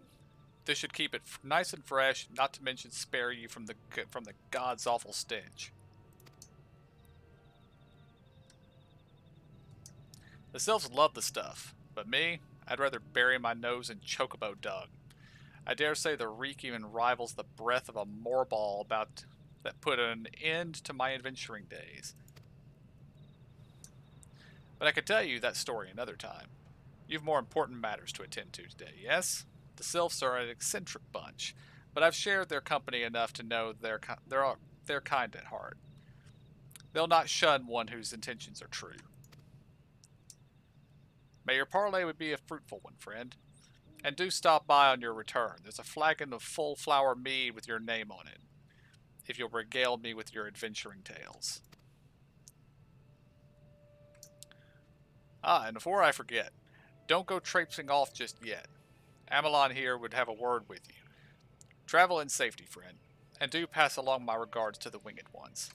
This should keep it nice and fresh, not to mention spare you from the god's awful stench. The sylphs love the stuff, but me, I'd rather bury my nose in chocobo dung. I dare say the reek even rivals the breath of a moorball that put an end to my adventuring days. But I could tell you that story another time. You've more important matters to attend to today, yes? The sylphs are an eccentric bunch, but I've shared their company enough to know they're kind at heart. They'll not shun one whose intentions are true. May your parley would be a fruitful one, friend. And do stop by on your return. There's a flagon of full flower mead with your name on it, if you'll regale me with your adventuring tales. Ah, and before I forget, don't go traipsing off just yet. Amelon here would have a word with you. Travel in safety, friend, and do pass along my regards to the winged ones.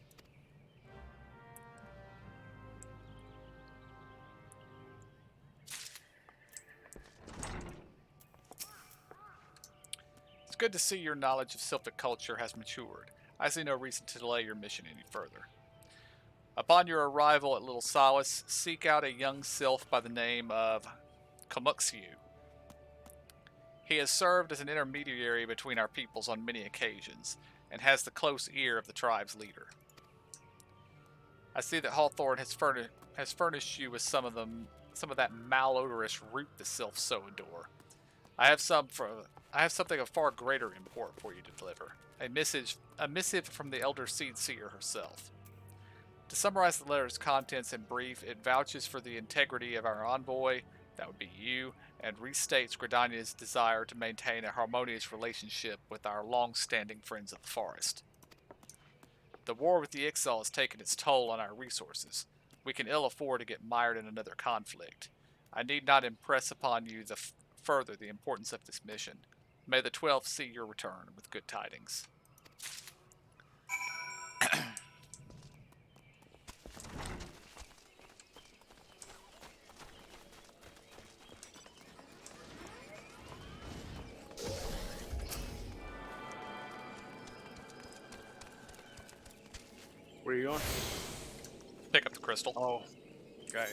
It's good to see your knowledge of Sylphic culture has matured. I see no reason to delay your mission any further. Upon your arrival at Little Solace, seek out a young sylph by the name of Kamuxiu. He has served as an intermediary between our peoples on many occasions, and has the close ear of the tribe's leader. I see that Hawthorne has furnished you with some of that malodorous root the sylphs so adore. I have something of far greater import for you to deliver. A missive from the Elder Seed Seer herself. To summarize the letter's contents in brief, it vouches for the integrity of our envoy, that would be you, and restates Gridania's desire to maintain a harmonious relationship with our long-standing friends of the forest. The war with the Ixal has taken its toll on our resources. We can ill afford to get mired in another conflict. I need not impress upon you further the importance of this mission. May the 12 see your return with good tidings. Where are you going? Pick up the crystal. Oh, okay.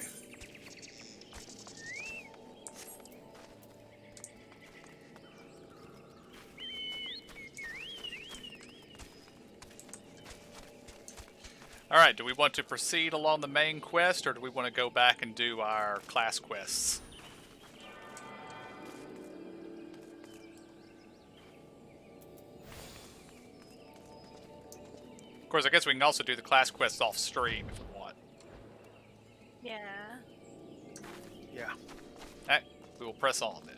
Alright, do we want to proceed along the main quest, or do we want to go back and do our class quests? Of course, I guess we can also do the class quests off stream if we want. Yeah. Yeah. Alright, we will press on then.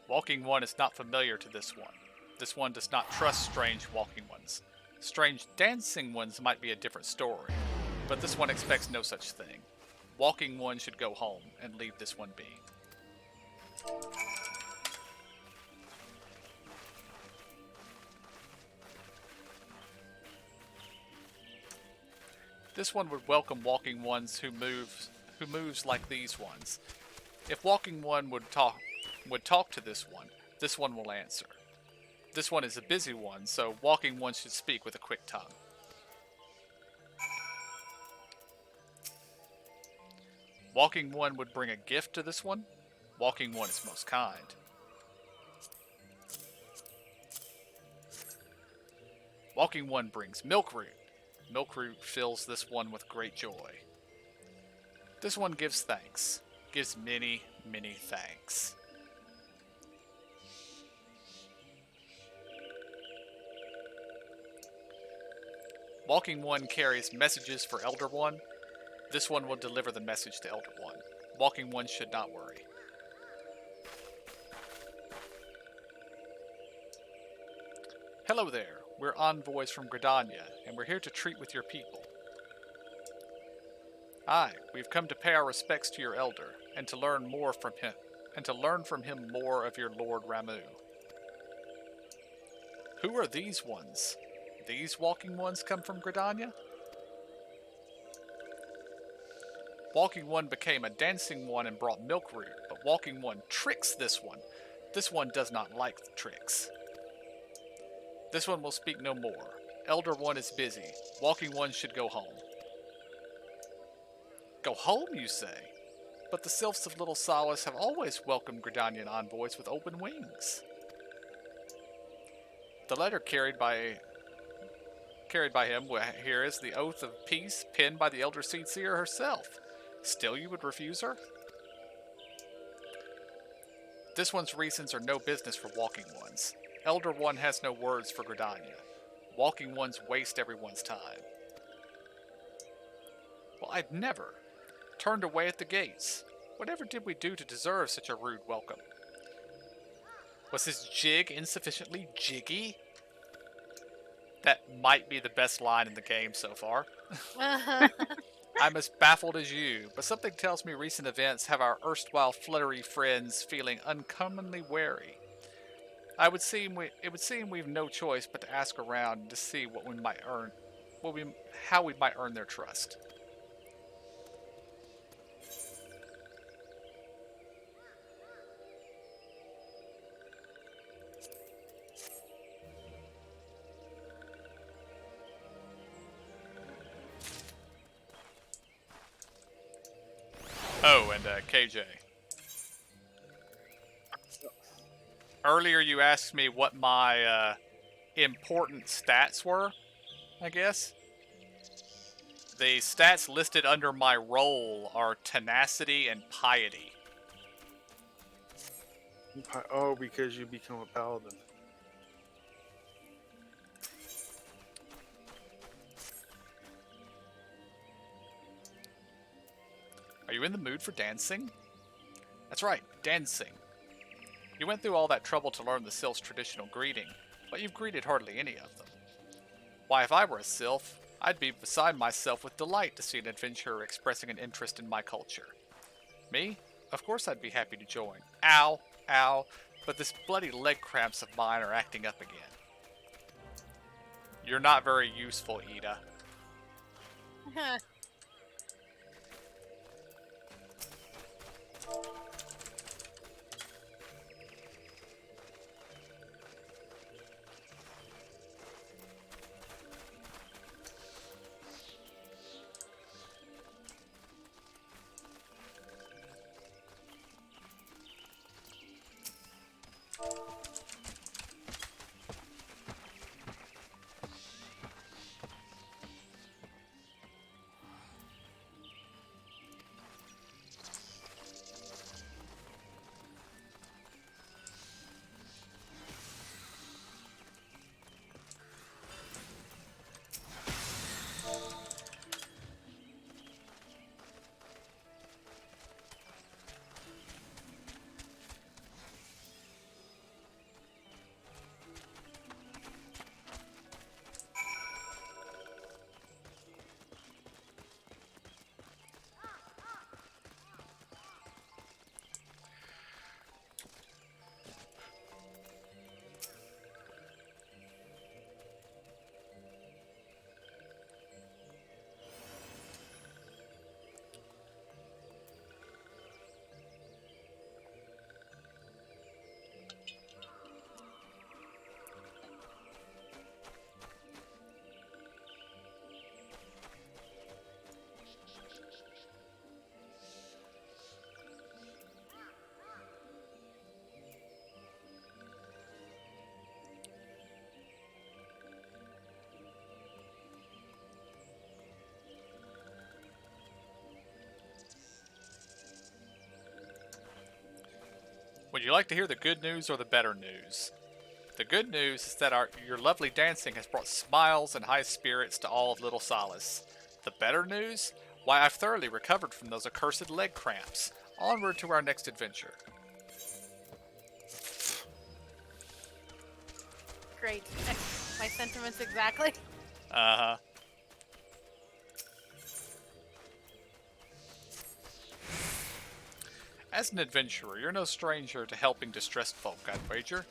Walking One is not familiar to this one. This one does not trust strange walking ones. Strange dancing ones might be a different story, but this one expects no such thing. Walking One should go home and leave this one be. This one would welcome walking ones who moves like these ones. If walking one would talk to this one will answer. This one is a busy one, so walking one should speak with a quick tongue. Walking one would bring a gift to this one. Walking one is most kind. Walking one brings milkroot. Milkroot fills this one with great joy. This one gives thanks. Gives many, many thanks. Walking One carries messages for Elder One. This one will deliver the message to Elder One. Walking One should not worry. Hello there. We're envoys from Gridania, and we're here to treat with your people. Aye, we've come to pay our respects to your elder, and to learn more from him, more of your Lord Ramu. Who are these ones? These walking ones come from Gridania? Walking one became a dancing one and brought milk root, but walking one tricks this one. This one does not like the tricks. This one will speak no more. Elder one is busy. Walking one should go home. Go home, you say? But the sylphs of Little Solace have always welcomed Gridanian envoys with open wings. The letter carried by him here is the oath of peace penned by the Elder Seedseer herself. Still you would refuse her? This one's reasons are no business for Walking Ones. Elder One has no words for Gridania. Walking Ones waste everyone's time. Well, I'd never. Turned away at the gates. Whatever did we do to deserve such a rude welcome? Was his jig insufficiently jiggy? That might be the best line in the game so far. I'm as baffled as you, but something tells me recent events have our erstwhile fluttery friends feeling uncommonly wary. It would seem we've no choice but to ask around to see what we might earn, how we might earn their trust. Oh, and KJ. Earlier you asked me what my important stats were, I guess. The stats listed under my role are tenacity and piety. Oh, because you become a paladin. Are you in the mood for dancing? That's right, dancing. You went through all that trouble to learn the Sylph's traditional greeting, but you've greeted hardly any of them. Why, if I were a Sylph, I'd be beside myself with delight to see an adventurer expressing an interest in my culture. Me? Of course I'd be happy to join. Ow, ow, but this bloody leg cramps of mine are acting up again. You're not very useful, Ida. Would you like to hear the good news or the better news? The good news is that your lovely dancing has brought smiles and high spirits to all of Little Solace. The better news? Why, I've thoroughly recovered from those accursed leg cramps. Onward to our next adventure. Great. My sentiments exactly. Uh-huh. As an adventurer, you're no stranger to helping distressed folk, I'd wager.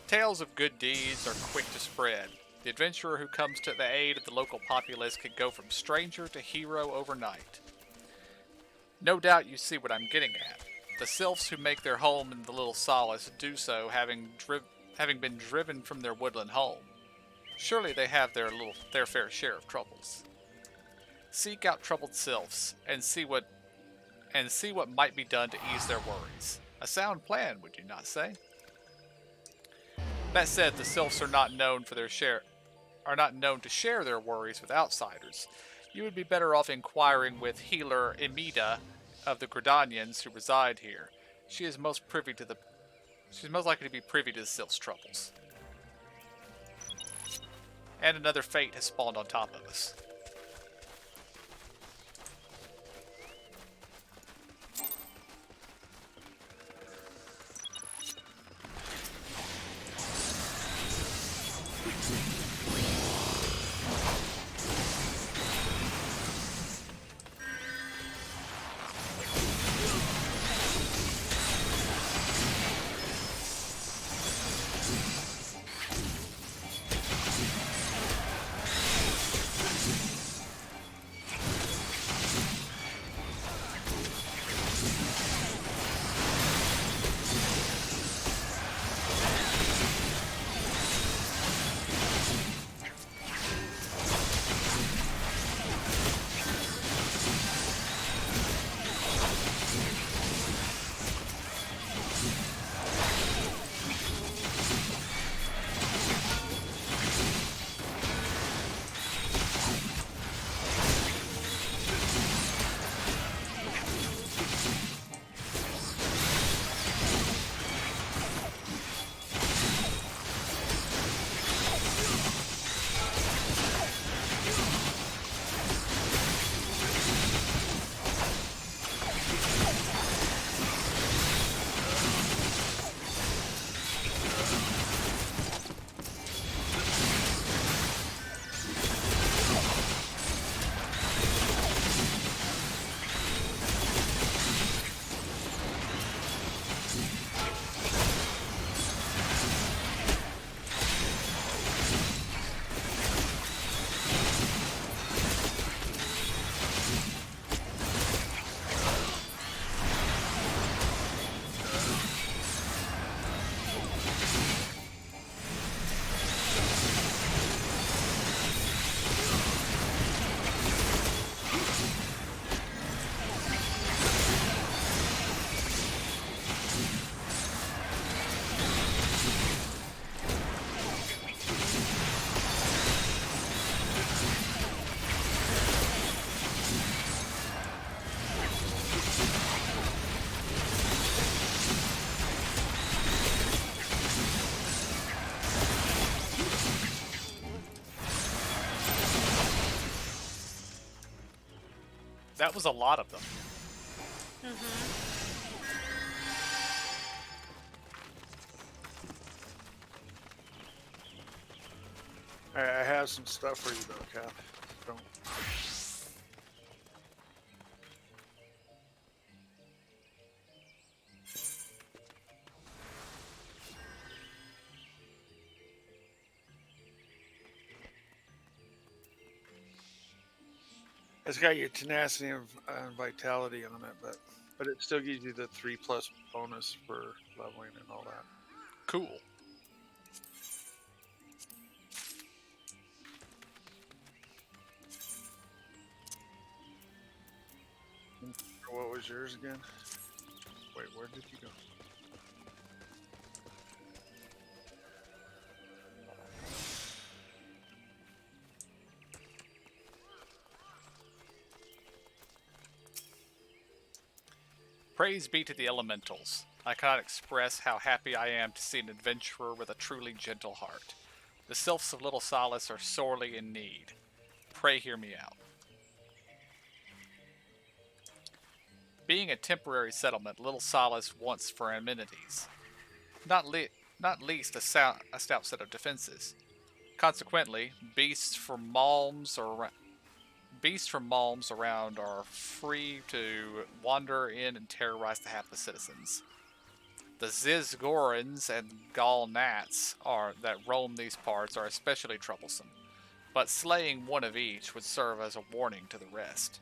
Tales of good deeds are quick to spread. The adventurer who comes to the aid of the local populace can go from stranger to hero overnight. No doubt you see what I'm getting at. The sylphs who make their home in the Little Solace do so having been driven from their woodland home. Surely they have their fair share of troubles. Seek out troubled sylphs and see what might be done to ease their worries. A sound plan, would you not say? That said, the sylphs are not known to share their worries with outsiders. You would be better off inquiring with healer Emida of the Gridanians who reside here. She's most likely to be privy to the sylphs' troubles. And another fate has spawned on top of us. That was a lot of them. I have some stuff for you though, Cap. Don't. It's got your tenacity and vitality on it, but it still gives you the 3+ bonus for leveling and all that. Cool. What was yours again? Wait, where did you go? Praise be to the elementals. I cannot express how happy I am to see an adventurer with a truly gentle heart. The sylphs of Little Solace are sorely in need. Pray hear me out. Being a temporary settlement, Little Solace wants for amenities. Not least a stout set of defenses. Consequently, beasts from malms around are free to wander in and terrorize the hapless citizens. The Zizgorans and Gaul gnats that roam these parts are especially troublesome, but slaying one of each would serve as a warning to the rest.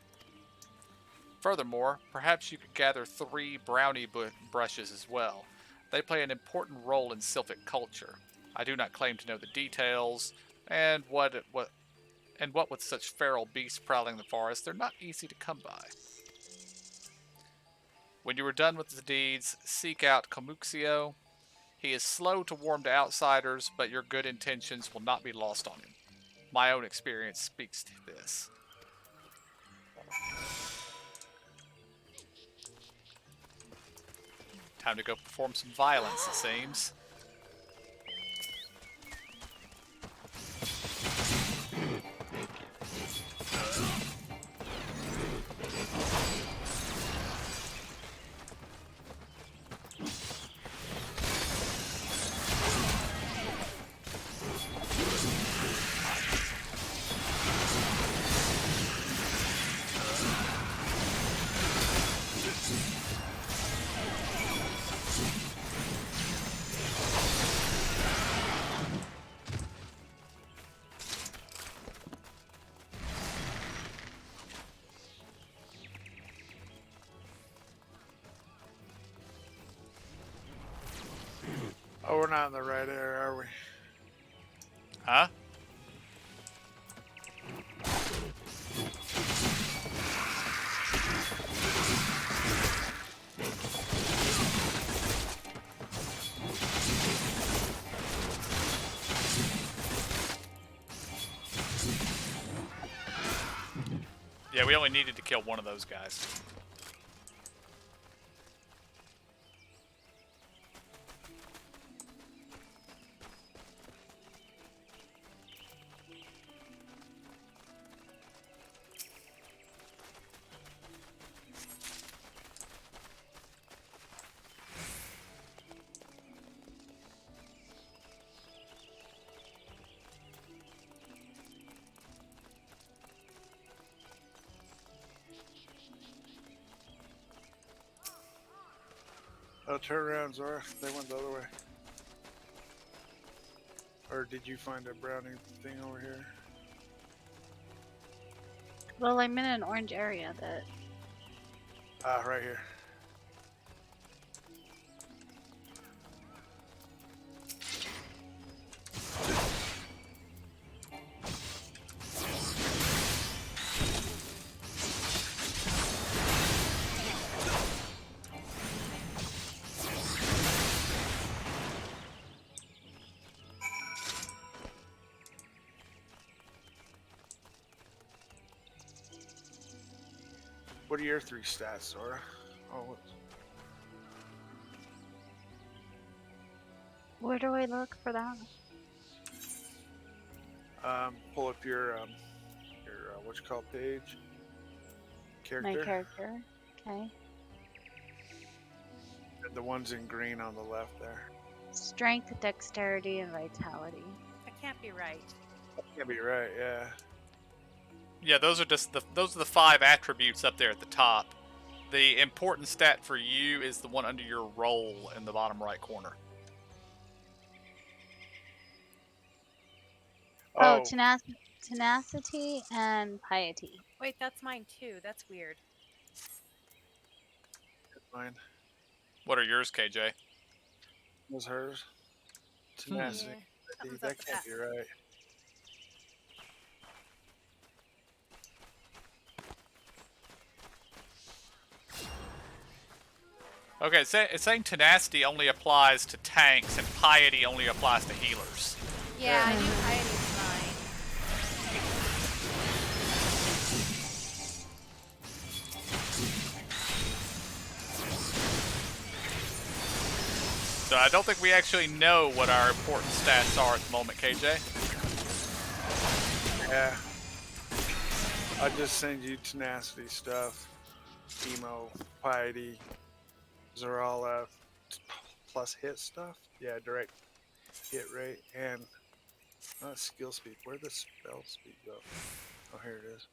Furthermore, perhaps you could gather 3 brownie brushes as well. They play an important role in Sylphic culture. I do not claim to know the details, and what with such feral beasts prowling the forest, they're not easy to come by. When you are done with the deeds, seek out Comuxio. He is slow to warm to outsiders, but your good intentions will not be lost on him. My own experience speaks to this. Time to go perform some violence, it seems. Oh, we're not in the right area, are we? Huh? Yeah, we only needed to kill one of those guys. Oh, turn around, Zora. They went the other way. Or did you find a brownie thing over here? Well, I'm in an orange area that. Ah, right here. What are your 3 stats, Zora? Oh, Where do I look for that? pull up your what you call page. Character. My character. Okay. And the ones in green on the left there. Strength, dexterity, and vitality. That can't be right. Can't be right, yeah. Yeah, those are the 5 attributes up there at the top. The important stat for you is the one under your role in the bottom right corner. Oh, tenacity and piety. Wait, that's mine too. That's weird. That's mine. What are yours, KJ? Was hers. Tenacity. Yeah, That can't be right. Okay, it's saying tenacity only applies to tanks and piety only applies to healers. Yeah, I knew piety's mine. So I don't think we actually know what our important stats are at the moment, KJ. Yeah. I'll just send you tenacity stuff. Emo, piety. Those are all plus hit stuff. Yeah, direct hit rate and Not skill speed. Where the spell speed go? Oh, here it is.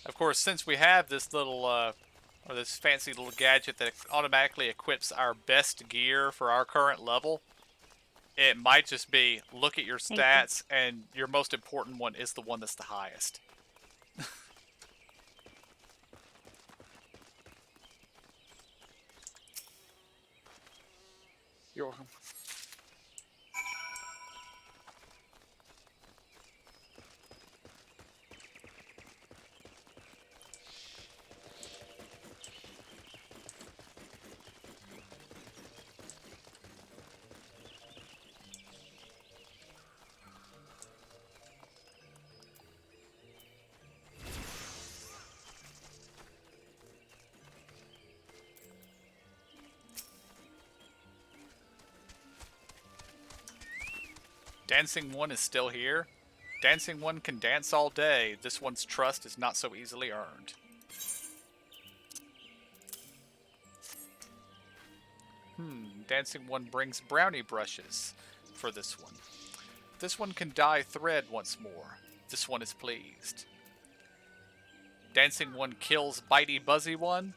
Of course, since we have this little, or this fancy little gadget that automatically equips our best gear for our current level, it might just be, look at your Thank you. stats, and your most important one is the one that's the highest. You're welcome. Dancing One is still here. Dancing One can dance all day. This one's trust is not so easily earned. Dancing One brings brownie brushes for this one. This one can dye thread once more. This one is pleased. Dancing One kills Bitey Buzzy One.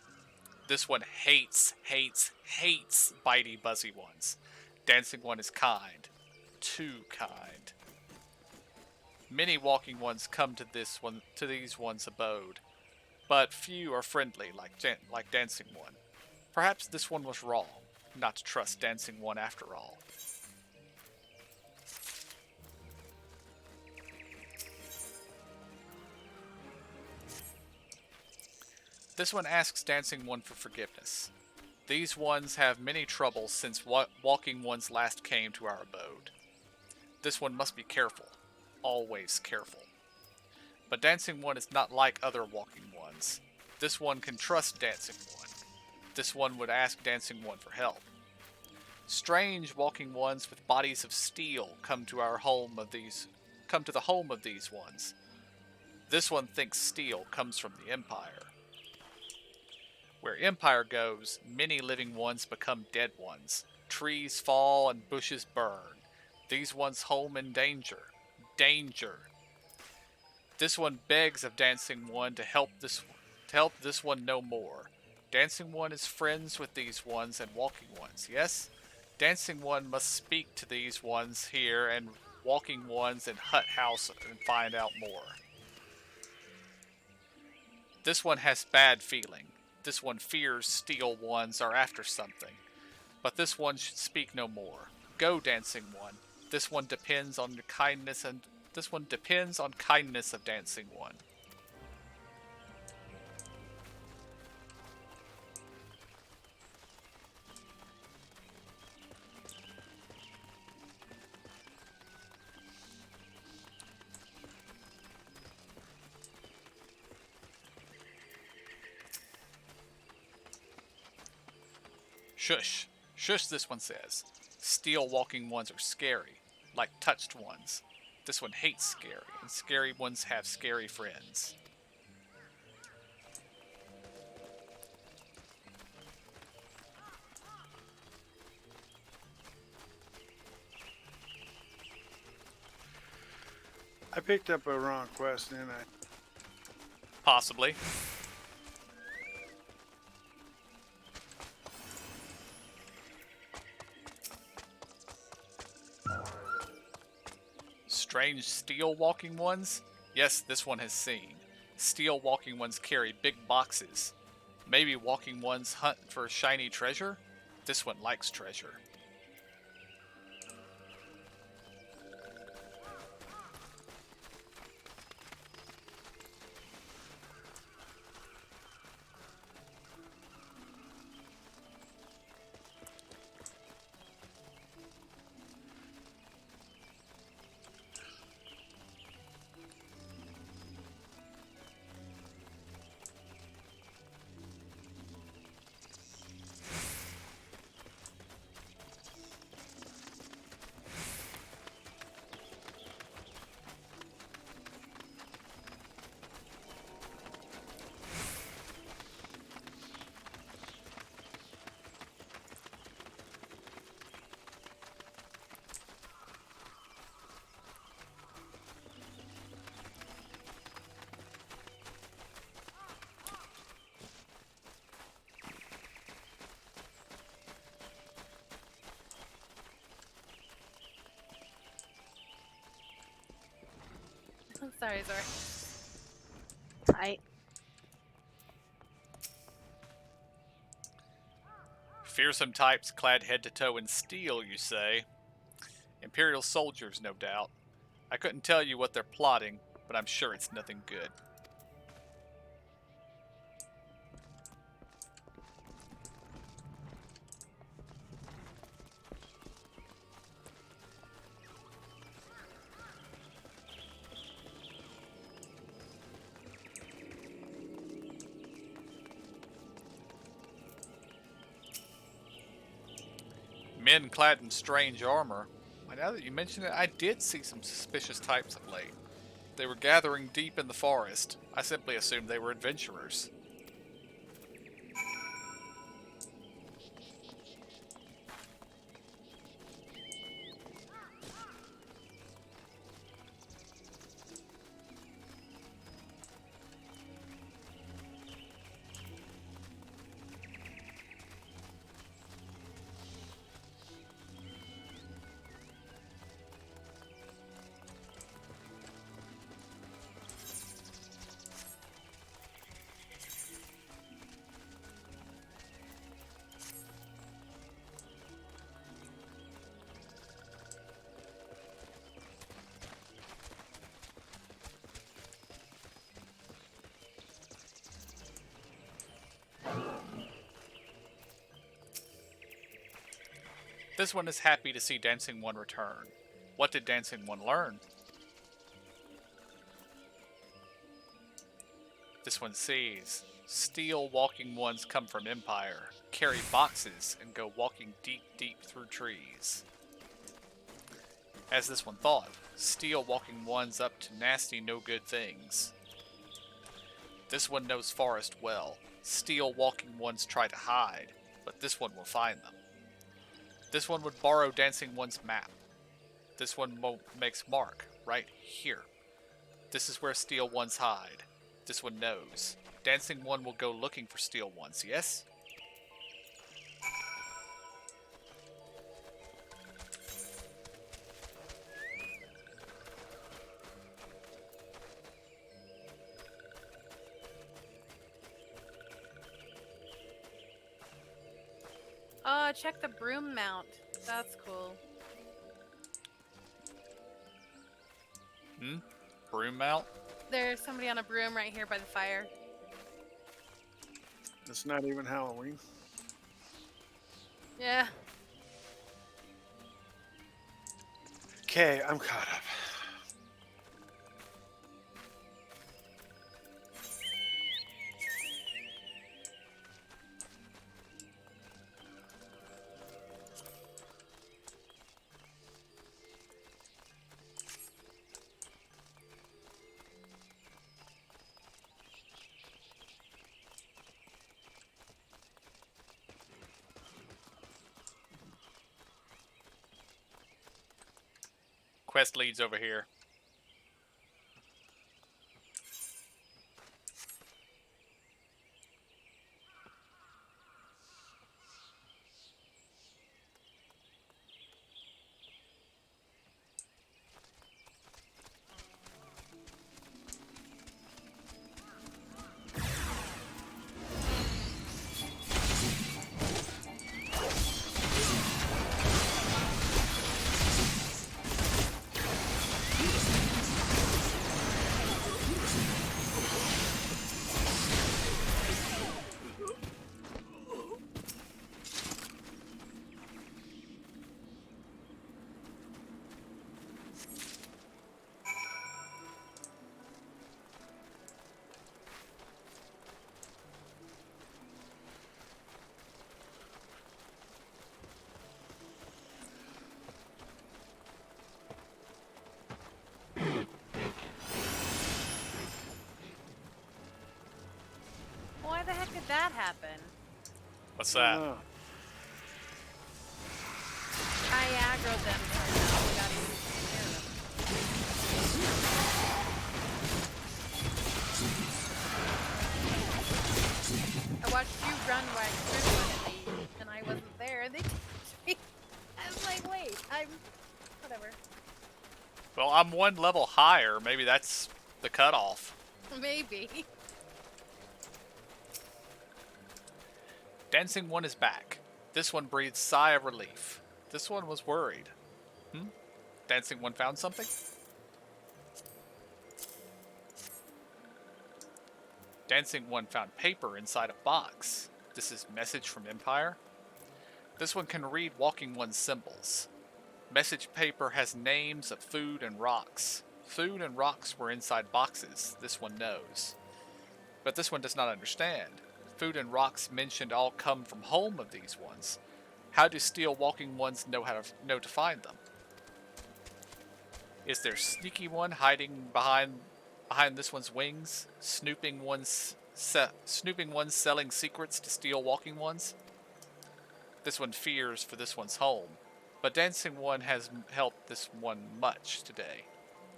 This one hates Bitey Buzzy Ones. Dancing One is kind. Too kind. Many walking ones come to these ones' abode, but few are friendly like Dancing One. Perhaps this one was wrong, not to trust Dancing One after all. This one asks Dancing One for forgiveness. These ones have many troubles since walking ones last came to our abode. This one must be careful, always careful. But Dancing One is not like other walking ones. This one can trust Dancing One. This one would ask Dancing One for help. Strange walking ones with bodies of steel come to the home of these ones. This one thinks steel comes from the Empire. Where Empire goes, many living ones become dead ones. Trees fall and bushes burn. These ones home in danger. Danger. This one begs of Dancing One to help this one no more. Dancing One is friends with these ones and walking ones, yes? Dancing One must speak to these ones here and walking ones in Hut House and find out more. This one has bad feeling. This one fears steel ones are after something. But this one should speak no more. Go, Dancing One. This one depends on the kindness of Dancing One. Shush. Shush, this one says. Steel walking ones are scary, like touched ones. This one hates scary, and scary ones have scary friends. I picked up a wrong quest, didn't I? Possibly. Strange steel walking ones? Yes, this one has seen. Steel walking ones carry big boxes. Maybe walking ones hunt for shiny treasure? This one likes treasure. Sorry, sorry. I Fearsome types clad head to toe in steel, you say? Imperial soldiers, no doubt. I couldn't tell you what they're plotting, but I'm sure it's nothing good. Men clad in strange armor. Well, now that you mention it, I did see some suspicious types of late. They were gathering deep in the forest. I simply assumed they were adventurers. This one is happy to see Dancing One return. What did Dancing One learn? This one sees steel walking ones come from Empire, carry boxes, and go walking deep, deep through trees. As this one thought, steel walking ones up to nasty, no good things. This one knows forest well. Steel walking ones try to hide, but this one will find them. This one would borrow Dancing One's map. This one makes mark, right here. This is where Steel Ones hide. This one knows. Dancing One will go looking for Steel Ones, yes? Oh, check the broom mount. That's cool. Broom mount? There's somebody on a broom right here by the fire. It's not even Halloween. Yeah. Okay, I'm caught up. Quest leads over here. Why the heck did that happen? What's that? I aggroed them, so now we gotta take care of them. I watched you run right through one and I wasn't there, and they touched me. I was like, wait, I'm... whatever. Well, I'm one level higher. Maybe that's The cutoff. Maybe. Dancing one is back. This one breathes sigh of relief. This one was worried. Dancing one found something? Dancing one found paper inside a box. This is message from Empire. This one can read walking one's symbols. Message paper has names of food and rocks. Food and rocks were inside boxes. This one knows. But this one does not understand. Food and rocks mentioned all come from home of these ones. How do steel walking ones know to find them? Is there sneaky one hiding behind this one's wings, snooping one's selling secrets to steel walking ones? This one fears for this one's home, but dancing one has helped this one much today.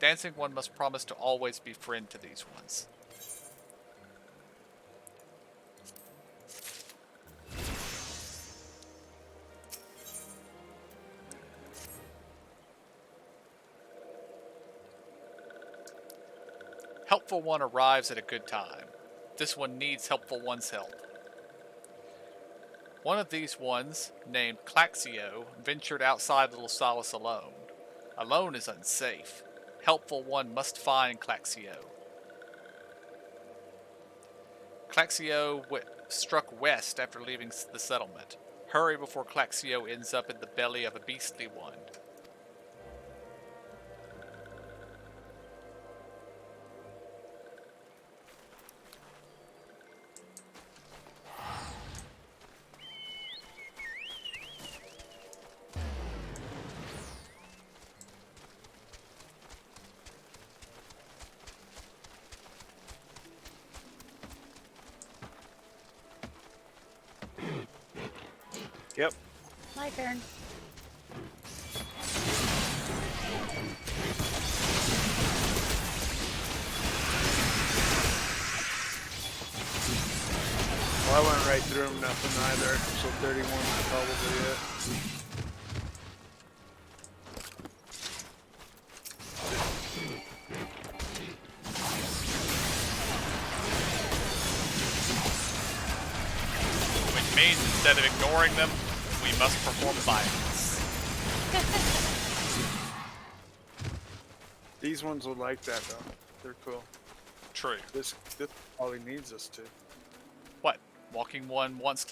Dancing one must promise to always be friend to these ones. Helpful one arrives at a good time. This one needs helpful one's help. One of these ones, named Claxio, ventured outside Little Solace alone. Alone is unsafe. Helpful one must find Claxio. Claxio struck west after leaving the settlement. Hurry before Claxio ends up in the belly of a beastly one. Yep. My turn. Well, I went right through him, nothing either. So 31 is probably it. Which means instead of ignoring them, we must perform violence. These ones will like that though. They're cool. True. This all he needs us to. What? Walking one wants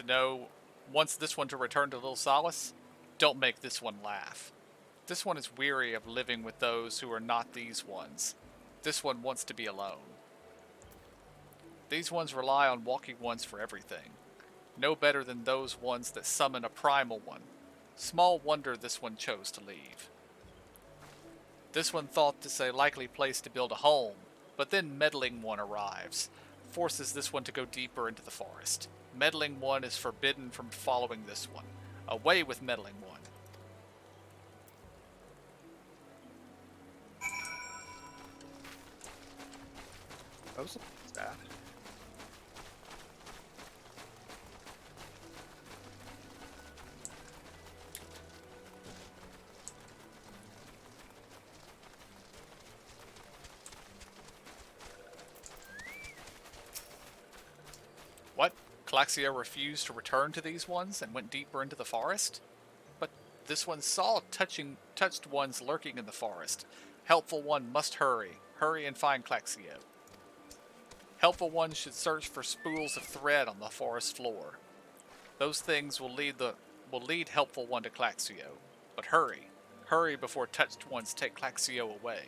this one to return to Little Solace? Don't make this one laugh. This one is weary of living with those who are not these ones. This one wants to be alone. These ones rely on walking ones for everything. No better than those ones that summon a primal one. Small wonder this one chose to leave. This one thought this a likely place to build a home, but then meddling one arrives, forces this one to go deeper into the forest. Meddling one is forbidden from following this one. Away with meddling one. That was sad. What? Claxio refused to return to these ones and went deeper into the forest? But this one saw touched ones lurking in the forest. Helpful one must hurry. Hurry and find Claxio. Helpful one should search for spools of thread on the forest floor. Those things will lead helpful one to Claxio. But hurry. Hurry before touched ones take Claxio away.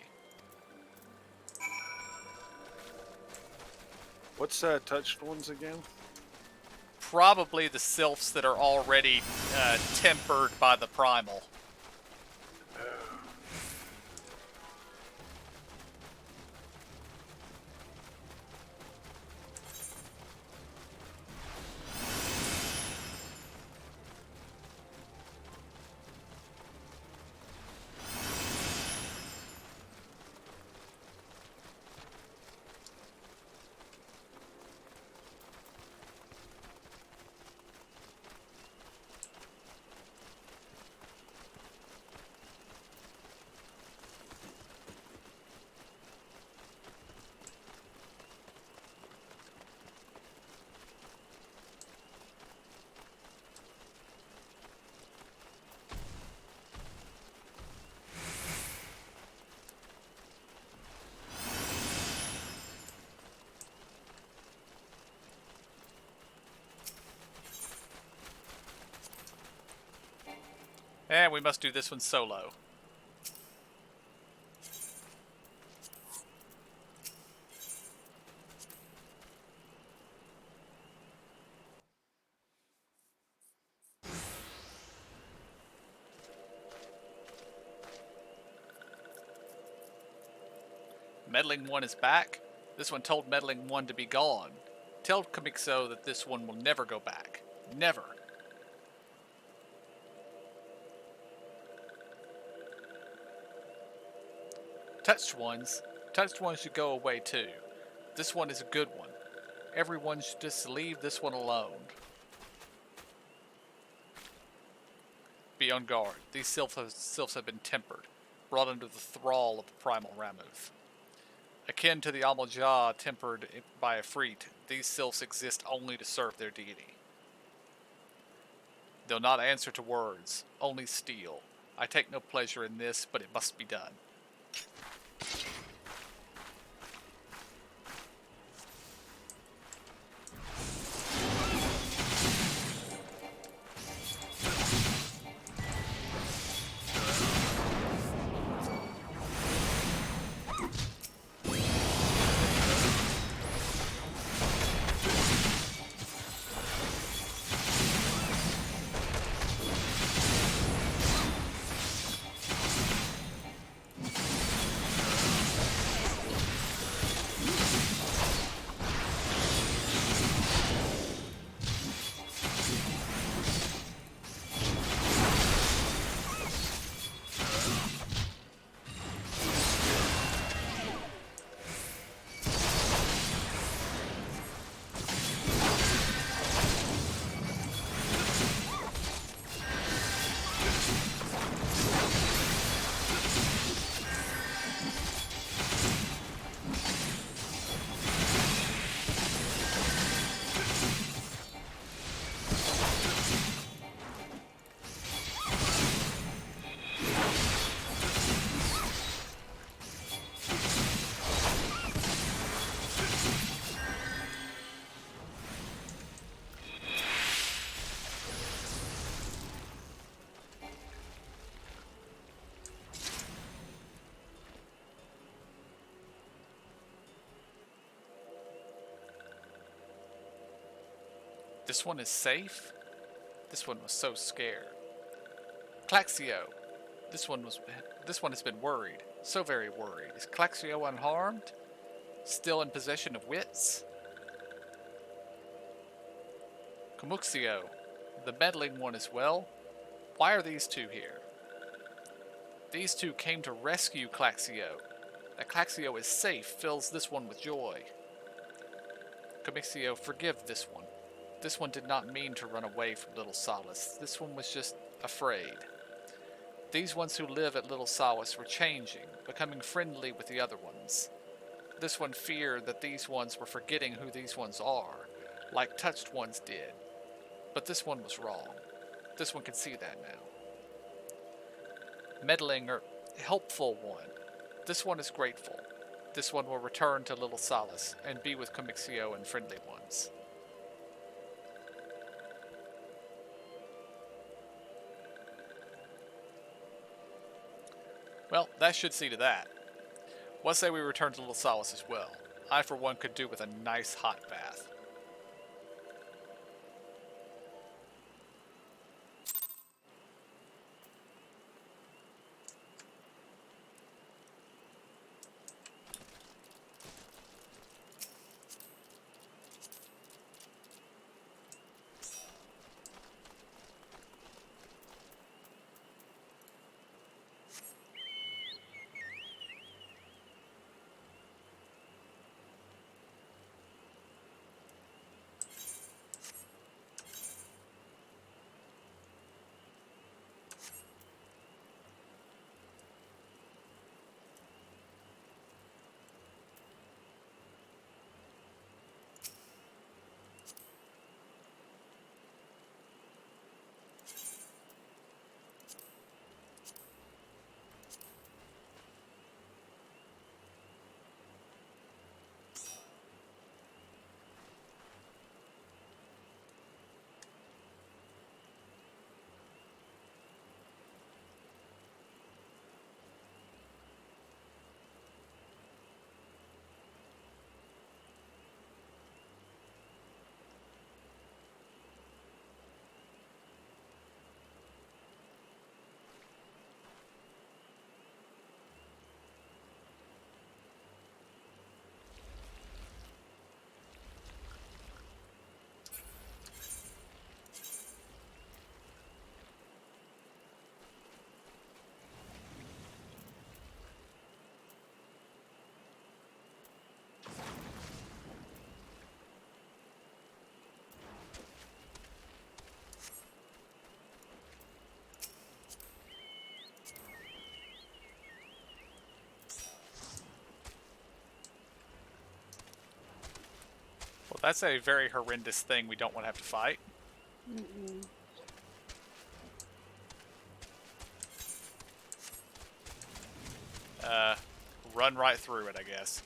What's touched ones again? Probably the sylphs that are already tempered by the primal. And we must do this one solo. Meddling One is back. This one told Meddling One to be gone. Tell Kamixo that this one will never go back. Never. Touched ones should go away too. This one is a good one. Everyone should just leave this one alone. Be on guard. These sylphs have been tempered, brought under the thrall of the primal Ramuth. Akin to the Amalja tempered by a Freet, these sylphs exist only to serve their deity. They'll not answer to words, only steal. I take no pleasure in this, but it must be done. This one is safe? This one was so scared. Claxio. This one has been worried. So very worried. Is Claxio unharmed? Still in possession of wits? Camuxio. The meddling one as well? Why are these two here? These two came to rescue Claxio. That Claxio is safe fills this one with joy. Comixio, forgive this one. This one did not mean to run away from Little Solace. This one was just afraid. These ones who live at Little Solace were changing, becoming friendly with the other ones. This one feared that these ones were forgetting who these ones are, like touched ones did. But this one was wrong. This one can see that now. Meddling or helpful one. This one is grateful. This one will return to Little Solace and be with Comixio and friendly ones. Well, that should see to that. What say we return to Little Solace as well? I, for one, could do with a nice hot bath. That's a very horrendous thing we don't want to have to fight. Mm-mm. Run right through it, I guess.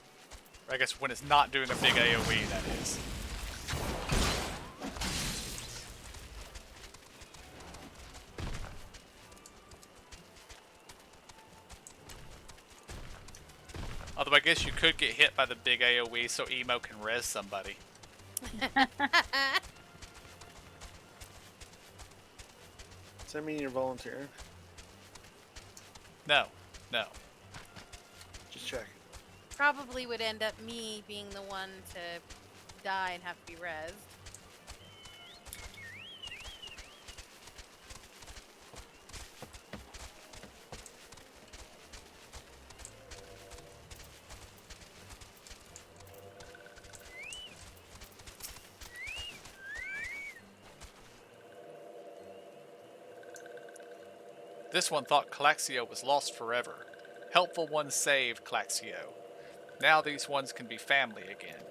I guess when it's not doing a big AoE, that is. Although I guess you could get hit by the big AoE so Emo can res somebody. Does that mean you're volunteering? No. No. Just check. Probably would end up me being the one to die and have to be rezzed. This one thought Claxio was lost forever. Helpful one saved Claxio. Now these ones can be family again.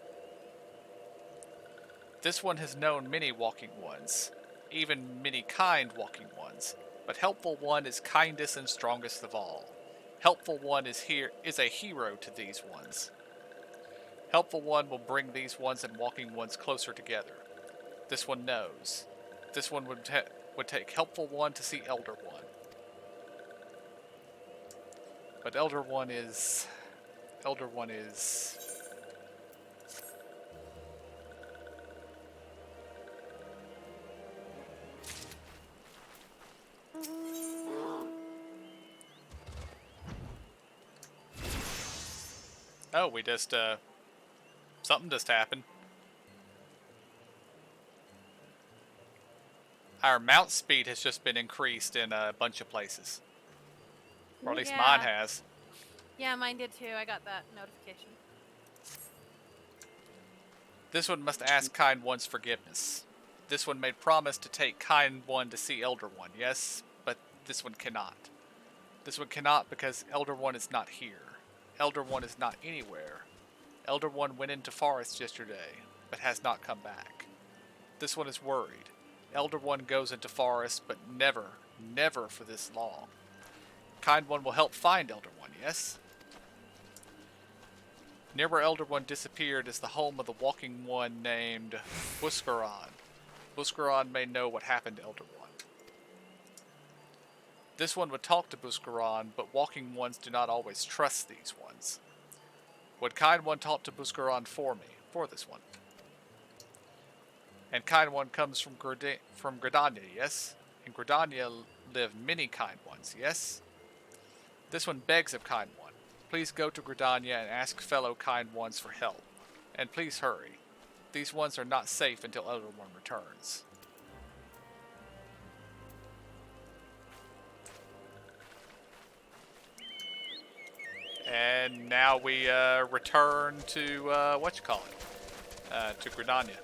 This one has known many walking ones, even many kind walking ones, but Helpful One is kindest and strongest of all. Helpful One is a hero to these ones. Helpful One will bring these ones and walking ones closer together. This one knows. This one would take Helpful One to see Elder One. But Elder One is... Oh, we just, something just happened. Our mount speed has just been increased in a bunch of places. Or at least mine has. Yeah, mine did too. I got that notification. This one must ask Kind One's forgiveness. This one made promise to take Kind One to see Elder One, yes, but this one cannot. This one cannot because Elder One is not here. Elder One is not anywhere. Elder One went into forest yesterday, but has not come back. This one is worried. Elder One goes into forest, but never, never for this long. Kind One will help find Elder One, yes? Near where Elder One disappeared is the home of the walking one named Buscaron. Buscaron may know what happened to Elder One. This one would talk to Buscaron, but walking ones do not always trust these ones. Would Kind One talk to Buscaron for me, for this one? And Kind One comes from Gridania, yes? In Gridania live many Kind Ones, yes? This one begs of Kind One. Please go to Gridania and ask fellow Kind Ones for help. And please hurry. These ones are not safe until Elder One returns. And now we return to, to Gridania.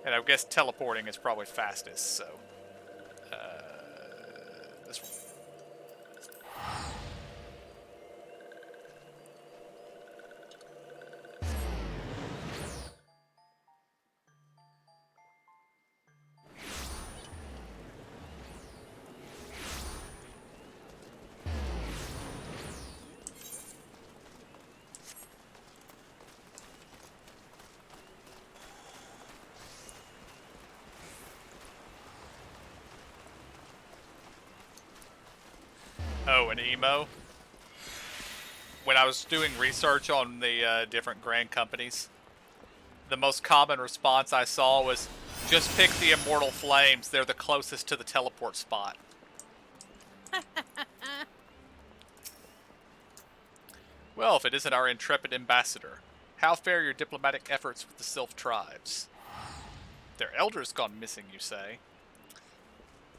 And I guess teleporting is probably fastest, so... this one. Oh, an emo? When I was doing research on the different grand companies, the most common response I saw was, just pick the Immortal Flames, they're the closest to the teleport spot. Well, if it isn't our intrepid ambassador, how fare your diplomatic efforts with the Sylph tribes? Their elder's gone missing, you say?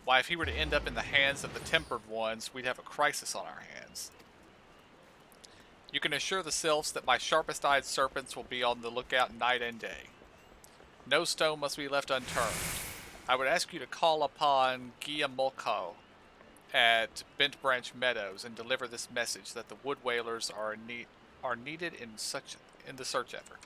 Why, if he were to end up in the hands of the Tempered Ones, we'd have a crisis on our hands. You can assure the Sylphs that my sharpest-eyed serpents will be on the lookout night and day. No stone must be left unturned. I would ask you to call upon Guillemolco at Bent Branch Meadows and deliver this message that the Wood Whalers are in need, are needed in the search effort.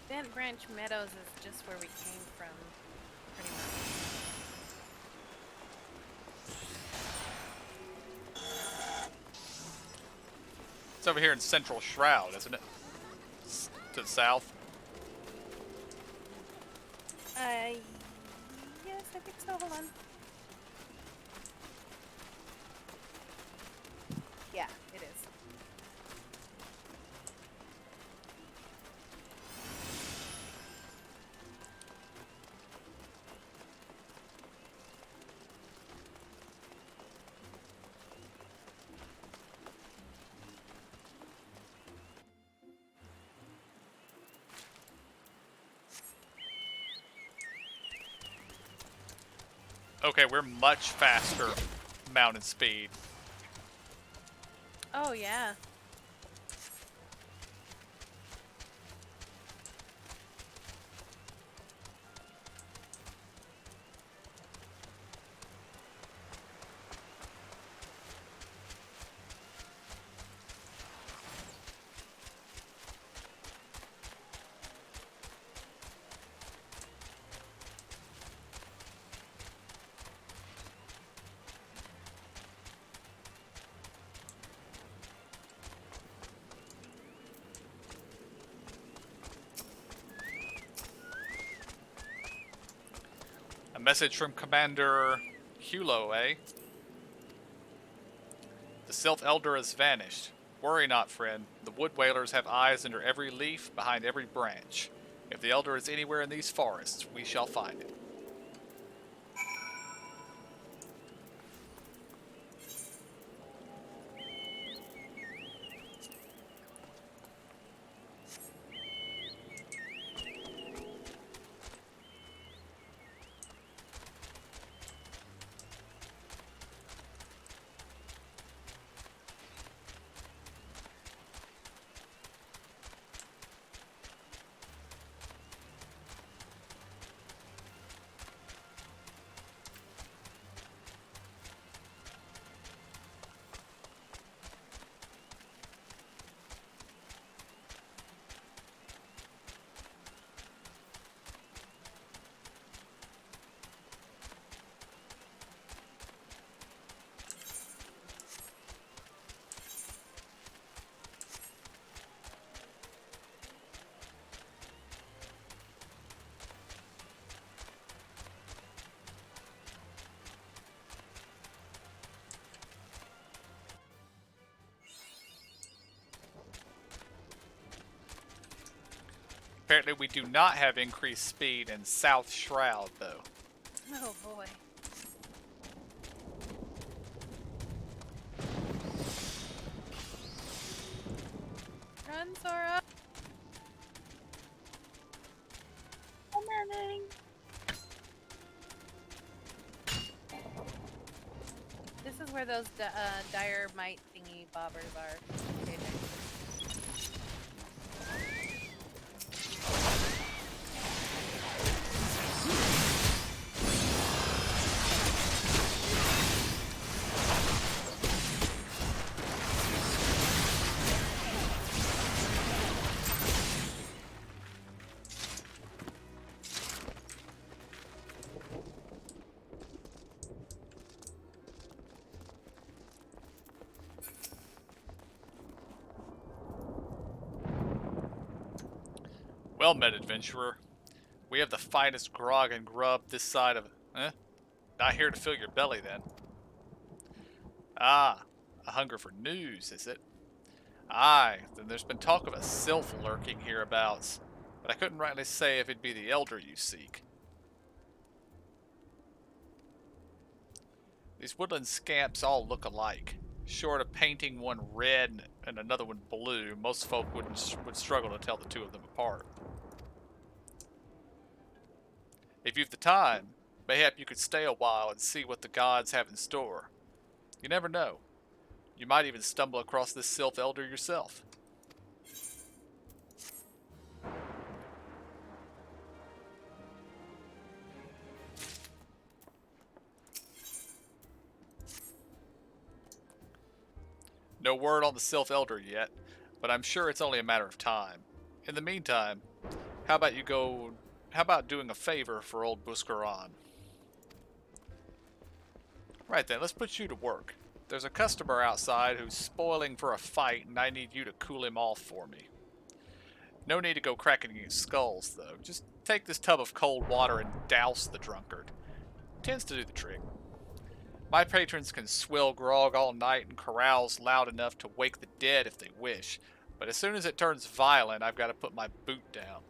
Bent Branch Meadows is just where we came from, pretty much. It's over here in Central Shroud, isn't it? To the south. Yes, I think so. Hold on. Yeah, it is. Okay, we're much faster mountain speed. Oh, yeah. A message from Commander Hulo, eh? The Sylph Elder has vanished. Worry not, friend. The Wood Whalers have eyes under every leaf, behind every branch. If the Elder is anywhere in these forests, we shall find it. Apparently we do not have increased speed in South Shroud, though. Oh, boy. Run, Sora! Coming. This is where those dire mite thingy bobbers are. Okay, Well met, adventurer. We have the finest grog and grub this side of... Not here to fill your belly, then. Ah, a hunger for news, is it? Aye, then there's been talk of a sylph lurking hereabouts, but I couldn't rightly say if it'd be the elder you seek. These woodland scamps all look alike. Short of painting one red and another one blue, most folk would struggle to tell the two of them apart. If you've the time, mayhap you could stay a while and see what the gods have in store. You never know. You might even stumble across this Sylph Elder yourself. No word on the Sylph Elder yet, but I'm sure it's only a matter of time. In the meantime, how about doing a favor for old Buscaron? Right then, let's put you to work. There's a customer outside who's spoiling for a fight, and I need you to cool him off for me. No need to go cracking his skulls, though. Just take this tub of cold water and douse the drunkard. Tends to do the trick. My patrons can swill grog all night and carouse loud enough to wake the dead if they wish, but as soon as it turns violent, I've got to put my boot down.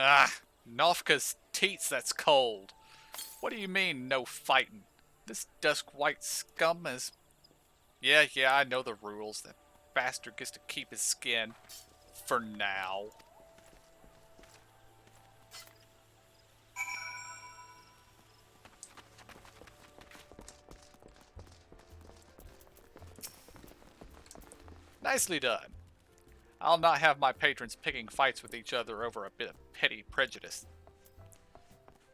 Ah, Nofka's teats, that's cold. What do you mean, no fighting? This dusk white scum is... Yeah, I know the rules. That bastard gets to keep his skin. For now. Nicely done. I'll not have my patrons picking fights with each other over a bit of petty prejudice.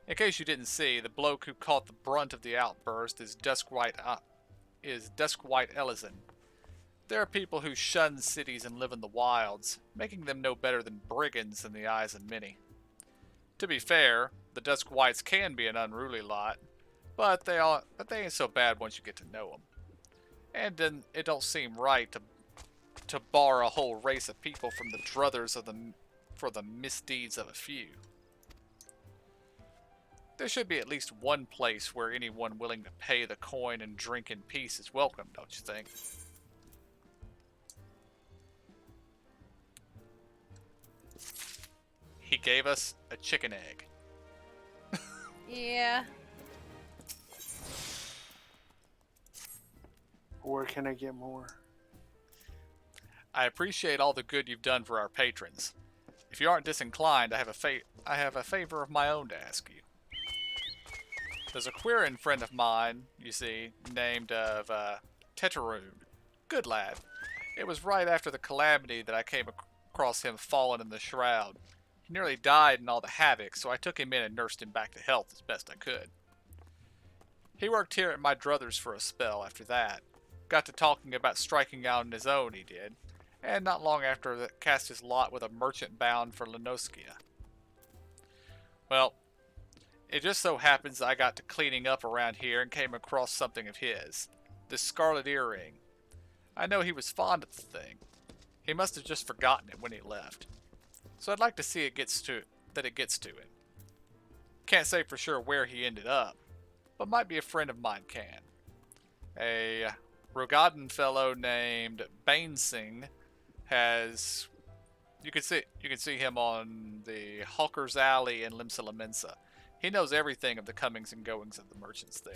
In case you didn't see, the bloke who caught the brunt of the outburst is Duskwhite Ellison. There are people who shun cities and live in the wilds, making them no better than brigands in the eyes of many. To be fair, the Duskwhites can be an unruly lot, but they ain't so bad once you get to know them. And then it don't seem right to bar a whole race of people from the druthers for the misdeeds of a few. There should be at least one place where anyone willing to pay the coin and drink in peace is welcome, don't you think? He gave us a chicken egg. Yeah. Where can I get more? I appreciate all the good you've done for our patrons. If you aren't disinclined, I have a favor of my own to ask you. There's a Quirin friend of mine, you see, named Teteroon. Good lad. It was right after the calamity that I came across him fallen in the shroud. He nearly died in all the havoc, so I took him in and nursed him back to health as best I could. He worked here at my druthers for a spell after that. Got to talking about striking out on his own, he did. And not long after that, cast his lot with a merchant bound for Lenoskia. Well, it just so happens I got to cleaning up around here and came across something of his. This scarlet earring. I know he was fond of the thing. He must have just forgotten it when he left. So I'd like to see it gets to him. Can't say for sure where he ended up, but might be a friend of mine can. A Rogadan fellow named Bainsing has... You can see him on the Hawker's Alley in Limsa Lamensa. He knows everything of the comings and goings of the merchants there.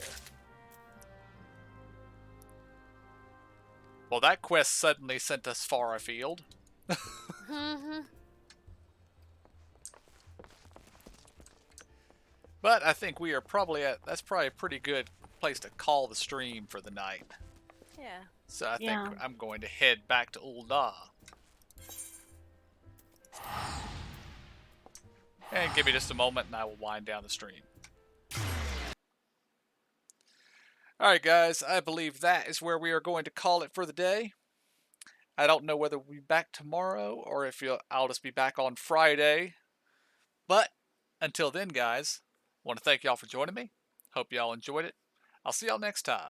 Well, that quest suddenly sent us far afield. But I think we are that's probably a pretty good place to call the stream for the night. Yeah. So I think I'm going to head back to Ul'dah. And give me just a moment and I will wind down the stream. Alright guys, I believe that is where we are going to call it for the day. I don't know whether we'll be back tomorrow or if I'll just be back on Friday. But until then guys, I want to thank y'all for joining me. Hope y'all enjoyed it. I'll see y'all next time.